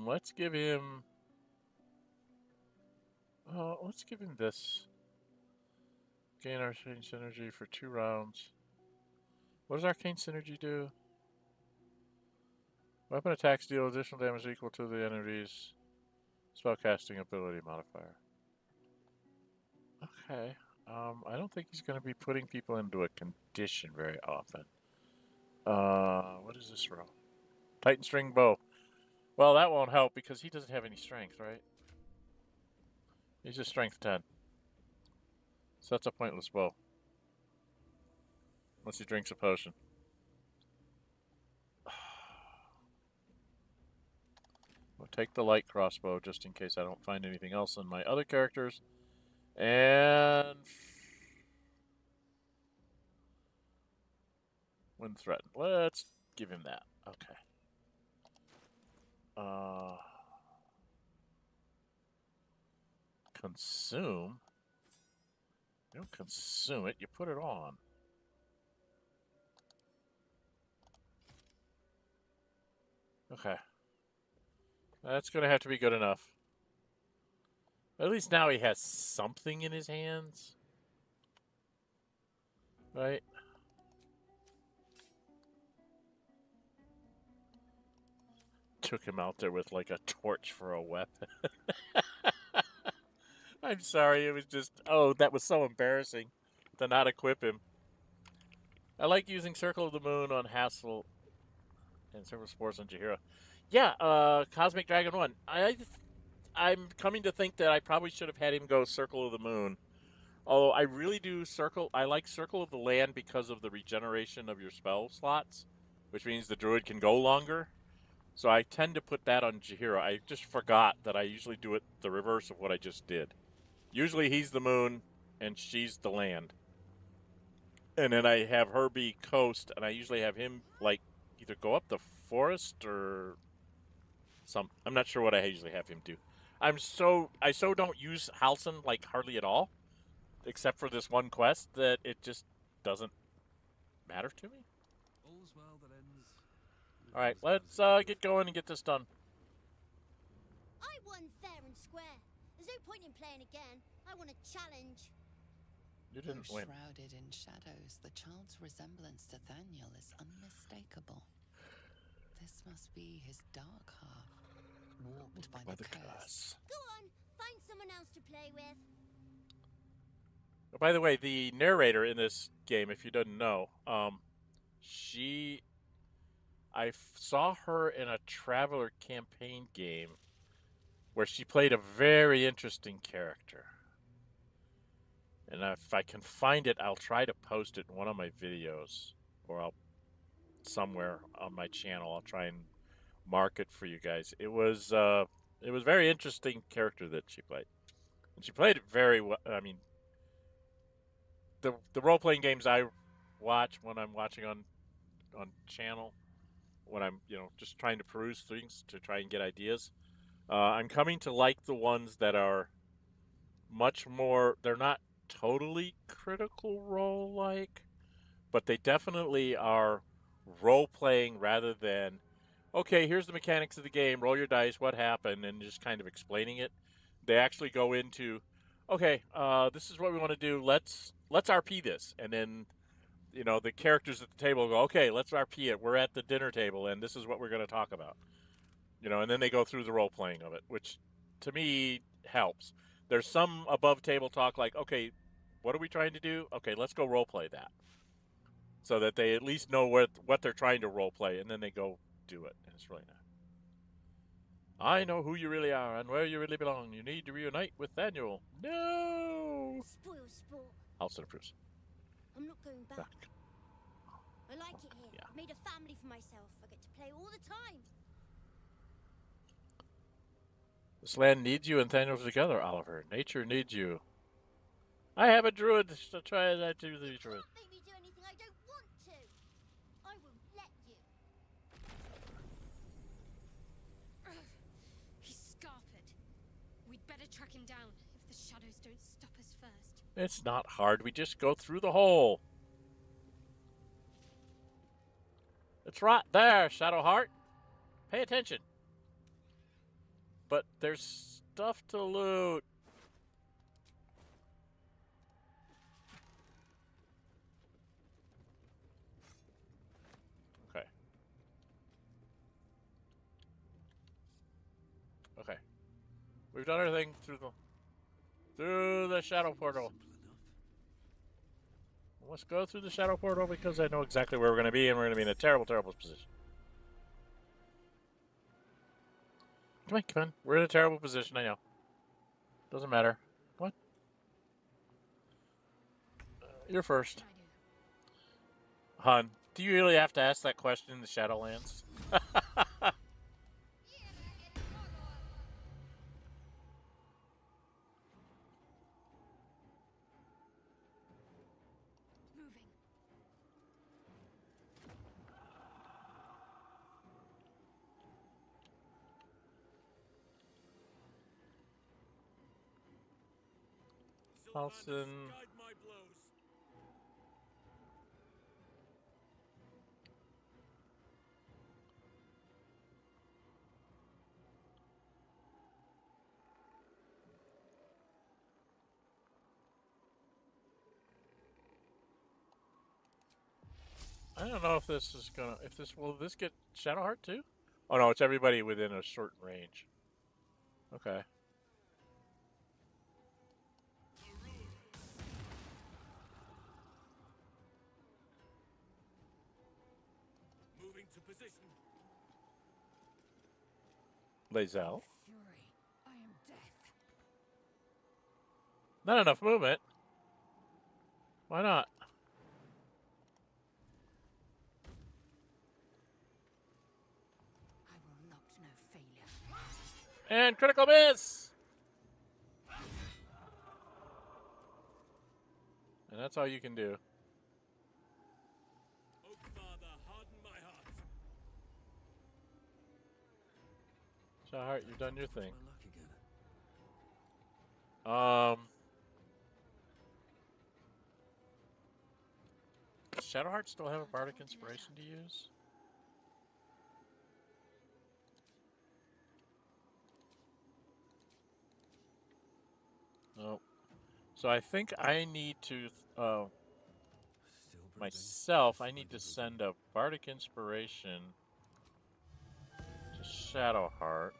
Let's give him... let's give him this. Gain Arcane Synergy for 2 rounds. What does Arcane Synergy do? Weapon attacks deal additional damage equal to the enemy's spellcasting ability modifier. Okay. I don't think he's going to be putting people into a condition very often. What is this row? Titan String Bow. Well, that won't help because he doesn't have any strength, right? He's just strength 10. So that's a pointless bow. Unless he drinks a potion. We'll take the light crossbow just in case I don't find anything else in my other characters. And... when threatened. Let's give him that. Okay. Consume. You don't consume it, you put it on. Okay. That's going to have to be good enough. At least now he has something in his hands. Right? Took him out there with like a torch for a weapon. I'm sorry, it was just... oh, that was so embarrassing to not equip him. I like using Circle of the Moon on Hassel and Silver Spores on Jaheira. Yeah, Cosmic Dragon 1. I'm coming to think that I probably should have had him go Circle of the Moon. Although I really do Circle... I like Circle of the Land because of the regeneration of your spell slots, which means the Druid can go longer. So I tend to put that on Jaheira. I just forgot that I usually do it the reverse of what I just did. Usually he's the moon and she's the land. And then I have her be coast, and I usually have him like either go up the forest or some... I'm not sure what I usually have him do. I so don't use Halsin like hardly at all, except for this one quest, that it just doesn't matter to me. All's well that ends. All right, let's get going and get this done. I won fair and square. There's no point in playing again. I want a challenge. You didn't win. Shrouded in shadows, the child's resemblance to Thaniel is unmistakable. This must be his dark half, warped by the curse. Go on, find someone else to play with. Oh, by the way, the narrator in this game, if you didn't know, I saw her in a Traveler campaign game where she played a very interesting character. And if I can find it, I'll try to post it in one of my videos, or I'll somewhere on my channel. I'll try and mark it for you guys. It was a very interesting character that she played, and she played it very well. I mean, the role playing games I watch when I'm watching on channel, when I'm just trying to peruse things to try and get ideas, I'm coming to like the ones that are much more. They're not totally Critical Role like, but they definitely are role playing rather than, okay, here's the mechanics of the game, roll your dice, what happened, and just kind of explaining it. They actually go into, okay, this is what we want to do. Let's RP this, and then the characters at the table go, okay, let's RP it. We're at the dinner table, and this is what we're going to talk about. And then they go through the role playing of it, which to me helps. There's some above table talk like, okay, what are we trying to do? Okay, let's go role play that, so that they at least know what they're trying to role play, and then they go do it. And it's really nice. I know who you really are and where you really belong. You need to reunite with Thaniel. No. Spoil sport. Halsin approves. I'm not going back. I like it here. I've made a family for myself. I get to play all the time. This land needs you and Thaniel together, Oliver. Nature needs you. I have a druid to try that to the druid. Don't make me do anything I don't want to. I won't let you. He's scarpered. We'd better track him down if the shadows don't stop us first. It's not hard. We just go through the hole. What's right there, Shadowheart? Pay attention. But there's stuff to loot. Okay. Okay. We've done everything through the shadow portal. Let's go through the shadow portal because I know exactly where we're going to be, and we're going to be in a terrible, terrible position. Come on, come on. We're in a terrible position, I know. Doesn't matter. What? You're first. Hun, do you really have to ask that question in the Shadowlands? Halsin. I don't know if this is gonna. Will this get Shadowheart too? Oh no, it's everybody within a certain range. Okay. Moving to position. Lazel. Fury, I am death. Not enough movement. Why not? I will not know failure. And critical miss! And that's all you can do. Oh, Father, harden my heart. Shadowheart, you've done your thing. Does Shadowheart still have a bardic inspiration to use? Nope. So I think I need to, myself, I need to send a bardic inspiration to Shadowheart.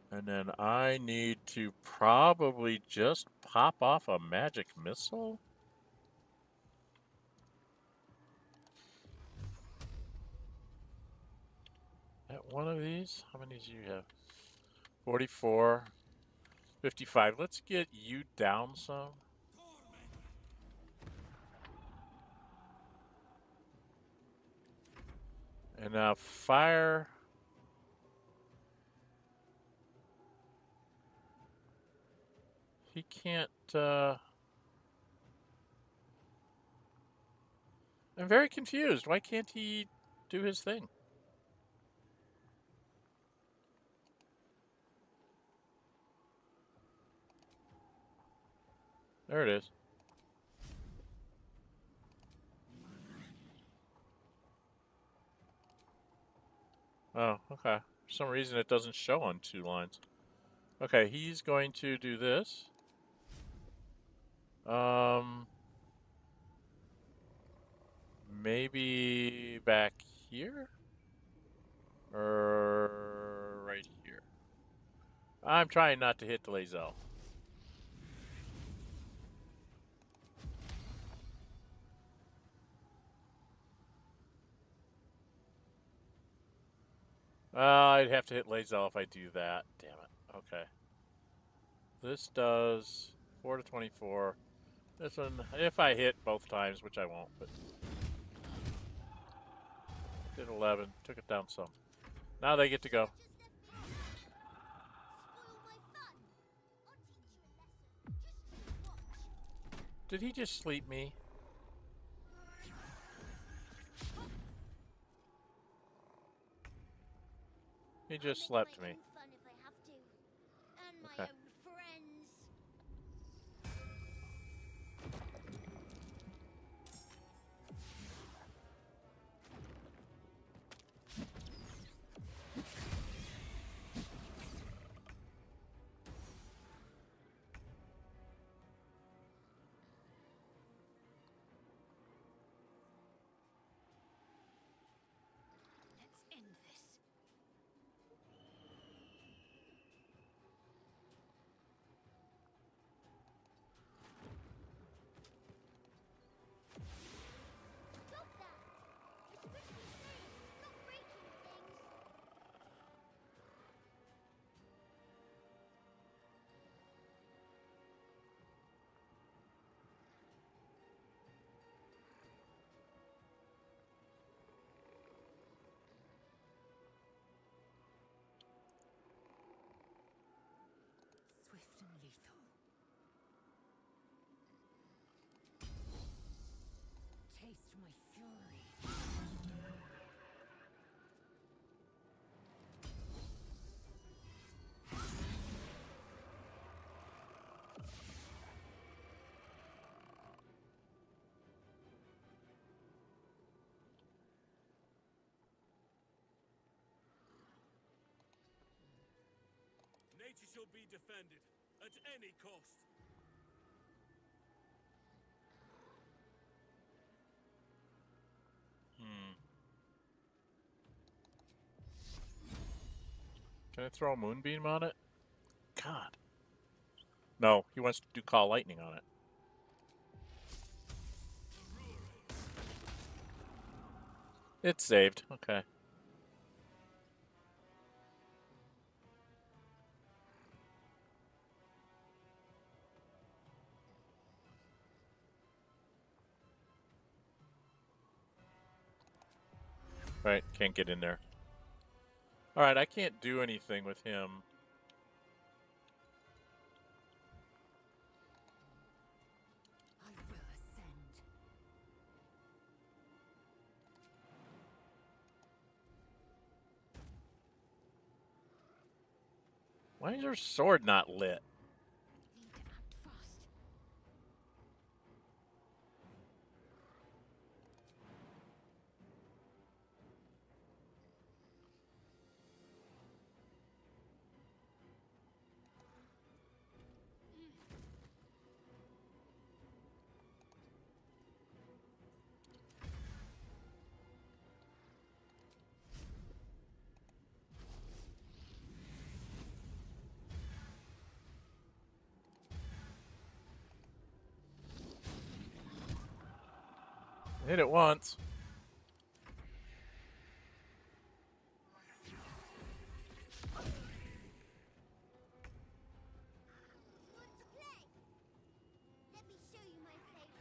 And then I need to probably just pop off a magic missile? At one of these? How many do you have? 44. 55. Let's get you down some. And now fire. He can't, I'm very confused. Why can't he do his thing? There it is. Oh, okay. For some reason it doesn't show on 2 lines. Okay, he's going to do this. Maybe back here? Or right here? I'm trying not to hit the Lazel. I'd have to hit Lazel if I do that. Damn it. Okay. This does 4 to 24. This one, if I hit both times, which I won't, but did 11. Took it down some. Now they get to go. Did he just sleep me? He just slept me. Okay. city shall be defended at any cost. Can I throw a moonbeam on it? God. No, he wants to do call lightning on it. It's saved. Okay. Right, can't get in there. Alright, I can't do anything with him. I will ascend. Why is her sword not lit? Need to act fast. Hit it once. Let me show you my favorite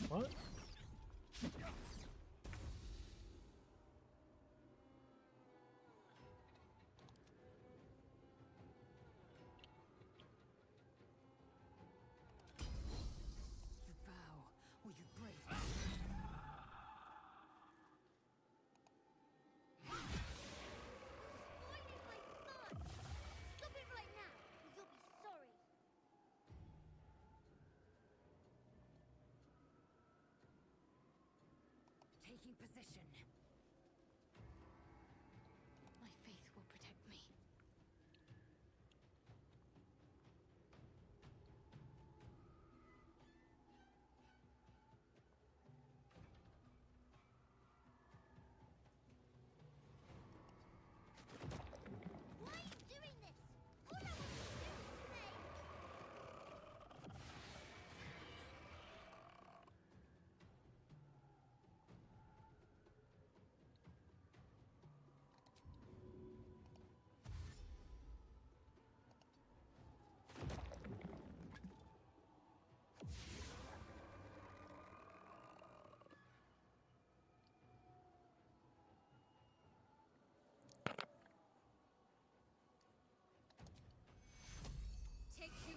What? You bow, or you break. spoiling my fun. Stop it right now, or you'll be sorry. Taking position. My faith will protect me. Why are you doing this? All I want to do is play. Take you.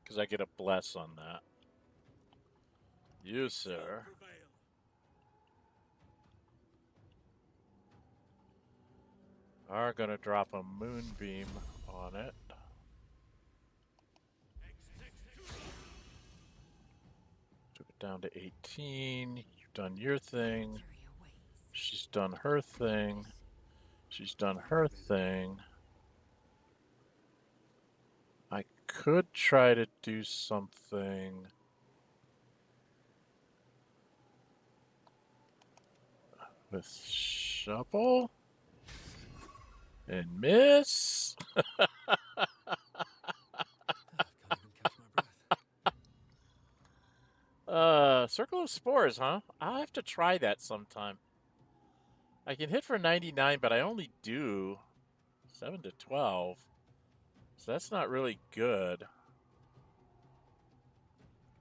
Because I get a bless on that. You, sir. Are gonna drop a moonbeam on it. Took it down to 18. You've done your thing. She's done her thing. She's done her thing. I could try to do something with shovel and miss. Circle of Spores, huh? I'll have to try that sometime. I can hit for 99, but I only do 7 to 12. So that's not really good.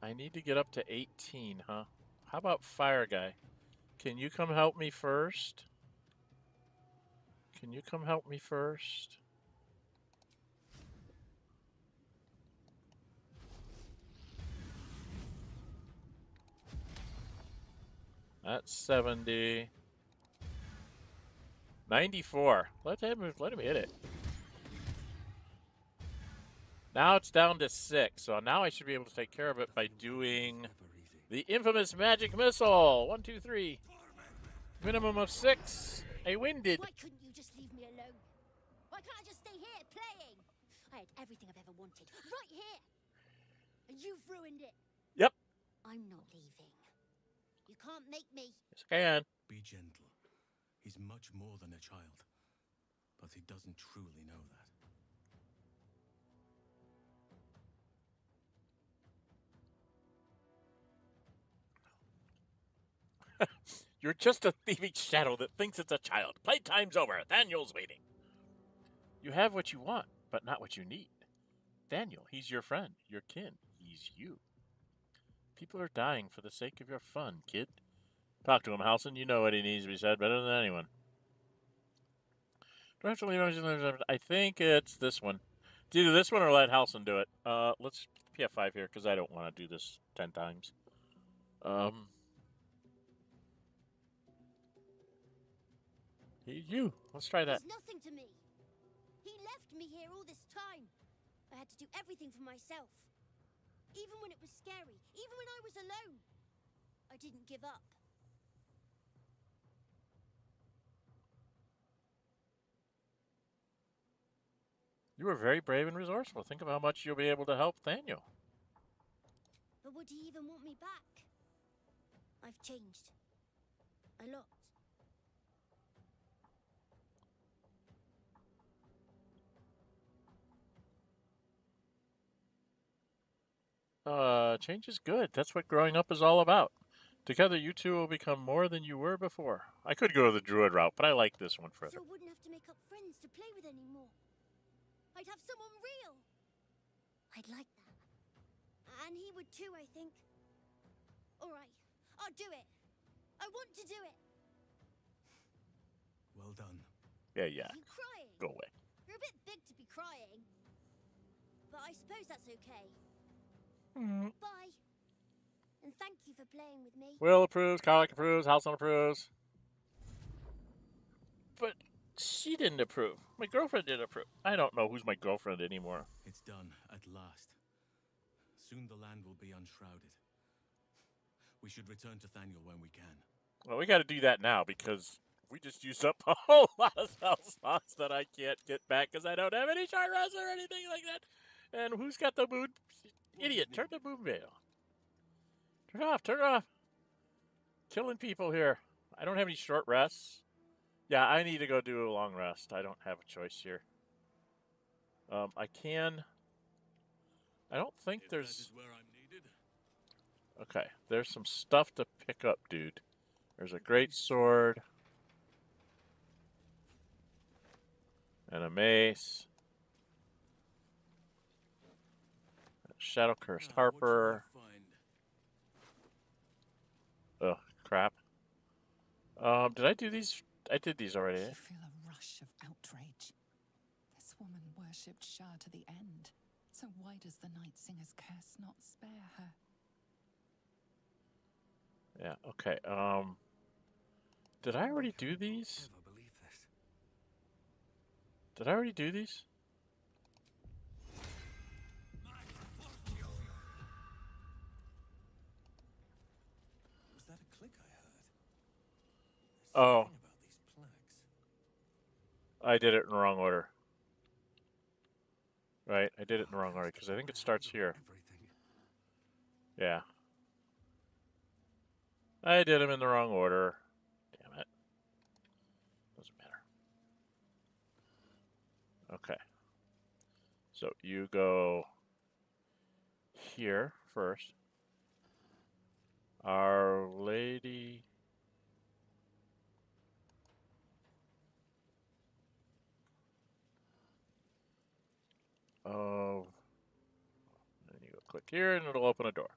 I need to get up to 18, huh? How about Fire Guy? Can you come help me first? Can you come help me first? That's 70. 94. Let him hit it. Now it's down to 6. So now I should be able to take care of it by doing the infamous magic missile. 1, 2, 3. Minimum of 6. I winded. Why couldn't you just leave me alone? Why can't I just stay here playing? I had everything I've ever wanted right here. And you've ruined it. Yep. I'm not leaving. You can't make me. Yes, I can. Be gentle. He's much more than a child. But he doesn't truly know that. You're just a thieving shadow that thinks it's a child. Playtime's over. Daniel's waiting. You have what you want, but not what you need. Daniel, he's your friend, your kin. He's you. People are dying for the sake of your fun, kid. Talk to him, Halsin. You know what he needs to be said better than anyone. Do I have to leave? I think it's this one. It's either this one or let Halsin do it. Let's PF5 here, because I don't want to do this 10 times. You. Let's try that. He's nothing to me. He left me here all this time. I had to do everything for myself. Even when it was scary. Even when I was alone. I didn't give up. You were very brave and resourceful. Think of how much you'll be able to help Daniel. But would he even want me back? I've changed. A lot. Change is good. That's what growing up is all about. Together, you two will become more than you were before. I could go the druid route, but I like this one further. So I wouldn't have to make up friends to play with anymore. I'd have someone real. I'd like that. And he would too, I think. Alright, I'll do it. I want to do it. Well done. Yeah. Are you crying? Go away. You're a bit big to be crying. But I suppose that's okay. Bye. And thank you for playing with me. Will approves, Colic approves, Halsin approves. But she didn't approve. My girlfriend didn't approve. I don't know who's my girlfriend anymore. It's done, at last. Soon the land will be unshrouded. We should return to Thaniel when we can. Well, we got to do that now because we just used up a whole lot of spell slots that I can't get back because I don't have any shard rest or anything like that. And who's got the mood? Idiot, turn the moon veil. Turn it off, turn it off. Killing people here. I don't have any short rests. Yeah, I need to go do a long rest. I don't have a choice here. I can. I don't think there's. Okay, there's some stuff to pick up, dude. There's a great sword. And a mace. Shadow Cursed Harper. Oh, crap. Did I do these? I did these already. You feel a rush of outrage. This woman worshipped Shah to the end. So why does the Night Singer's curse not spare her? Yeah, okay. Did I already do these? Did I already do these? Was that a click I heard? Oh. I did it in the wrong order. Right, I did it in the wrong order because I think it starts here. Yeah. I did them in the wrong order. Damn it. Doesn't matter. Okay. So you go here first. Our Lady. Oh. Then you go click here and it'll open a door.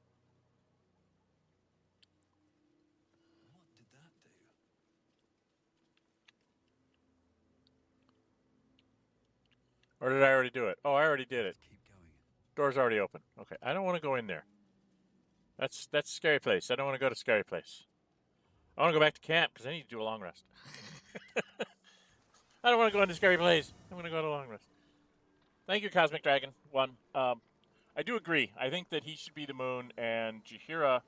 Or did I already do it? Oh, I already did it. Door's already open. Okay, I don't want to go in there. That's scary place. I don't want to go to scary place. I want to go back to camp because I need to do a long rest. I don't want to go into scary place. I'm going to go to a long rest. Thank you, Cosmic Dragon. One. I do agree. I think that he should be the moon, and Jaheira.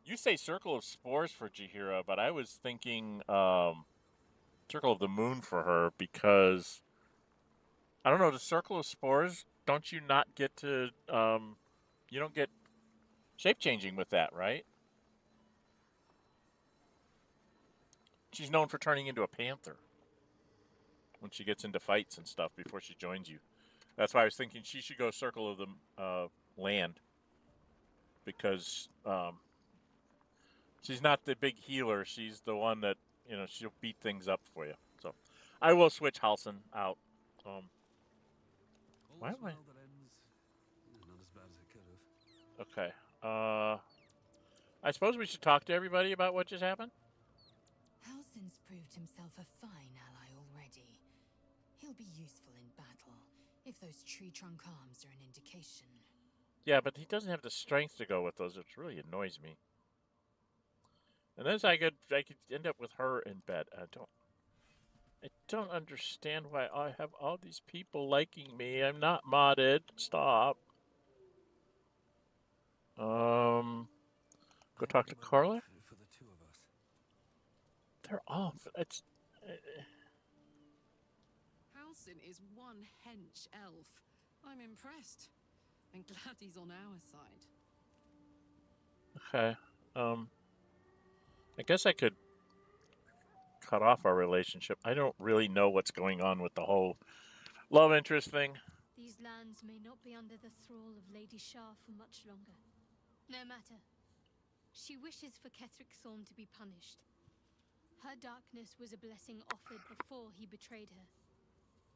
You say Circle of Spores for Jaheira, but I was thinking Circle of the Moon for her because I don't know. The Circle of Spores, don't you not get to? You don't get shape changing with that, right? She's known for turning into a panther when she gets into fights and stuff before she joins you. That's why I was thinking she should go Circle of the Land because she's not the big healer. She's the one that, she'll beat things up for you. So I will switch Halsin out. Why am I? Not as bad as it could have. Okay. I suppose we should talk to everybody about what just happened. Halsin's proved himself a fine ally already. He'll be useful in battle, if those tree trunk arms are an indication. Yeah, but he doesn't have the strength to go with those, which really annoys me. And then I could end up with her in bed. I don't understand why I have all these people liking me. I'm not modded. Stop. Go talk to Carla. For the two of us. They're off. It's. Halsin is one hench elf. I'm impressed. And glad he's on our side. Okay. I guess I could cut off our relationship. I don't really know what's going on with the whole love interest thing. These lands may not be under the thrall of Lady Shah for much longer. No matter. She wishes for Ketheric Thorn to be punished. Her darkness was a blessing offered before he betrayed her.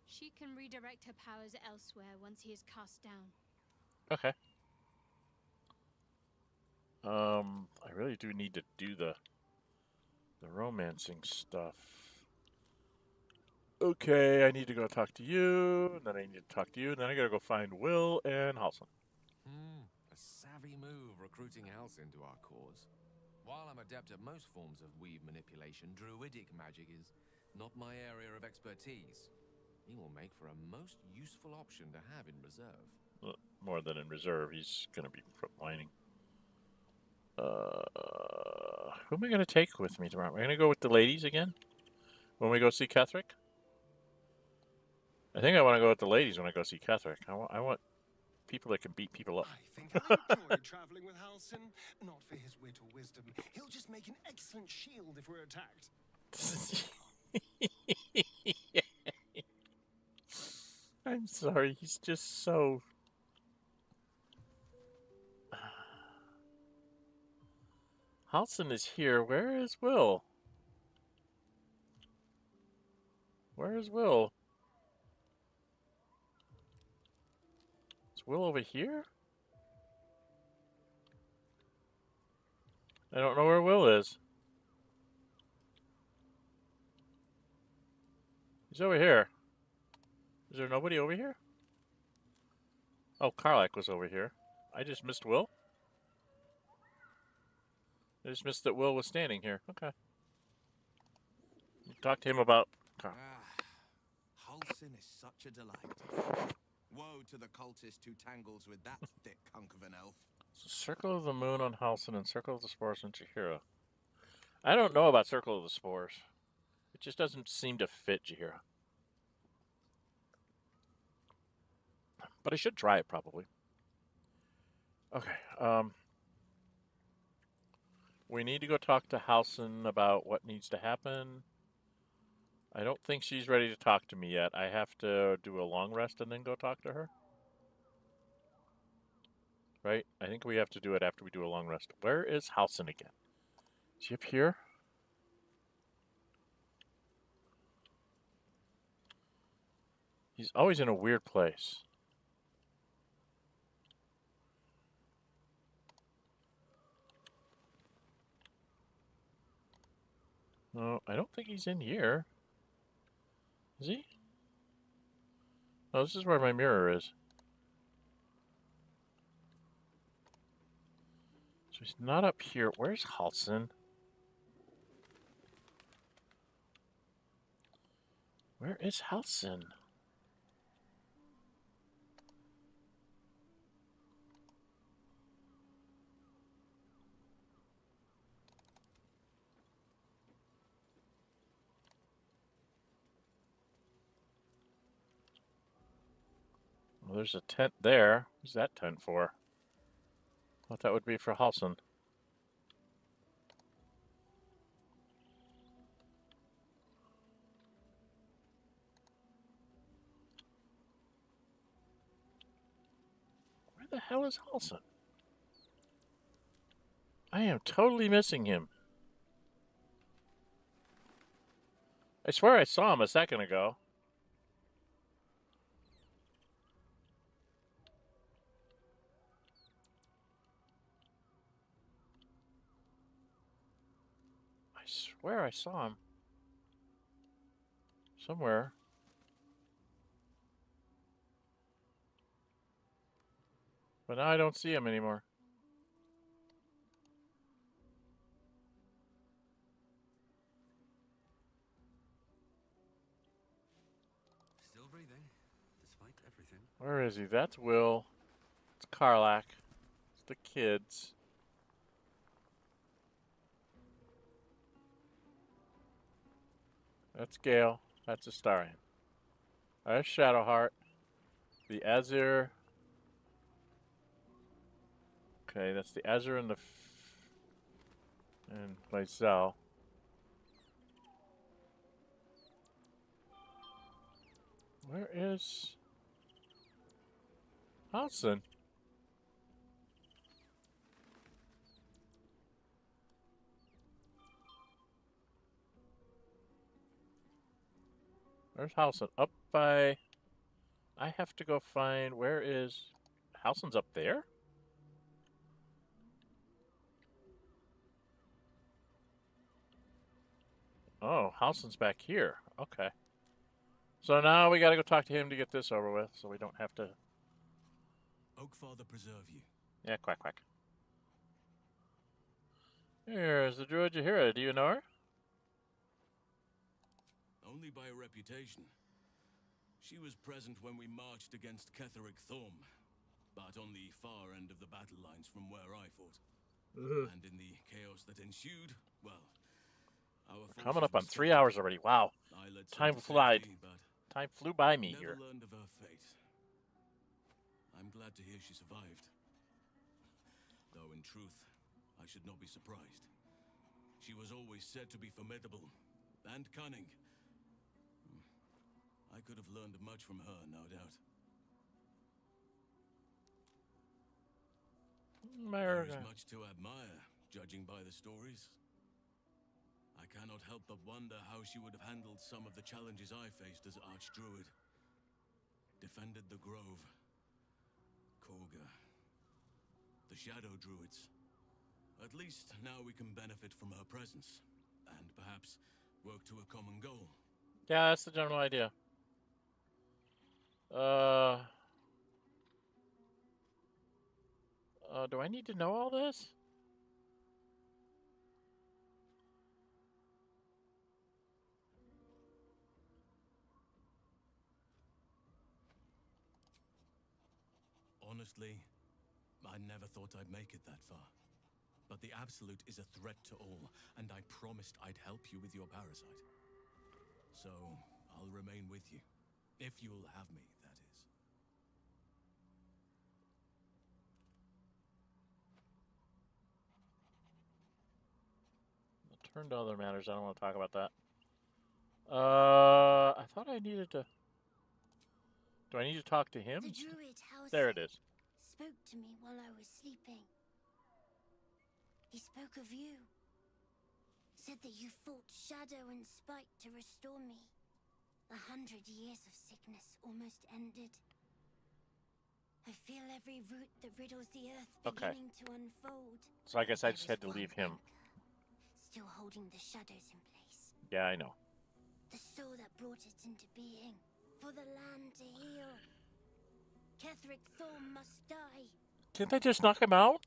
She can redirect her powers elsewhere once he is cast down. Okay. I really do need to do the romancing stuff. Okay, I need to go talk to you, and then I need to talk to you, and then I gotta go find Will and Halsin. A savvy move recruiting Halsin to our cause. While I'm adept at most forms of weave manipulation, druidic magic is not my area of expertise. He will make for a most useful option to have in reserve. Well, more than in reserve, he's gonna be frontlining. Who am I gonna take with me tomorrow? Am I gonna go with the ladies again when we go see Ketheric? I think I want to go with the ladies when I go see Ketheric. I want people that can beat people up. I think I enjoy traveling with Halsin. Not for his wit or wisdom. He'll just make an excellent shield if we're attacked. I'm sorry, he's just so... Halsin is here. Where is Will? Where is Will? Is Will over here? I don't know where Will is. He's over here. Is there nobody over here? Oh, Karlach was over here. I just missed Will? I just missed that Will was standing here. Okay. Talk to him about... Halsin is such a delight. Woe to the cultist who tangles with that thick hunk of an elf. So Circle of the Moon on Halsin and Circle of the Spores on Jaheira. I don't know about Circle of the Spores. It just doesn't seem to fit Jaheira. But I should try it, probably. Okay, we need to go talk to Halsin about what needs to happen. I don't think she's ready to talk to me yet. I have to do a long rest and then go talk to her. Right? I think we have to do it after we do a long rest. Where is Halsin again? Is he up here? He's always in a weird place. No, I don't think he's in here. Is he? Oh, this is where my mirror is. So he's not up here. Where's Halsin? Where is Halsin? Well, there's a tent there. What's that tent for? Thought that would be for Halsin. Where the hell is Halsin? I am totally missing him. I swear I saw him a second ago. I swear I saw him. Somewhere. But now I don't see him anymore. Still breathing, despite everything. Where is he? That's Will. It's Karlach. It's the kids. That's Gale. That's Astarion. There's Shadowheart. The Azir. Okay, that's the Azir and the and myself. Where is Halsin? Where's Halsin? Up by... I have to go find... Where is... Halsin's up there? Oh, Halsin's back here. Okay. So now we gotta go talk to him to get this over with, so we don't have to... Oakfather preserve you. Yeah, quack, quack. Here's the Druid Jahira. Do you know her? Only by reputation. She was present when we marched against Cleric Thorm, but on the far end of the battle lines from where I fought. And in the chaos that ensued, well, We're coming up on 3 hours already. Wow. Time flied. Time flew by me here. Never learned of her fate. I'm glad to hear she survived. Though in truth, I should not be surprised. She was always said to be formidable and cunning. I could have learned much from her, no doubt. There is much to admire, judging by the stories. I cannot help but wonder how she would have handled some of the challenges I faced as Archdruid. Defended the Grove, Korga, the Shadow Druids. At least now we can benefit from her presence, and perhaps work to a common goal. Yeah, that's the general idea. Do I need to know all this? Honestly, I never thought I'd make it that far. But the Absolute is a threat to all, and I promised I'd help you with your parasite. So, I'll remain with you. If you'll have me, that is. Turn to other matters. I don't want to talk about that. I thought I needed to... Do I need to talk to him? The Druid Halsin there it is. spoke to me while I was sleeping. He spoke of you. Said that you fought shadow and spite to restore me. 100 years of sickness almost ended. I feel every root that riddles the earth beginning to unfold. So I guess I just had to leave him. Still holding the shadows in place. Yeah, I know. The soul that brought it into being. For the land to heal. Cleric Thorm must die. Can't they just knock him out?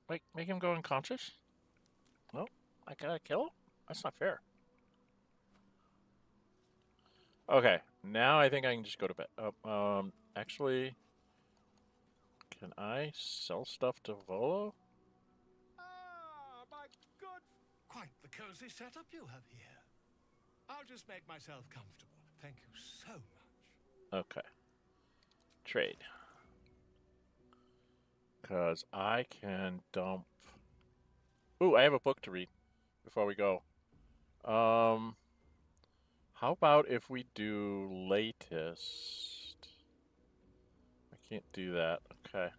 Like, make him go unconscious? No? I gotta kill him? That's not fair. Okay, now I think I can just go to bed. Actually, can I sell stuff to Volo? Ah, my good. Quite the cozy setup you have here. I'll just make myself comfortable. Thank you so much. Okay. Trade. Because I can dump... Ooh, I have a book to read before we go. How about if we do latest? I can't do that. Okay.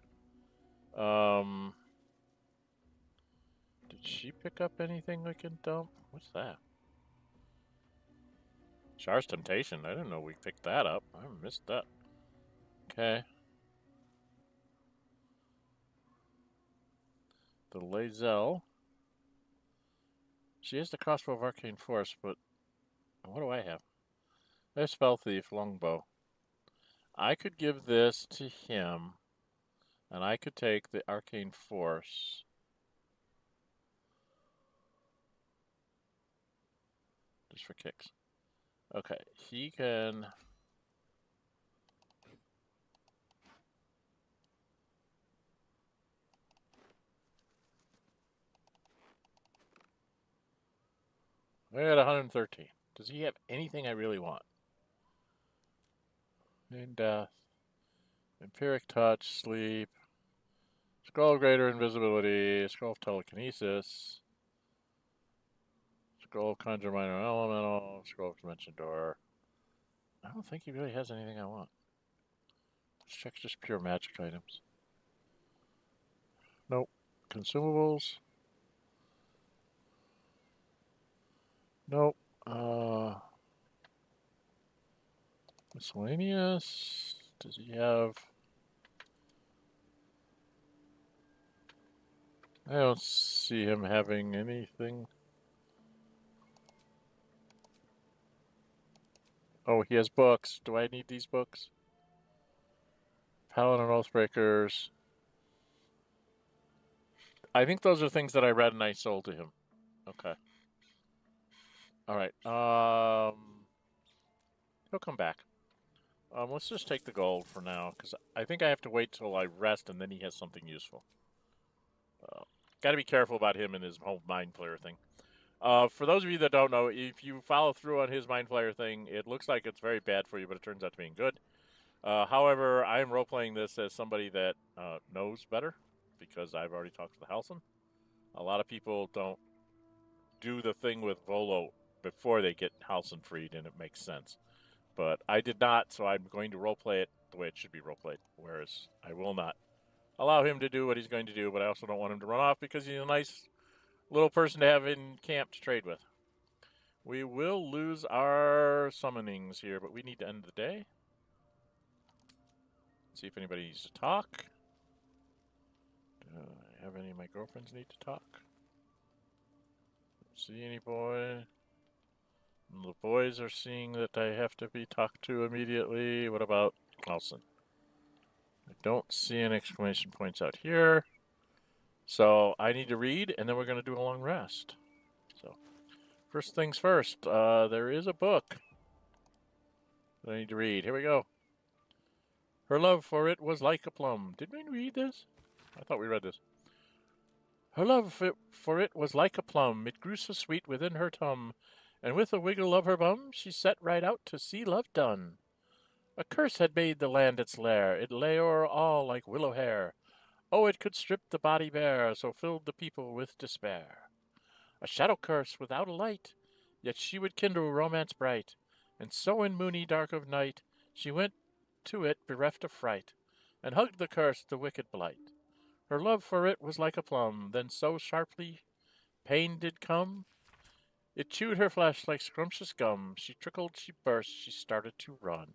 Did she pick up anything we can dump? What's that? Char's Temptation. I didn't know we picked that up. I missed that. Okay. The Lae'zel. She has the Crossbow of Arcane Force, but what do I have? I have Spell Thief, Longbow. I could give this to him, and I could take the Arcane Force. Just for kicks. Okay, he can... I got 113. Does he have anything I really want? In Death. Empiric Touch, Sleep. Scroll of Greater Invisibility. Scroll of Telekinesis. Scroll of Conjure Minor Elemental. Scroll of Dimension Door. I don't think he really has anything I want. Let's check just pure magic items. Nope. Consumables. Nope. Miscellaneous. Does he have... I don't see him having anything. Oh, he has books. Do I need these books? Paladin Oathbreakers. I think those are things that I read and I sold to him. Okay. Alright. He'll come back. Let's just take the gold for now, because I think I have to wait till I rest and then he has something useful. Got to be careful about him and his whole Mind Flayer thing. For those of you that don't know, if you follow through on his Mind Flayer thing, it looks like it's very bad for you, but it turns out to being good. However, I am role-playing this as somebody that knows better, because I've already talked to the Halsin. A lot of people don't do the thing with Volo before they get Halsin freed, and it makes sense. But I did not, so I'm going to roleplay it the way it should be roleplayed, whereas I will not allow him to do what he's going to do, but I also don't want him to run off because he's a nice little person to have in camp to trade with. We will lose our summonings here, but we need to end the day. See if anybody needs to talk. Do I have any of my girlfriends need to talk? Don't see any boy. The boys are seeing that I have to be talked to immediately. What about Halsin? I don't see any exclamation points out here. So I need to read, and then we're going to do a long rest. So first things first, there is a book that I need to read. Here we go. Her love for it was like a plum. Did we read this? I thought we read this. Her love for it was like a plum. It grew so sweet within her tum, and with a wiggle of her bum, she set right out to see love done. A curse had made the land its lair. It lay o'er all like willow hair. Oh, it could strip the body bare, so filled the people with despair. A shadow curse without a light, yet she would kindle romance bright. And so in moony dark of night, she went to it bereft of fright, and hugged the curse, the wicked blight. Her love for it was like a plum, then so sharply pain did come, it chewed her flesh like scrumptious gum. She trickled, she burst, she started to run.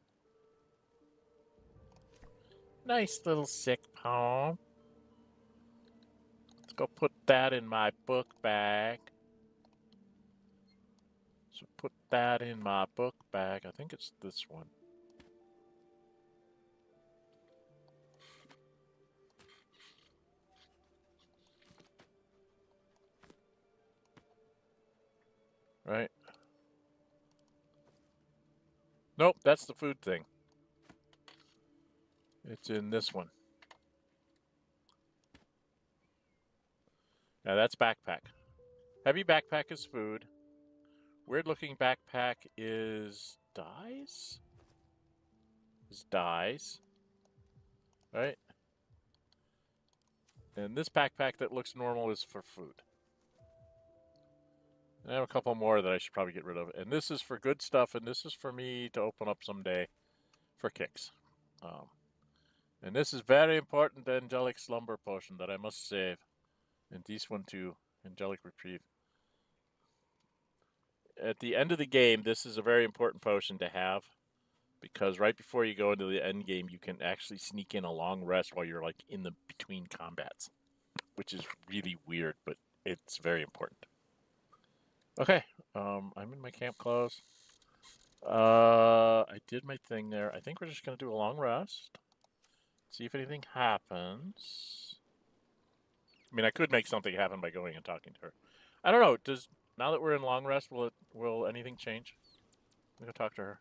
Nice little sick poem. Let's go put that in my book bag. So put that in my book bag. I think it's this one. Right? Nope, that's the food thing. It's in this one. Now that's backpack. Heavy backpack is food. Weird looking backpack is dyes? Is dyes. Right? And this backpack that looks normal is for food. And I have a couple more that I should probably get rid of. And this is for good stuff, and this is for me to open up someday for kicks. And this is very important angelic slumber potion that I must save. And this one too, angelic reprieve. At the end of the game, this is a very important potion to have, because right before you go into the end game, you can actually sneak in a long rest while you're like in the between combats, which is really weird, but it's very important. Okay, I'm in my camp clothes. I did my thing there. I think we're just gonna do a long rest. See if anything happens. I mean, I could make something happen by going and talking to her. I don't know. Now that we're in long rest, will anything change? I'm gonna talk to her.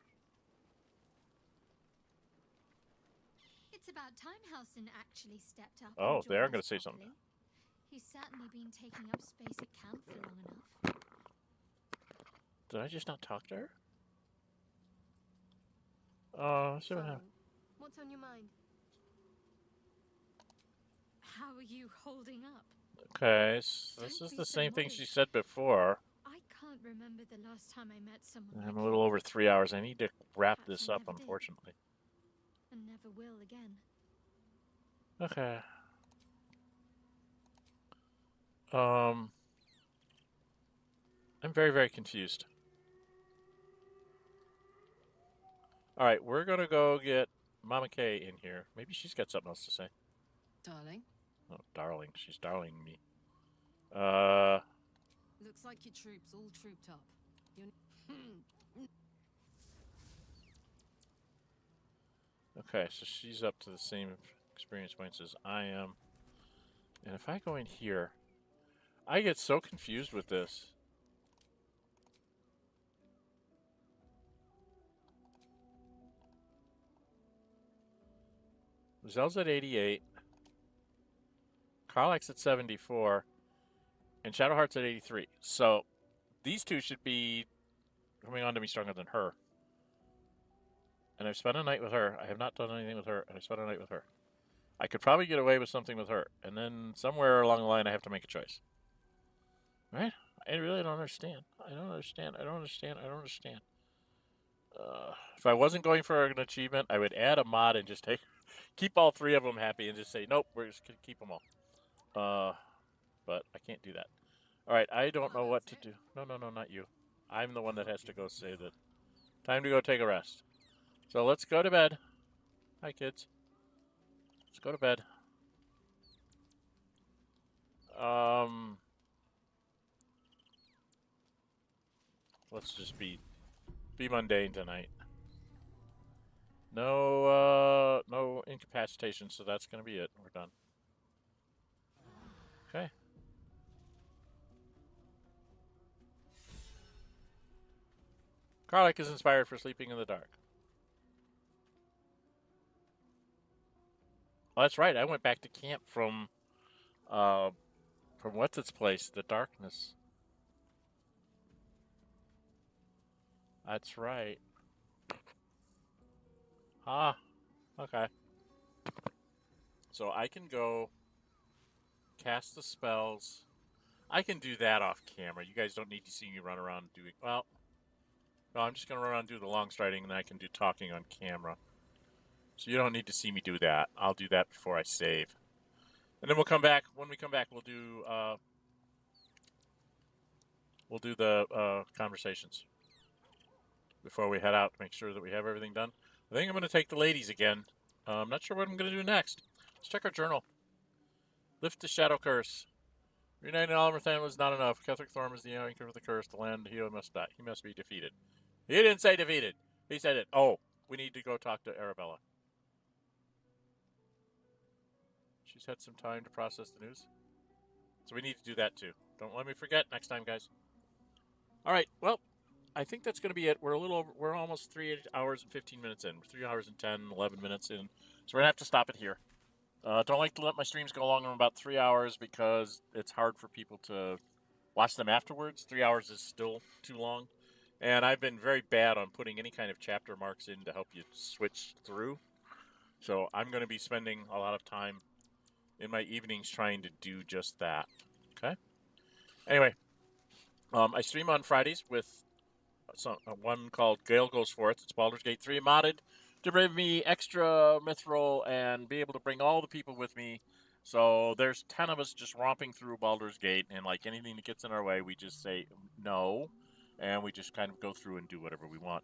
It's about time Halsin actually stepped up. Oh, and they are joined gonna us say properly. something. He's certainly been taking up space at camp for long enough. Did I just not talk to her? Oh, see what happened. What's on your mind? How are you holding up? Okay, so this is the same thing she said before. I can't remember the last time I met someone I'm like a little you. over 3 hours. I need to wrap Perhaps this I up, never did. unfortunately. And never will again. Okay. I'm very, very confused. All right, we're gonna go get Mama Kay in here. Maybe she's got something else to say. Darling? Oh, darling. She's darling me. Looks like your troops all trooped up. Okay, so she's up to the same experience points as I am. And if I go in here, I get so confused with this. Zel's at 88. Karlach's at 74. And Shadowheart's at 83. So these two should be coming on to me stronger than her. And I've spent a night with her. I have not done anything with her, and I spent a night with her. I could probably get away with something with her. And then somewhere along the line, I have to make a choice. Right? I really don't understand. I don't understand. If I wasn't going for an achievement, I would add a mod and just keep all three of them happy and just say, nope, we're just going to keep them all. But I can't do that. All right, I don't know what to do. No, not you. I'm the one that has to go say that. Time to go take a rest. So let's go to bed. Hi, kids. Let's go to bed. Let's just be mundane tonight. No incapacitation, so that's gonna be it. We're done. Okay. Karlach is inspired for sleeping in the dark. Oh, that's right. I went back to camp from what's its place? The darkness. That's right. Ah, okay. So I can go cast the spells. I can do that off camera. You guys don't need to see me run around doing... Well, no, I'm just going to run around and do the long striding, and then I can do talking on camera. So you don't need to see me do that. I'll do that before I save. And then we'll come back. When we come back, we'll do the conversations before we head out to make sure that we have everything done. I think I'm going to take the ladies again. I'm not sure what I'm going to do next. Let's check our journal. Lift the shadow curse. Reuniting Almerthan was not enough. Ketheric Thorm is the anchor of the curse. The land he must die. He must be defeated. He didn't say defeated. He said it. Oh, we need to go talk to Arabella. She's had some time to process the news. So we need to do that too. Don't let me forget next time, guys. All right, well, I think that's going to be it. We're almost 3 hours and 15 minutes in. 3 hours and 10, 11 minutes in. So we're going to have to stop it here. Don't like to let my streams go longer than about 3 hours because it's hard for people to watch them afterwards. 3 hours is still too long. And I've been very bad on putting any kind of chapter marks in to help you switch through. So I'm going to be spending a lot of time in my evenings trying to do just that. Okay? Anyway, I stream on Fridays with one called Gale Goes Forth. It's Baldur's Gate 3 modded to bring me extra mithril and be able to bring all the people with me. So there's 10 of us just romping through Baldur's Gate, and like anything that gets in our way, we just say no, and we just kind of go through and do whatever we want.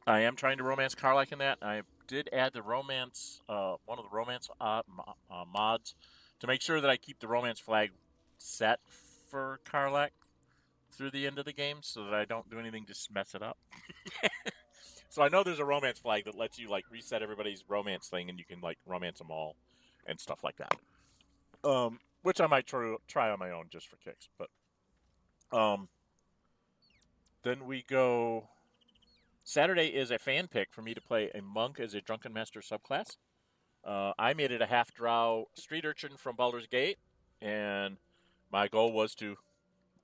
I am trying to romance Karlach in that. I did add the romance, one of the romance mods to make sure that I keep the romance flag set for Karlach through the end of the game so that I don't do anything to mess it up. So I know there's a romance flag that lets you like reset everybody's romance thing and you can like romance them all and stuff like that. Which I might try on my own just for kicks. But then we go. Saturday is a fan pick for me to play a monk as a Drunken Master subclass. I made it a half drow street urchin from Baldur's Gate, and my goal was to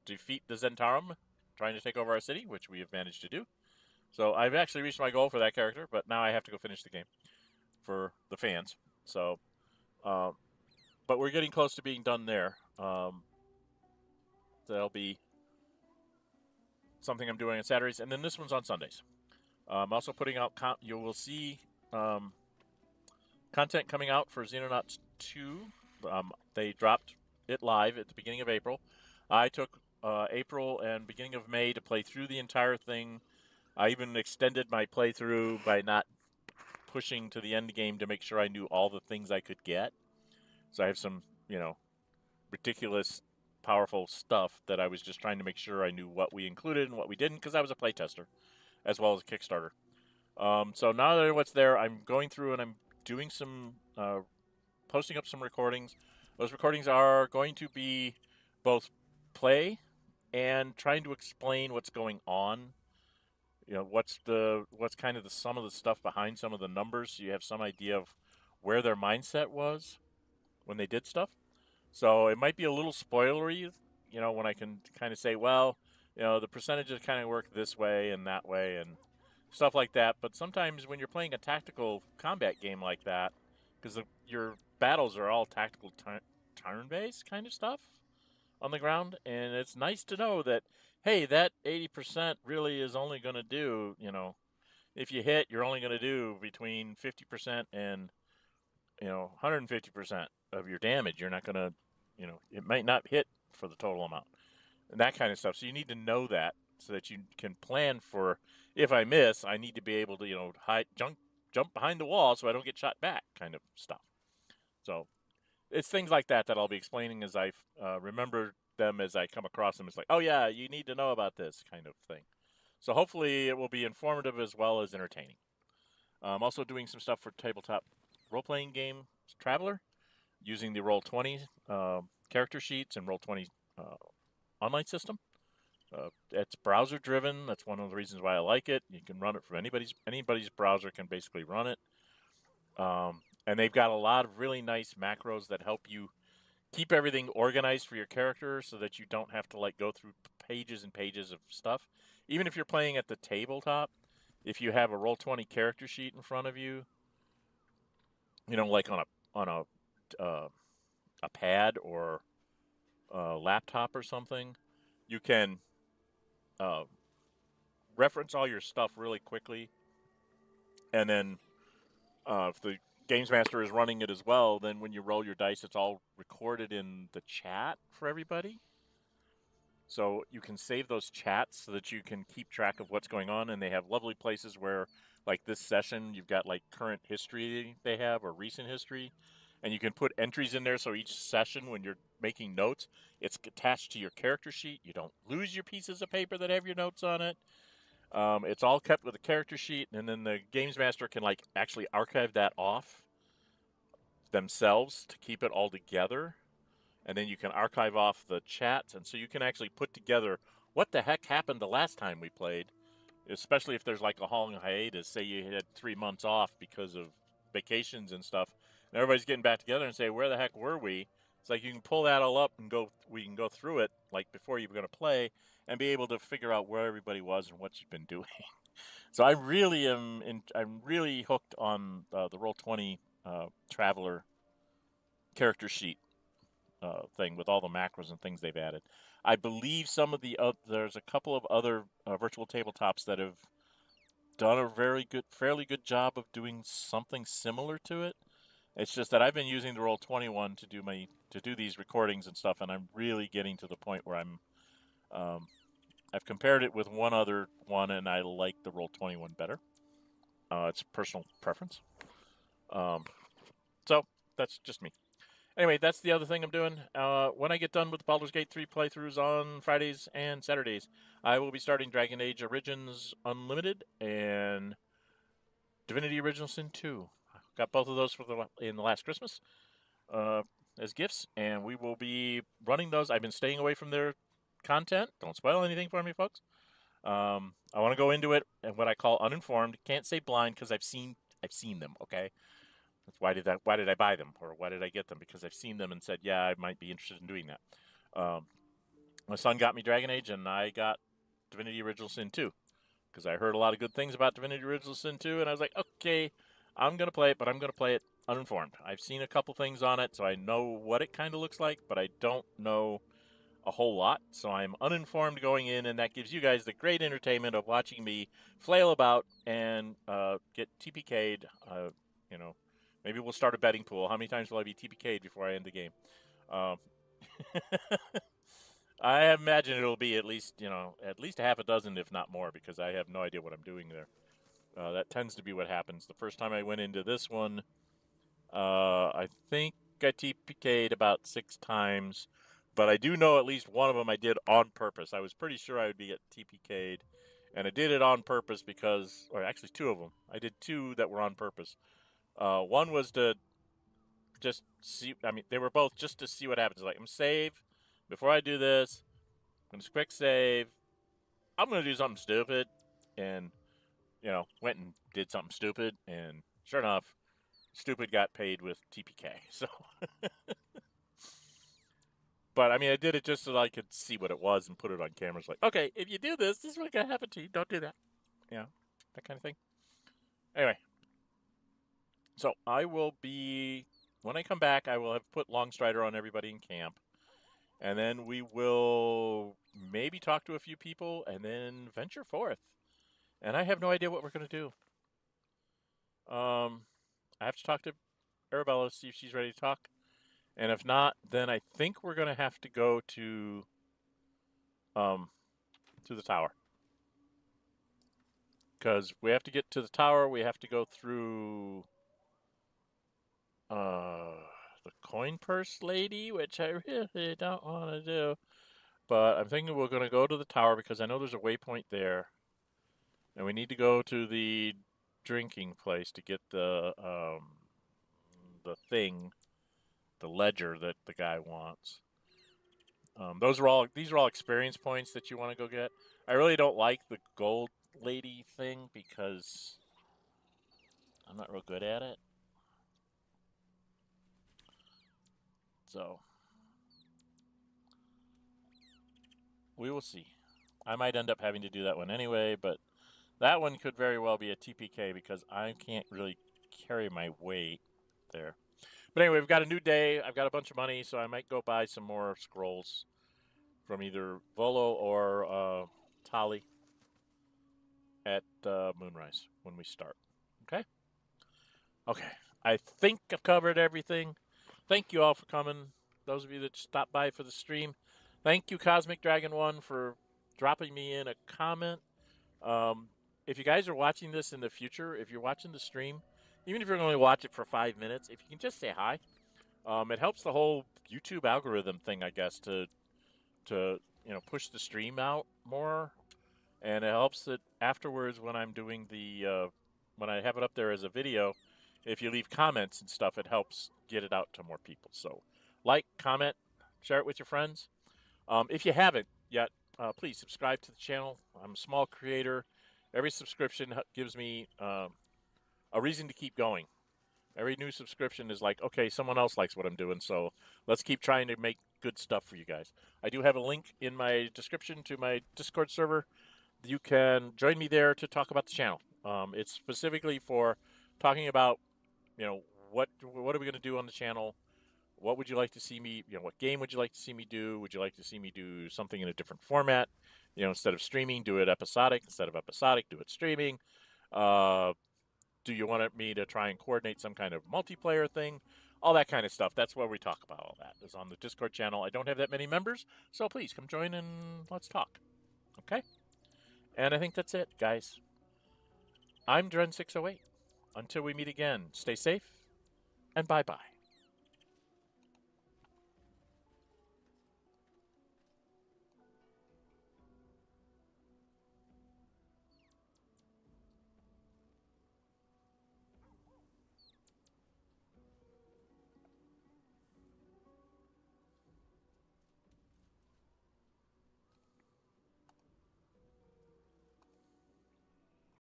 defeat the Zentarum trying to take over our city, which we have managed to do. So I've actually reached my goal for that character, but now I have to go finish the game for the fans. So, but we're getting close to being done there. That'll be something I'm doing on Saturdays, and then this one's on Sundays. I'm also putting out, you will see content coming out for Xenonauts 2. They dropped it live at the beginning of April. I took April and beginning of May to play through the entire thing. I even extended my playthrough by not pushing to the end game to make sure I knew all the things I could get. So I have some, ridiculous, powerful stuff that I was just trying to make sure I knew what we included and what we didn't because I was a playtester as well as a Kickstarter. So now that I know what's there, I'm going through and I'm doing some, posting up some recordings. Those recordings are going to be both play and trying to explain what's going on. What's kind of the sum of the stuff behind some of the numbers, so you have some idea of where their mindset was when they did stuff. So it might be a little spoilery, when I can kind of say, well, the percentages kind of work this way and that way and stuff like that. But sometimes when you're playing a tactical combat game like that, because your battles are all tactical turn-based kind of stuff on the ground, and it's nice to know that, hey, that 80% really is only going to do, if you hit, you're only going to do between 50% and, 150% of your damage. You're not going to, it might not hit for the total amount and that kind of stuff. So you need to know that so that you can plan for, if I miss, I need to be able to, jump behind the wall so I don't get shot back kind of stuff. So it's things like that I'll be explaining as I remember them as I come across them. It's like, oh yeah, you need to know about this kind of thing. So hopefully it will be informative as well as entertaining. I'm also doing some stuff for tabletop role-playing game Traveler, using the Roll20 character sheets and Roll20 online system. It's browser-driven. That's one of the reasons why I like it. You can run it from anybody's browser can basically run it. And they've got a lot of really nice macros that help you keep everything organized for your character so that you don't have to go through pages and pages of stuff. Even if you're playing at the tabletop, if you have a Roll20 character sheet in front of you, like on a pad or a laptop or something, you can reference all your stuff really quickly. And then if the Games Master is running it as well, then when you roll your dice, it's all recorded in the chat for everybody. So you can save those chats so that you can keep track of what's going on. And they have lovely places where, like this session, you've got current history they have or recent history. And you can put entries in there so each session when you're making notes, it's attached to your character sheet. You don't lose your pieces of paper that have your notes on it. It's all kept with a character sheet, and then the Games Master can actually archive that off themselves to keep it all together. And then you can archive off the chats, and so you can actually put together what the heck happened the last time we played, especially if there's like a long hiatus. Say you had 3 months off because of vacations and stuff, and everybody's getting back together and say, where the heck were we? It's like you can pull that all up and we can go through it like before you were going to play and be able to figure out where everybody was and what you've been doing. So I really I'm really hooked on the Roll20 Traveler character sheet thing with all the macros and things they've added. I believe some of the there's a couple of other virtual tabletops that have done a fairly good job of doing something similar to it. It's just that I've been using the Roll20 one to do these recordings and stuff, and I'm really getting to the point where I've compared it with one other one, and I like the Roll20 one better. It's personal preference. So that's just me. Anyway, that's the other thing I'm doing. When I get done with the Baldur's Gate 3 playthroughs on Fridays and Saturdays, I will be starting Dragon Age Origins Unlimited and Divinity Original Sin 2. Got both of those in the last Christmas as gifts, and we will be running those. I've been staying away from their content. Don't spoil anything for me, folks. I want to go into it and what I call uninformed. Can't say blind because I've seen them. Okay, that's why did I buy them or why did I get them? Because I've seen them and said, yeah, I might be interested in doing that. My son got me Dragon Age, and I got Divinity Original Sin 2 because I heard a lot of good things about Divinity Original Sin 2, and I was like, okay, I'm going to play it, but I'm going to play it uninformed. I've seen a couple things on it, so I know what it kind of looks like, but I don't know a whole lot, so I'm uninformed going in, and that gives you guys the great entertainment of watching me flail about and get TPK'd. Maybe we'll start a betting pool. How many times will I be TPK'd before I end the game? I imagine it'll be at least a half a dozen, if not more, because I have no idea what I'm doing there. That tends to be what happens. The first time I went into this one, I think I TPK'd about 6 times, but I do know at least one of them I did on purpose. I was pretty sure I would be at TPK'd, and I did it on purpose because, or actually 2 of them. I did 2 that were on purpose. One was to just see, they were both just to see what happens. Like, I'm going to save before I do this. I'm going to quick save. I'm going to do something stupid, and went and did something stupid, and sure enough, stupid got paid with TPK. So, but I did it just so that I could see what it was and put it on camera. It's like, okay, if you do this, this is what's gonna happen to you. Don't do that. That kind of thing. Anyway, so I will be, when I come back, I will have put Longstrider on everybody in camp, and then we will maybe talk to a few people, and then venture forth. And I have no idea what we're going to do. I have to talk to Arabella, see if she's ready to talk. And if not, then I think we're going to have to go to the tower. Because we have to get to the tower. We have to go through the coin purse lady, which I really don't want to do. But I'm thinking we're going to go to the tower because I know there's a waypoint there. And we need to go to the drinking place to get the thing, the ledger that the guy wants. These are all experience points that you want to go get. I really don't like the gold lady thing because I'm not real good at it. So we will see. I might end up having to do that one anyway, but that one could very well be a TPK because I can't really carry my weight there. But anyway, we've got a new day. I've got a bunch of money, so I might go buy some more scrolls from either Volo or Tali at Moonrise when we start. Okay? Okay. I think I've covered everything. Thank you all for coming. Those of you that stopped by for the stream. Thank you, Cosmic Dragon 1, for dropping me in a comment. If you guys are watching this in the future, if you're watching the stream, even if you're going to watch it for 5 minutes, if you can just say hi, it helps the whole YouTube algorithm thing, I guess, to push the stream out more, and it helps that afterwards when I'm doing when I have it up there as a video, if you leave comments and stuff, it helps get it out to more people. So, like, comment, share it with your friends. If you haven't yet, please subscribe to the channel. I'm a small creator. Every subscription gives me a reason to keep going. Every new subscription is like, okay, someone else likes what I'm doing, so let's keep trying to make good stuff for you guys. I do have a link in my description to my Discord server. You can join me there to talk about the channel. It's specifically for talking about, what are we going to do on the channel? What would you like to see me, what game would you like to see me do? Would you like to see me do something in a different format? Instead of streaming, do it episodic. Instead of episodic, do it streaming. Do you want me to try and coordinate some kind of multiplayer thing? All that kind of stuff. That's where we talk about all that. Is on the Discord channel. I don't have that many members, so please come join and let's talk. Okay? And I think that's it, guys. I'm Dren608. Until we meet again, stay safe and bye-bye.